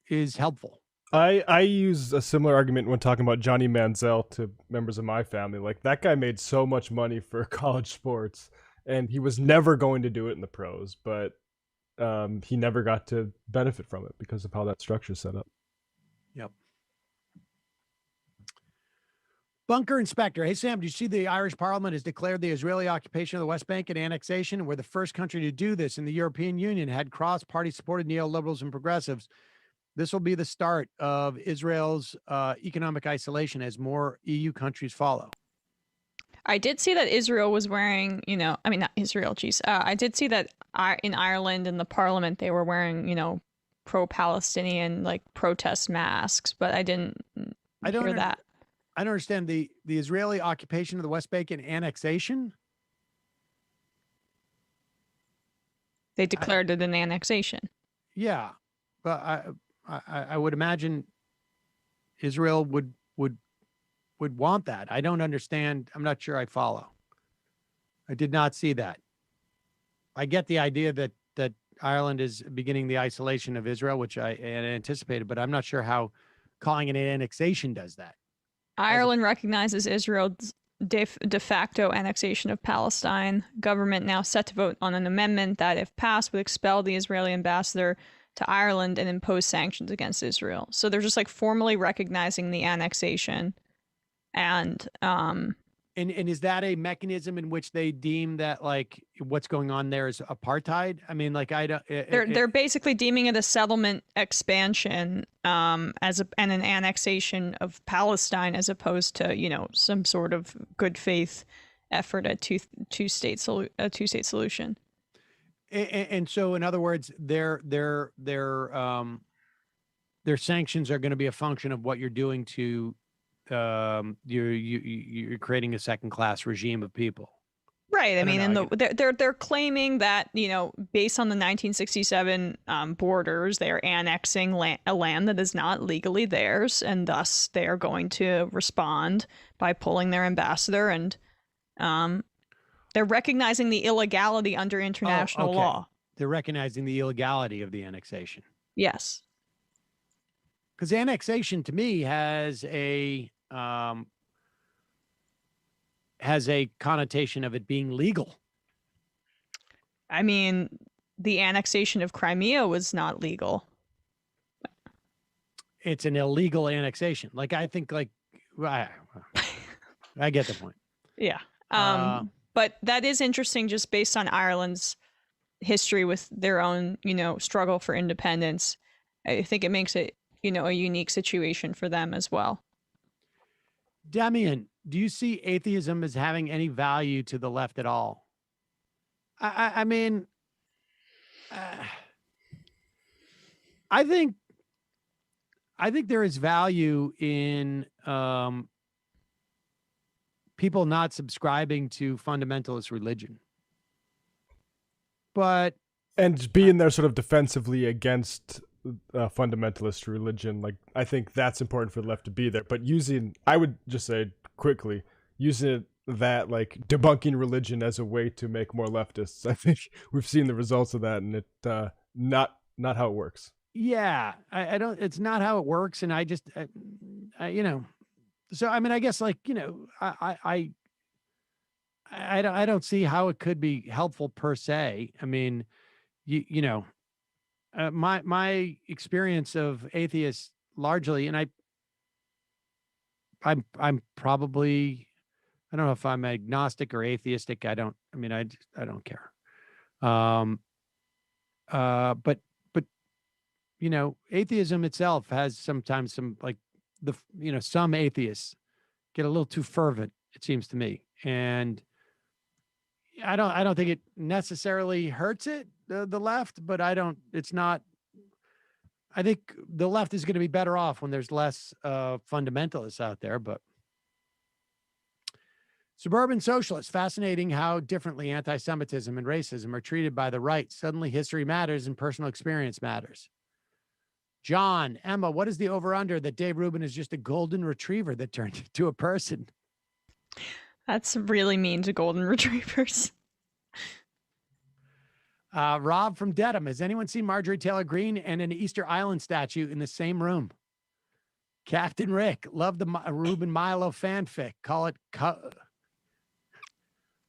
is helpful. I use a similar argument when talking about Johnny Manziel to members of my family. Like, that guy made so much money for college sports, and he was never going to do it in the pros, but he never got to benefit from it because of how that structure is set up. Yep. Bunker Inspector. Hey, Sam, do you see the Irish Parliament has declared the Israeli occupation of the West Bank and annexation? We're the first country to do this, and the European Union had cross-party supported neoliberals and progressives. This will be the start of Israel's economic isolation as more EU countries follow. I did see that Israel was wearing, not Israel, geez. I did see that in Ireland in the parliament, they were wearing, pro-Palestinian, protest masks, but I didn't hear that. I don't understand the Israeli occupation of the West Bank and annexation. They declared it an annexation. Yeah, but I would imagine Israel would want that. I don't understand. I'm not sure I follow. I did not see that. I get the idea that Ireland is beginning the isolation of Israel, which I had anticipated, but I'm not sure how calling it an annexation does that. Ireland recognizes Israel's de facto annexation of Palestine. Government now set to vote on an amendment that, if passed, would expel the Israeli ambassador to Ireland and impose sanctions against Israel. So they're just formally recognizing the annexation. And is that a mechanism in which they deem that what's going on there is apartheid? I mean, I don't. They're basically deeming it a settlement expansion and an annexation of Palestine, as opposed to some sort of good faith effort at two-state solution. And so, in other words, their sanctions are going to be a function of what you're doing to you're creating a second-class regime of people. Right. I mean, they're claiming that, based on the 1967 borders, they're annexing a land that is not legally theirs, and thus they are going to respond by pulling their ambassador, and they're recognizing the illegality under international law. They're recognizing the illegality of the annexation. Yes. Because annexation, to me, has a connotation of it being legal. I mean, the annexation of Crimea was not legal. It's an illegal annexation. I get the point. Yeah. But that is interesting, just based on Ireland's history with their own, struggle for independence. I think it makes it, a unique situation for them as well. Damian, do you see atheism as having any value to the left at all? I mean, I think there is value in people not subscribing to fundamentalist religion, and being there sort of defensively against fundamentalist religion. I think that's important for the left to be there, but I would just say quickly, using that debunking religion as a way to make more leftists. I think we've seen the results of that, and it not how it works. Yeah, I don't. It's not how it works, and I just, So I mean, I guess I don't see how it could be helpful per se. I mean, my experience of atheists largely, and I'm probably, I don't know if I'm agnostic or atheistic. I don't care. But atheism itself has sometimes some some atheists get a little too fervent, it seems to me. And I don't think it necessarily hurts the left, but I think the left is going to be better off when there's less fundamentalists out there. But suburban socialists, fascinating how differently anti-Semitism and racism are treated by the right. Suddenly history matters and personal experience matters. John, Emma, what is the over-under that Dave Rubin is just a golden retriever that turned into a person? That's really mean to golden retrievers. Rob from Dedham, has anyone seen Marjorie Taylor Greene and an Easter Island statue in the same room? Captain Rick, love the Rubin Milo fanfic. Call it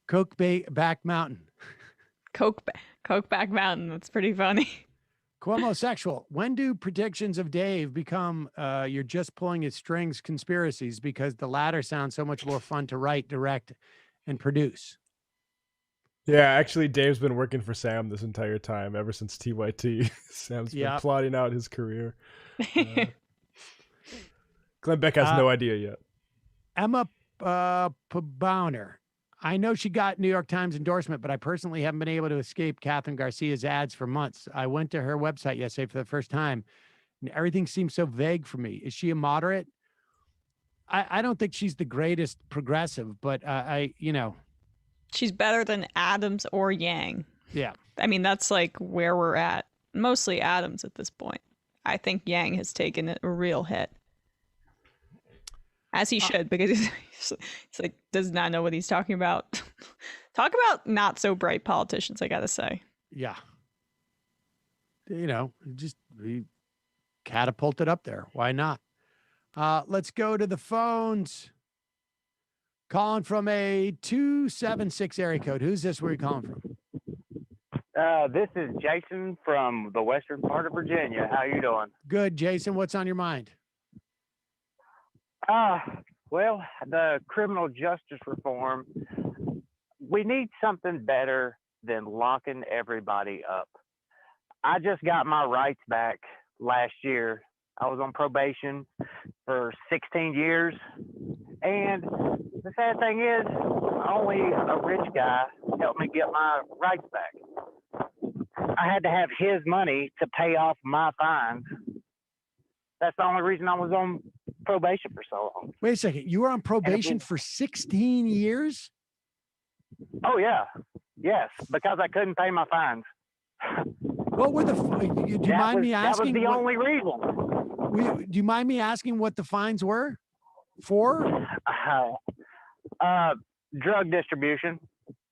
Cokeback Mountain. Cokeback Mountain. That's pretty funny. Cuomo sexual. When do predictions of Dave become you're just pulling his strings conspiracies, because the latter sounds so much more fun to write, direct, and produce? Yeah, actually, Dave's been working for Sam this entire time, ever since TYT. Sam's been plotting out his career. Glenn Beck has no idea yet. Emma Pabauner. I know she got New York Times endorsement, but I personally haven't been able to escape Catherine Garcia's ads for months. I went to her website yesterday for the first time, and everything seems so vague for me. Is she a moderate? I don't think she's the greatest progressive, but she's better than Adams or Yang. Yeah. I mean, that's like where we're at. Mostly Adams at this point. I think Yang has taken a real hit. As he should, because he's like, does not know what he's talking about. Talk about not so bright politicians, I gotta say. Yeah. Just he catapulted up there. Why not? Let's go to the phones. Calling from a 276 area code. Who's this? Where are you calling from? This is Jason from the western part of Virginia. How you doing? Good, Jason. What's on your mind? Well, the criminal justice reform, we need something better than locking everybody up. I just got my rights back last year. I was on probation for 16 years. And the sad thing is, only a rich guy helped me get my rights back. I had to have his money to pay off my fines. That's the only reason I was on probation for so long. Wait a second. You were on probation for 16 years? Oh, yeah. Yes, because I couldn't pay my fines. What were do you mind me asking? That was the only reason. Do you mind me asking what the fines were for? Drug distribution.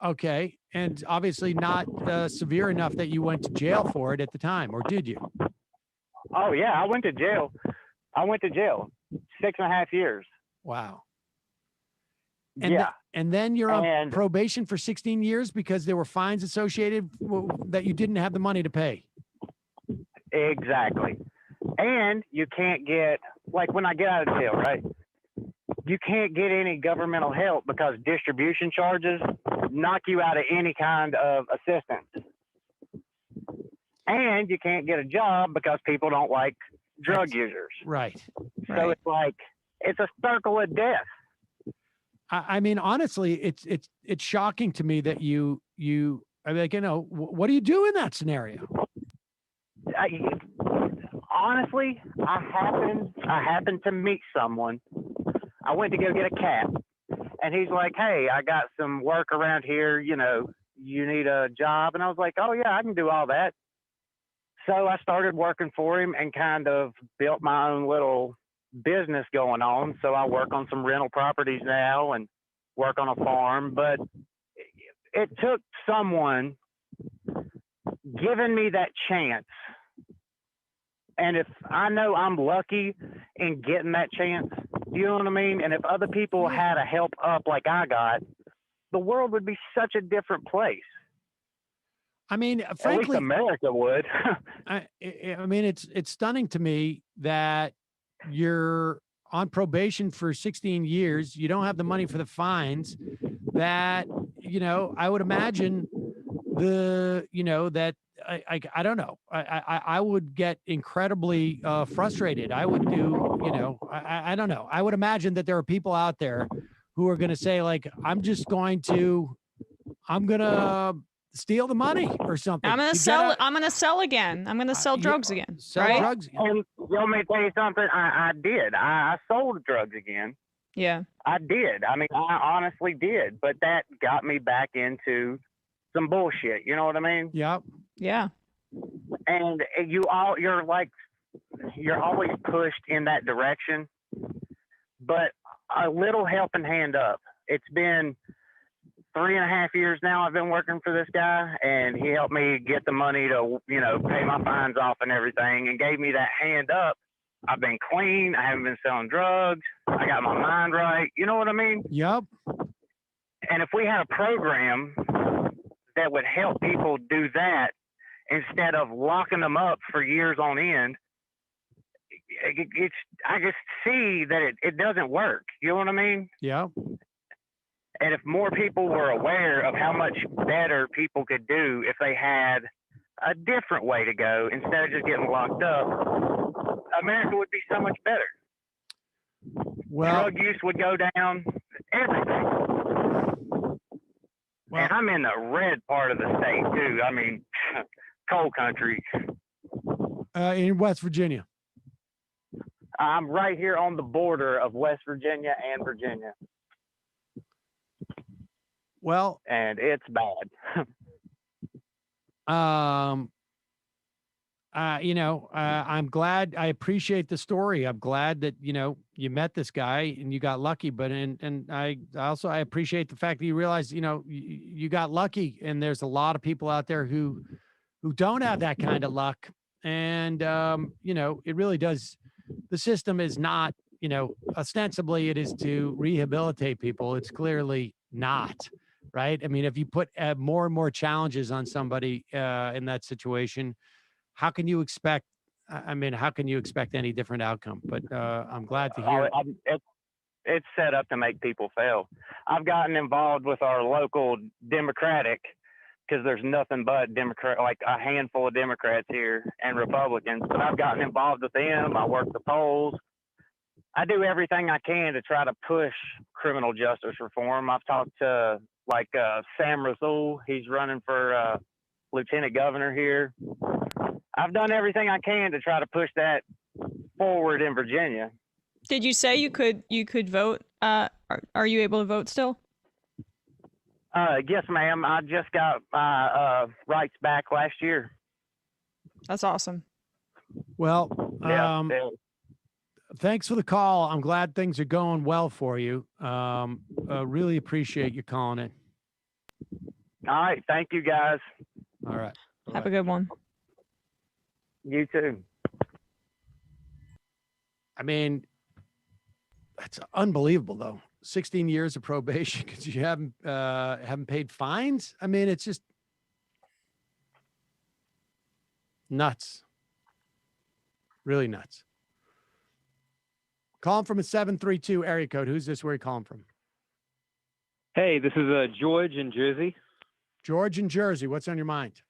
Okay. And obviously not severe enough that you went to jail for it at the time, or did you? Oh, yeah. I went to jail. 6.5 years. Wow. And and then you're on probation for 16 years because there were fines associated that you didn't have the money to pay. Exactly. And you can't get, like when I get out of jail, right? You can't get any governmental help because distribution charges knock you out of any kind of assistance. And you can't get a job because people don't like drug users. Right. So it's like, it's a circle of death. I mean, honestly, it's shocking to me that you what do you do in that scenario? Honestly, I happened to meet someone. I went to go get a cat, and he's like, "Hey, I got some work around here. You need a job?" And I was like, "Oh yeah, I can do all that." So I started working for him and kind of built my own little business going on. So I work on some rental properties now and work on a farm. But it took someone giving me that chance. And if I know I'm lucky in getting that chance, you know what I mean? And if other people had a help up like I got, the world would be such a different place. I mean, frankly, at least America would. I mean, it's stunning to me that you're on probation for 16 years, you don't have the money for the fines, that, I would imagine that I don't know. I would get incredibly frustrated. I would do, I don't know. I would imagine that there are people out there who are going to say, like, I'm going to steal the money or something. I'm gonna sell again. I'm gonna sell drugs again. Right? Drugs again. And you want me to tell you something? I did. I sold drugs again. Yeah. I did. I mean, I honestly did. But that got me back into some bullshit. You know what I mean? Yep. Yeah. And you're always pushed in that direction. But a little helping hand up. It's been 3.5 years now I've been working for this guy, and he helped me get the money to, pay my fines off and everything, and gave me that hand up. I've been clean. I haven't been selling drugs. I got my mind right. You know what I mean? Yep. And if we had a program that would help people do that instead of locking them up for years on end, I just see that it doesn't work. You know what I mean? Yeah. And if more people were aware of how much better people could do if they had a different way to go instead of just getting locked up, America would be so much better. Well, drug use would go down, everything. Well, and I'm in the red part of the state too. I mean, coal country. In West Virginia. I'm right here on the border of West Virginia and Virginia. Well, and it's bad. I'm glad. I appreciate the story. I'm glad that you met this guy and you got lucky. But I appreciate the fact that you realized you got lucky, and there's a lot of people out there who don't have that kind of luck. And it really does. The system is not, ostensibly it is to rehabilitate people. It's clearly not. Right. I mean, if you put more and more challenges on somebody in that situation, how can you expect any different outcome? But I'm glad to hear it's set up to make people fail. I've gotten involved with our local Democratic, because there's nothing but Democrat, like a handful of Democrats here and Republicans, but I've gotten involved with them. I work the polls. I do everything I can to try to push criminal justice reform. I've talked to Sam Rasool. He's running for lieutenant governor here. I've done everything I can to try to push that forward in Virginia. Did you say you could vote? Are you able to vote still? Yes, ma'am. I just got my rights back last year. That's awesome. Well, yeah. Thanks for the call. I'm glad things are going well for you. Really appreciate you calling in. All right. Thank you, guys. All right. Have a good one. You too. I mean, that's unbelievable, though. 16 years of probation because you haven't paid fines. I mean, it's just nuts. Really nuts. Calling from a 732 area code. Who's this? Where are you calling from? Hey, this is George in Jersey. George in Jersey. What's on your mind?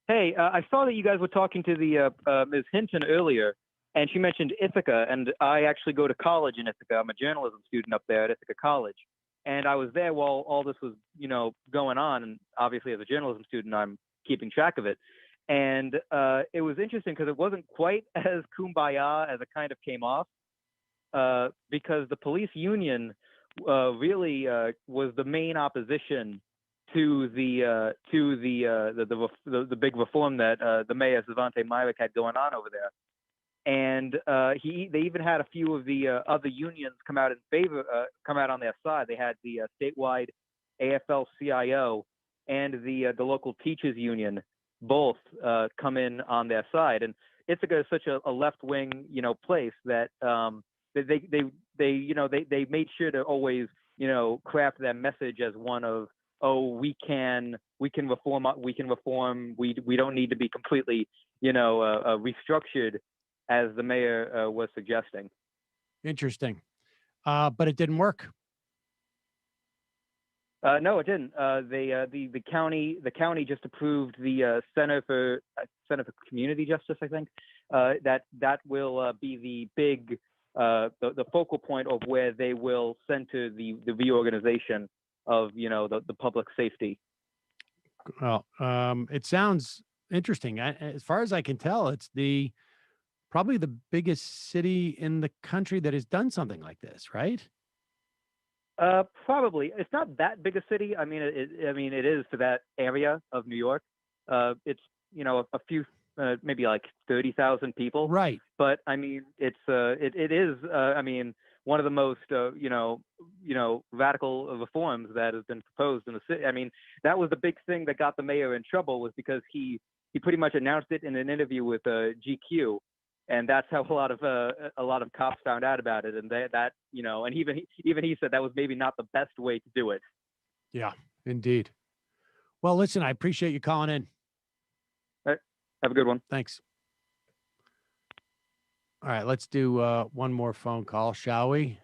Hey, I saw that you guys were talking to the Ms. Hinton earlier, and she mentioned Ithaca, and I actually go to college in Ithaca. I'm a journalism student up there at Ithaca College, and I was there while all this was, going on. And obviously, as a journalism student, I'm keeping track of it. And it was interesting because it wasn't quite as kumbaya as it kind of came off, because the police union really was the main opposition to the big reform that the mayor Svante Myrick had going on over there. And they even had a few of the other unions come out on their side. They had the statewide AFL-CIO and the local teachers union both come in on their side. And Ithaca is such a left-wing place that they made sure to always craft that message as one of, we can reform, we don't need to be completely restructured. as the mayor was suggesting. Interesting. But it didn't work. No, it didn't. The county just approved the Center for Community Justice, I think. That will be the big the focal point of where they will center the reorganization of the public safety. Well, it sounds interesting. As far as I can tell, it's probably the biggest city in the country that has done something like this, right? Probably. It's not that big a city. I mean, it is for that area of New York. It's a few, maybe like 30,000 people. Right. But I mean, it is. I mean, one of the most radical reforms that has been proposed in the city. I mean, that was the big thing that got the mayor in trouble, was because he pretty much announced it in an interview with GQ. And that's how a lot of cops found out about it, and and even he said that was maybe not the best way to do it. Yeah, indeed. Well, listen, I appreciate you calling in. All right. Have a good one. Thanks. All right, let's do one more phone call, shall we?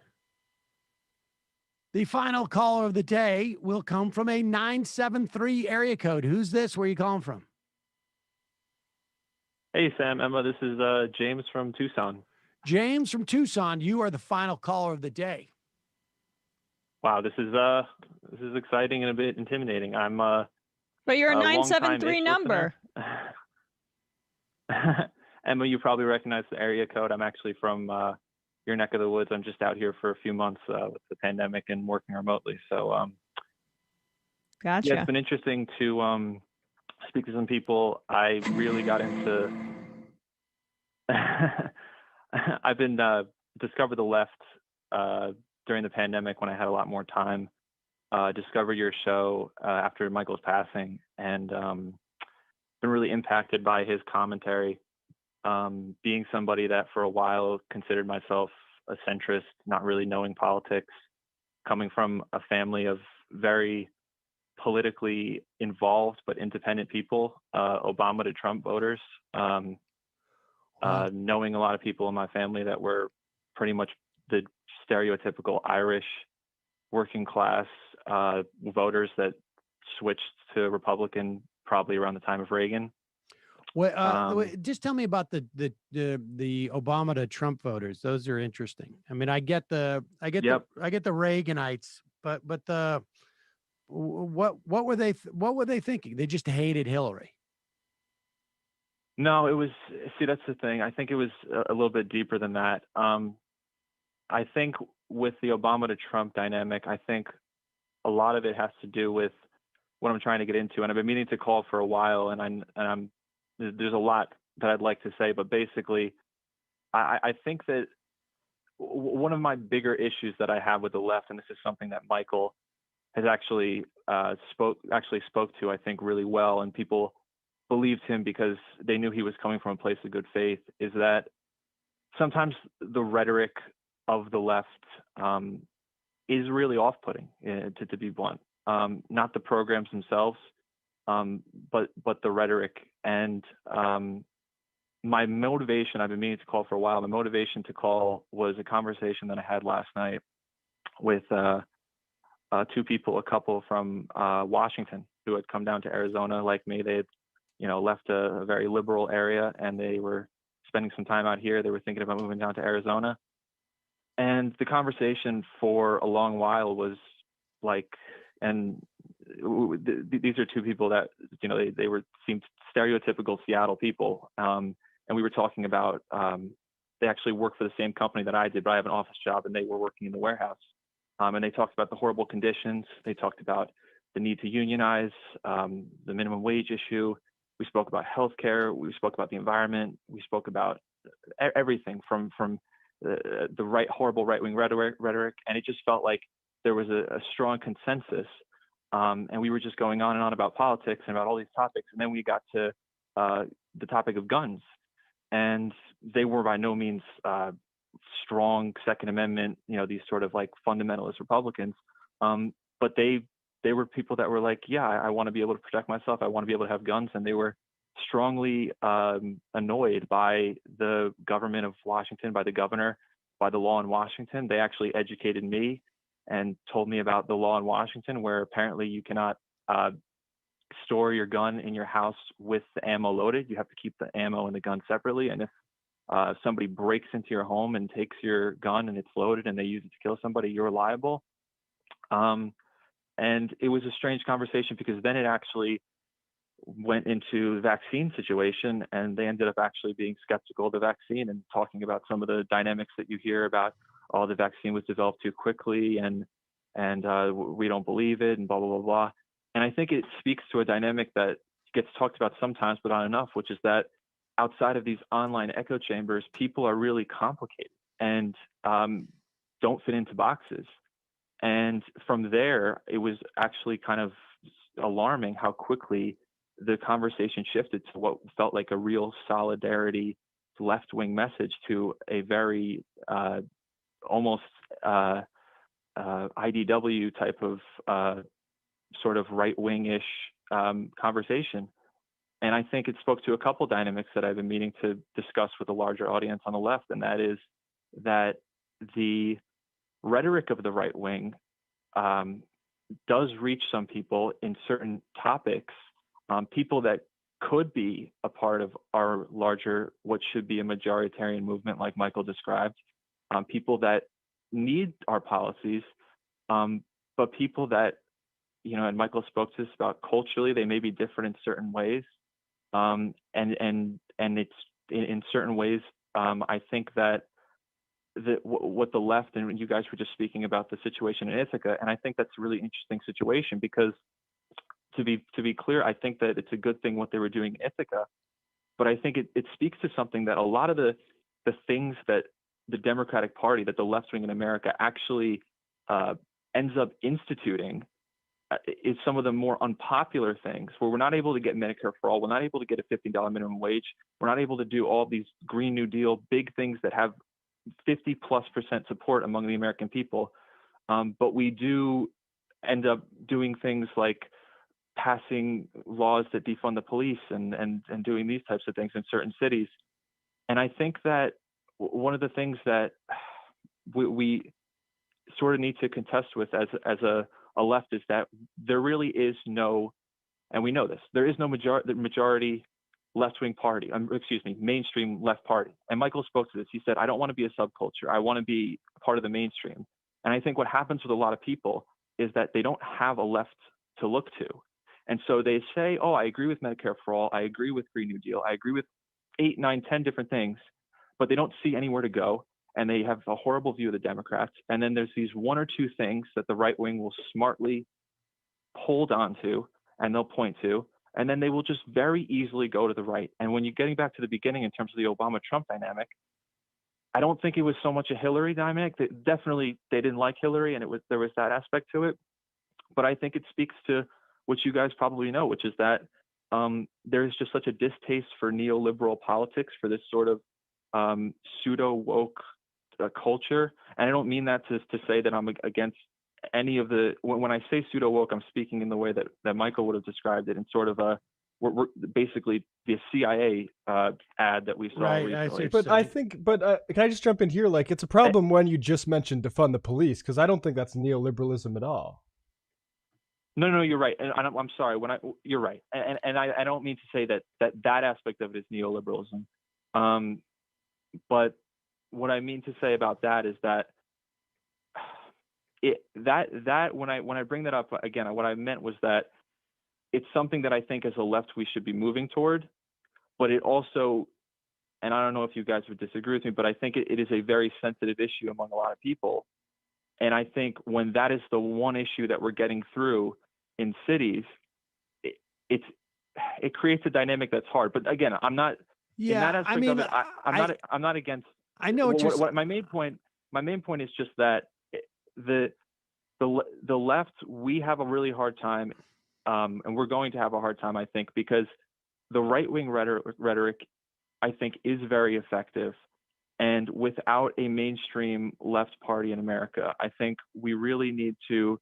The final caller of the day will come from a 973 area code. Who's this? Where are you calling from? Hey, Sam, Emma, this is James from Tucson. James from Tucson, you are the final caller of the day. Wow, this is exciting and a bit intimidating. I'm But you're a 973 number. Emma, you probably recognize the area code. I'm actually from your neck of the woods. I'm just out here for a few months with the pandemic and working remotely. So, gotcha. Yeah, it's been interesting to speak to some people. I really got into I've been discovered the left during the pandemic when I had a lot more time. Discovered your show after Michael's passing, and been really impacted by his commentary. Being somebody that for a while considered myself a centrist, not really knowing politics, coming from a family of very politically involved but independent people, Obama to Trump voters, knowing a lot of people in my family that were pretty much the stereotypical Irish working class voters that switched to Republican probably around the time of Reagan. Well, just tell me about the Obama to Trump voters. Those are interesting. I mean, I get the Reaganites, but what were they thinking? They just hated Hillary. No, that's the thing. I think it was a little bit deeper than that. I think with the Obama to Trump dynamic, I think a lot of it has to do with what I'm trying to get into. And I've been meaning to call for a while, there's a lot that I'd like to say, but basically, I think that one of my bigger issues that I have with the left, and this is something that Michael has actually spoke to, I think, really well, and people believed him because they knew he was coming from a place of good faith, is that sometimes the rhetoric of the left is really off-putting, to be blunt. Not the programs themselves, but the rhetoric. And my motivation, I've been meaning to call for a while, the motivation to call was a conversation that I had last night with two people, a couple from Washington who had come down to Arizona like me. They had, left a very liberal area, and they were spending some time out here. They were thinking about moving down to Arizona. And the conversation for a long while was like, and these are two people that, they seemed stereotypical Seattle people. And we were talking about, they actually work for the same company that I did, but I have an office job, and they were working in the warehouse. And they talked about the horrible conditions. They talked about the need to unionize, the minimum wage issue. We spoke about healthcare. We spoke about the environment. We spoke about everything from the horrible right-wing rhetoric. And it just felt like there was a strong consensus. And we were just going on and on about politics and about all these topics. And then we got to the topic of guns. And they were by no means strong Second Amendment, these sort of like fundamentalist Republicans. But they were people that were like, yeah, I want to be able to protect myself. I want to be able to have guns. And they were strongly annoyed by the government of Washington, by the governor, by the law in Washington. They actually educated me and told me about the law in Washington, where apparently you cannot store your gun in your house with the ammo loaded. You have to keep the ammo and the gun separately. And if somebody breaks into your home and takes your gun and it's loaded and they use it to kill somebody, you're liable. And it was a strange conversation because then it actually went into the vaccine situation, and they ended up actually being skeptical of the vaccine and talking about some of the dynamics that you hear about, oh, the vaccine was developed too quickly and we don't believe it and blah, blah, blah, blah. And I think it speaks to a dynamic that gets talked about sometimes, but not enough, which is that outside of these online echo chambers, people are really complicated and don't fit into boxes. And from there, it was actually kind of alarming how quickly the conversation shifted to what felt like a real solidarity left-wing message to a very almost IDW type of sort of right-wing-ish conversation. And I think it spoke to a couple dynamics that I've been meaning to discuss with a larger audience on the left, and that is that the rhetoric of the right wing does reach some people in certain topics, people that could be a part of our larger, what should be a majoritarian movement like Michael described, people that need our policies, but people that, you know, and Michael spoke to us about culturally, they may be different in certain ways. And it's in certain ways, I think that what the left, and you guys were just speaking about the situation in Ithaca, and I think that's a really interesting situation because to be clear, I think that it's a good thing what they were doing in Ithaca, but I think it speaks to something that a lot of the things that the Democratic Party, that the left wing in America actually ends up instituting is some of the more unpopular things where we're not able to get Medicare for all, we're not able to get a $50 minimum wage, we're not able to do all these Green New Deal, big things that have 50+% support among the American people. But we do end up doing things like passing laws that defund the police and doing these types of things in certain cities. And I think that one of the things that we sort of need to contest with as a left is that there really is no, and we know this, there is no majority left-wing party, mainstream left party. And Michael spoke to this. He said, I don't want to be a subculture. I want to be part of the mainstream. And I think what happens with a lot of people is that they don't have a left to look to. And so they say, oh, I agree with Medicare for all. I agree with Green New Deal. I agree with 8, 9, 10 different things, but they don't see anywhere to go. And they have a horrible view of the Democrats. And then there's these 1 or 2 things that the right wing will smartly hold on to and they'll point to, and then they will just very easily go to the right. And when you're getting back to the beginning in terms of the Obama-Trump dynamic, I don't think it was so much a Hillary dynamic. Definitely they didn't like Hillary, and there was that aspect to it. But I think it speaks to what you guys probably know, which is that there's just such a distaste for neoliberal politics, for this sort of pseudo-woke culture. And I don't mean that to say that I'm against any of the, when I say pseudo woke, I'm speaking in the way that Michael would have described it in sort of we're basically the CIA ad that we saw recently. Can I just jump in here? Like, it's a problem when you just mentioned defund the police, because I don't think that's neoliberalism at all. No, you're right. And I'm sorry, you're right. And I don't mean to say that aspect of it is neoliberalism. But what I mean to say about that is that when I bring that up again, what I meant was that it's something that I think as a left we should be moving toward, but it also, and I don't know if you guys would disagree with me, but I think it is a very sensitive issue among a lot of people. And I think when that is the one issue that we're getting through in cities, it creates a dynamic that's hard. But again, I'm not in that aspect of it. I'm not against. I know what my main point is just that the left, we have a really hard time, and we're going to have a hard time, I think, because the right-wing rhetoric, I think, is very effective. And without a mainstream left party in America, I think we really need to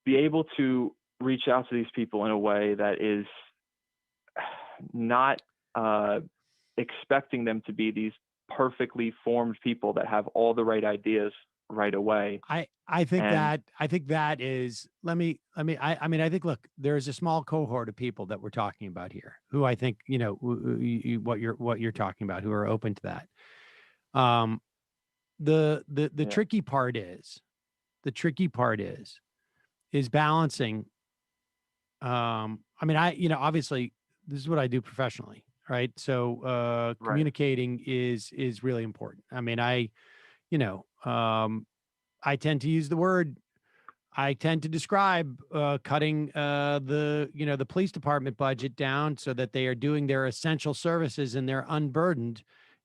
be able to reach out to these people in a way that is not expecting them to be these perfectly formed people that have all the right ideas right away. I think that is, I mean, I think, look, there's a small cohort of people that we're talking about here who I think, what you're talking about, who are open to that. The tricky part is balancing. I mean, obviously this is what I do professionally, right? So, communicating is really important. I mean, I tend to use the word, I tend to describe cutting the police department budget down so that they are doing their essential services and they're unburdened.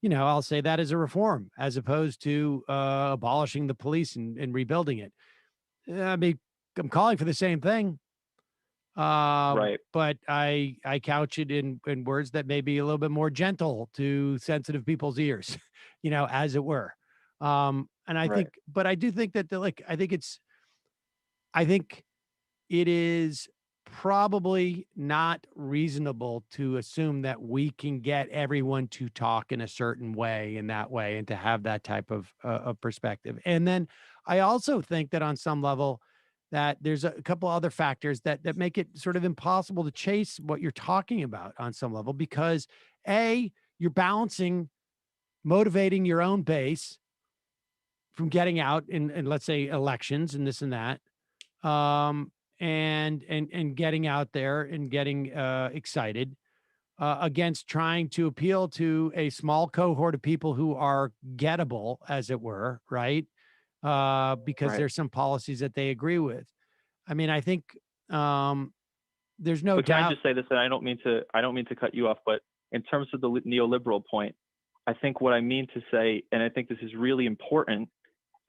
I'll say that as a reform, as opposed to abolishing the police and rebuilding it. I mean, I'm calling for the same thing. But I couch it in words that may be a little bit more gentle to sensitive people's ears, as it were. And I think, but I do think that I think it is probably not reasonable to assume that we can get everyone to talk in a certain way, in that way, and to have that type of perspective. And then I also think that on some level that there's a couple other factors that make it sort of impossible to chase what you're talking about on some level, because you're balancing motivating your own base from getting out in let's say elections and this and that, and getting out there and getting excited against trying to appeal to a small cohort of people who are gettable, as it were, right? Because there's some policies that they agree with. I mean, I think there's no doubt. Can I just say this, and I don't mean to cut you off, but in terms of the neoliberal point, I think what I mean to say, and I think this is really important,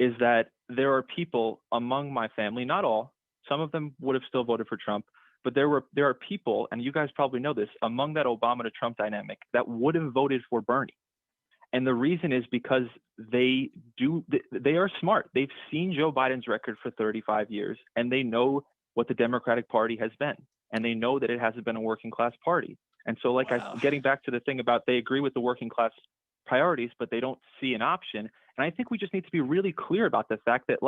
is that there are people among my family, not all, some of them would have still voted for Trump, but there are people, and you guys probably know this, among that Obama to Trump dynamic that would have voted for Bernie. And the reason is because they are smart. They've seen Joe Biden's record for 35 years, and they know what the Democratic Party has been, and they know that it hasn't been a working class party. And so, getting back to the thing about they agree with the working class priorities, but they don't see an option. And I think we just need to be really clear about the fact that,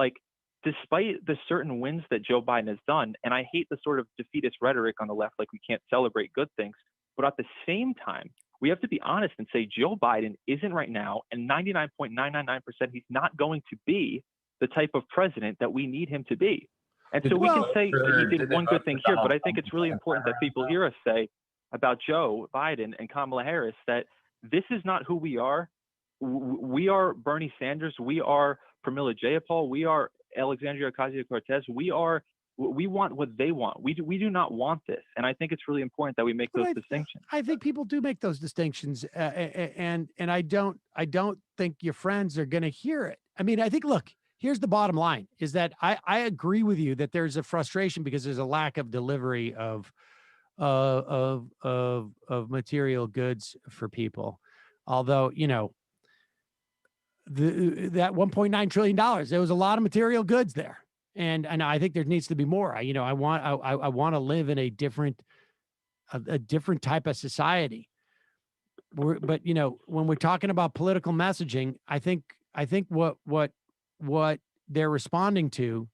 despite the certain wins that Joe Biden has done, and I hate the sort of defeatist rhetoric on the left, like we can't celebrate good things, but at the same time, we have to be honest and say Joe Biden isn't right now, and 99.999% he's not going to be the type of president that we need him to be. And so we can say he did one good thing here, but I think it's really important that people hear us say about Joe Biden and Kamala Harris that this is not who we are. We are Bernie Sanders. We are Pramila Jayapal. We are Alexandria Ocasio-Cortez. We want what they want. We do not want this. And I think it's really important that we make those distinctions. I think people do make those distinctions. And I don't think your friends are going to hear it. I mean, I think, look, here's the bottom line is that I agree with you that there's a frustration because there's a lack of delivery of material goods for people. Although, that $1.9 trillion, there was a lot of material goods there. And I think there needs to be more. I want to live in a different type of society. But when we're talking about political messaging, I think what they're responding to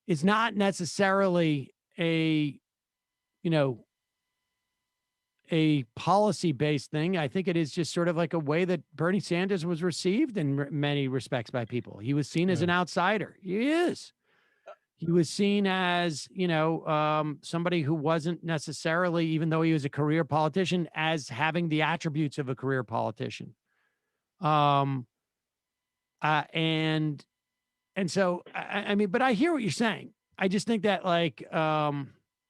is not necessarily a policy-based thing. I think it is just sort of like a way that Bernie Sanders was received in many respects by people. He was seen as an outsider. He is. He was seen as, somebody who wasn't necessarily, even though he was a career politician, as having the attributes of a career politician. And so, I mean, but I hear what you're saying. I just think that can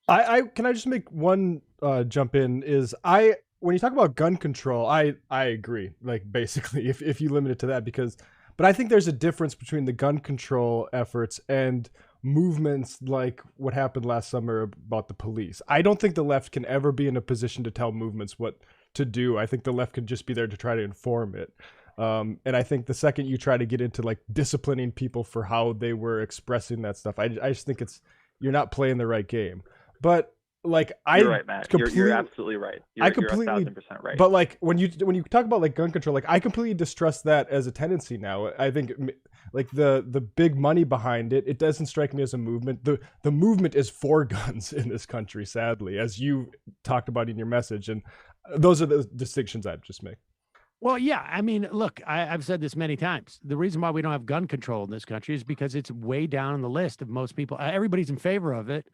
I just make one jump in is when you talk about gun control, I agree, basically if you limit it to that, but I think there's a difference between the gun control efforts and movements like what happened last summer about the police. I don't think the left can ever be in a position to tell movements what to do. I think the left can just be there to try to inform it. And I think the second you try to get into disciplining people for how they were expressing that stuff, I just think you're not playing the right game. But like you're right, Matt. You're absolutely right. You're 1,000% right. But like when you talk about like gun control, like I completely distrust that as a tendency now. I think like the big money behind it, it doesn't strike me as a movement. The movement is for guns in this country, sadly, as you talked about in your message, and those are the distinctions I'd just make. Well, yeah. I mean, look, I've said this many times. The reason why we don't have gun control in this country is because it's way down on the list of most people. Everybody's in favor of it.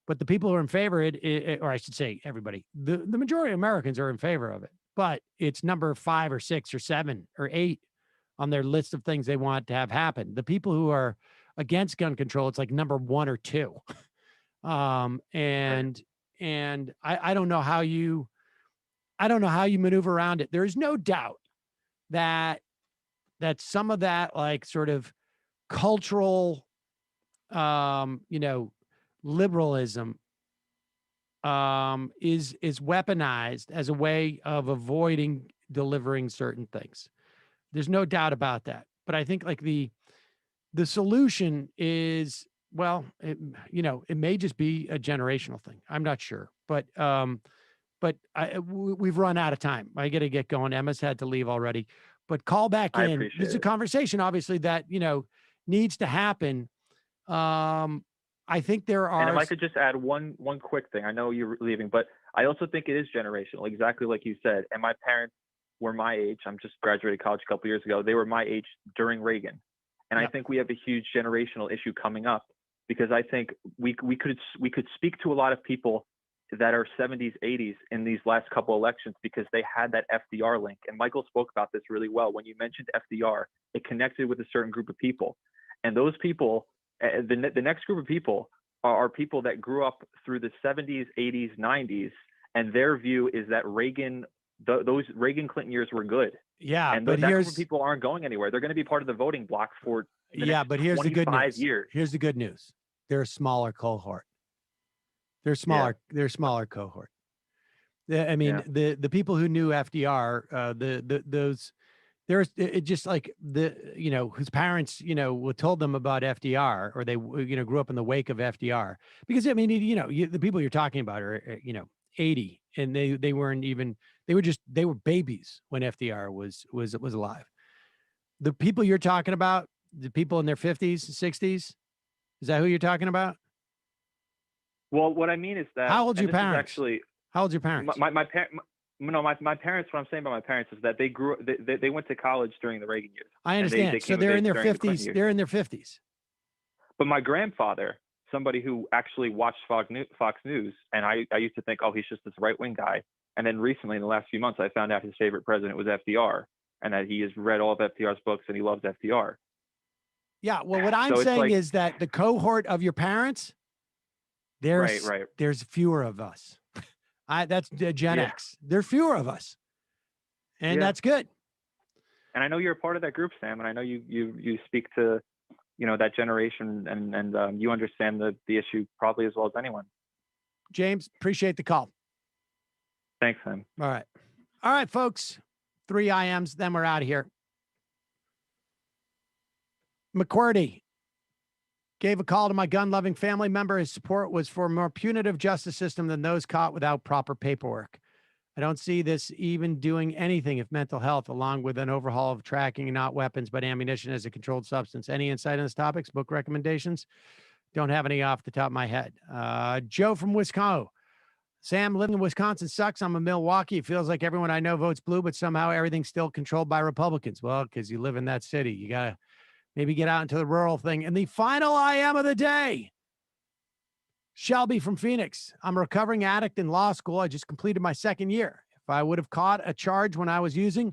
But the people who are in favor of it, or I should say everybody, the majority of Americans are in favor of it. But it's number 5 or 6 or 7 or 8 on their list of things they want to have happen. The people who are against gun control, it's like number 1 or 2. And I don't know how you maneuver around it. There is no doubt that some of that like sort of cultural, liberalism is weaponized as a way of avoiding delivering certain things. There's no doubt about that. But I think like the solution is, well, it may just be a generational thing. I'm not sure, but we've run out of time. I got to get going. Emma's had to leave already, but call back in. This is a conversation, obviously, that, needs to happen. I think there are. And if I could just add one quick thing, I know you're leaving, but I also think it is generational, exactly like you said. And my parents were my age. I'm just graduated college a couple years ago. They were my age during Reagan, and I think we have a huge generational issue coming up, because I think we could speak to a lot of people that are 70s, 80s in these last couple elections, because they had that FDR link. And Michael spoke about this really well. When you mentioned FDR, it connected with a certain group of people, and those people. The next group of people are people that grew up through the 70s, 80s, 90s, and their view is that those Reagan-Clinton years were good. Yeah, and but that group of people aren't going anywhere. They're going to be part of the voting block for the next but here's the good news. Years. Here's the good news. They're a smaller cohort. They're smaller. Yeah. They're a smaller cohort. I mean, the people who knew FDR, those. There's it just like whose parents, told them about FDR, or they, grew up in the wake of FDR, because I mean, the people you're talking about are, 80, and they weren't even, they were babies when FDR was alive. The people you're talking about, the people in their 50s, 60s, is that who you're talking about? Well, what I mean is that. How old's your parents? How old's your parents? My parents, what I'm saying about my parents is that they went to college during the Reagan years. I understand. So they're in their 50s. They're in their 50s. But my grandfather, somebody who actually watched Fox News, and I used to think, oh, he's just this right-wing guy. And then recently, in the last few months, I found out his favorite president was FDR, and that he has read all of FDR's books and he loves FDR. Yeah. Well, what I'm saying is that the cohort of your parents, there's fewer of us. That's Gen X. There are fewer of us, and that's good. And I know you're a part of that group, Sam, and I know you speak to, that generation, and you understand the issue probably as well as anyone. James, appreciate the call. Thanks, Sam. All right, folks. 3 IMs, then we're out of here. McQuarty gave a call to my gun-loving family member. His support was for a more punitive justice system than those caught without proper paperwork. I don't see this even doing anything if mental health, along with an overhaul of tracking not weapons but ammunition as a controlled substance. Any insight on this topic? Book recommendations? Don't have any off the top of my head. Joe from Wisconsin. Sam, living in Wisconsin sucks. I'm in Milwaukee. It feels like everyone I know votes blue, but somehow everything's still controlled by Republicans. Well, because you live in that city. You got to maybe get out into the rural thing. And the final IM of the day, Shelby from Phoenix. I'm a recovering addict in law school. I just completed my 2nd year. If I would have caught a charge when I was using,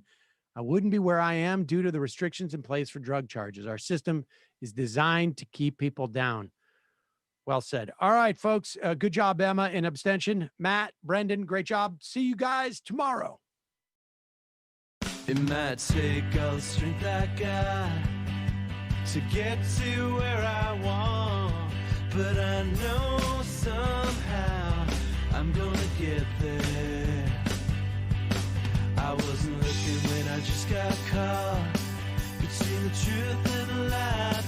I wouldn't be where I am due to the restrictions in place for drug charges. Our system is designed to keep people down. Well said. All right, folks. Good job, Emma, in abstention. Matt, Brendan, great job. See you guys tomorrow. It might take all the strength I got to get to where I want, but I know somehow I'm gonna get there. I wasn't looking when I just got caught between the truth and the lie.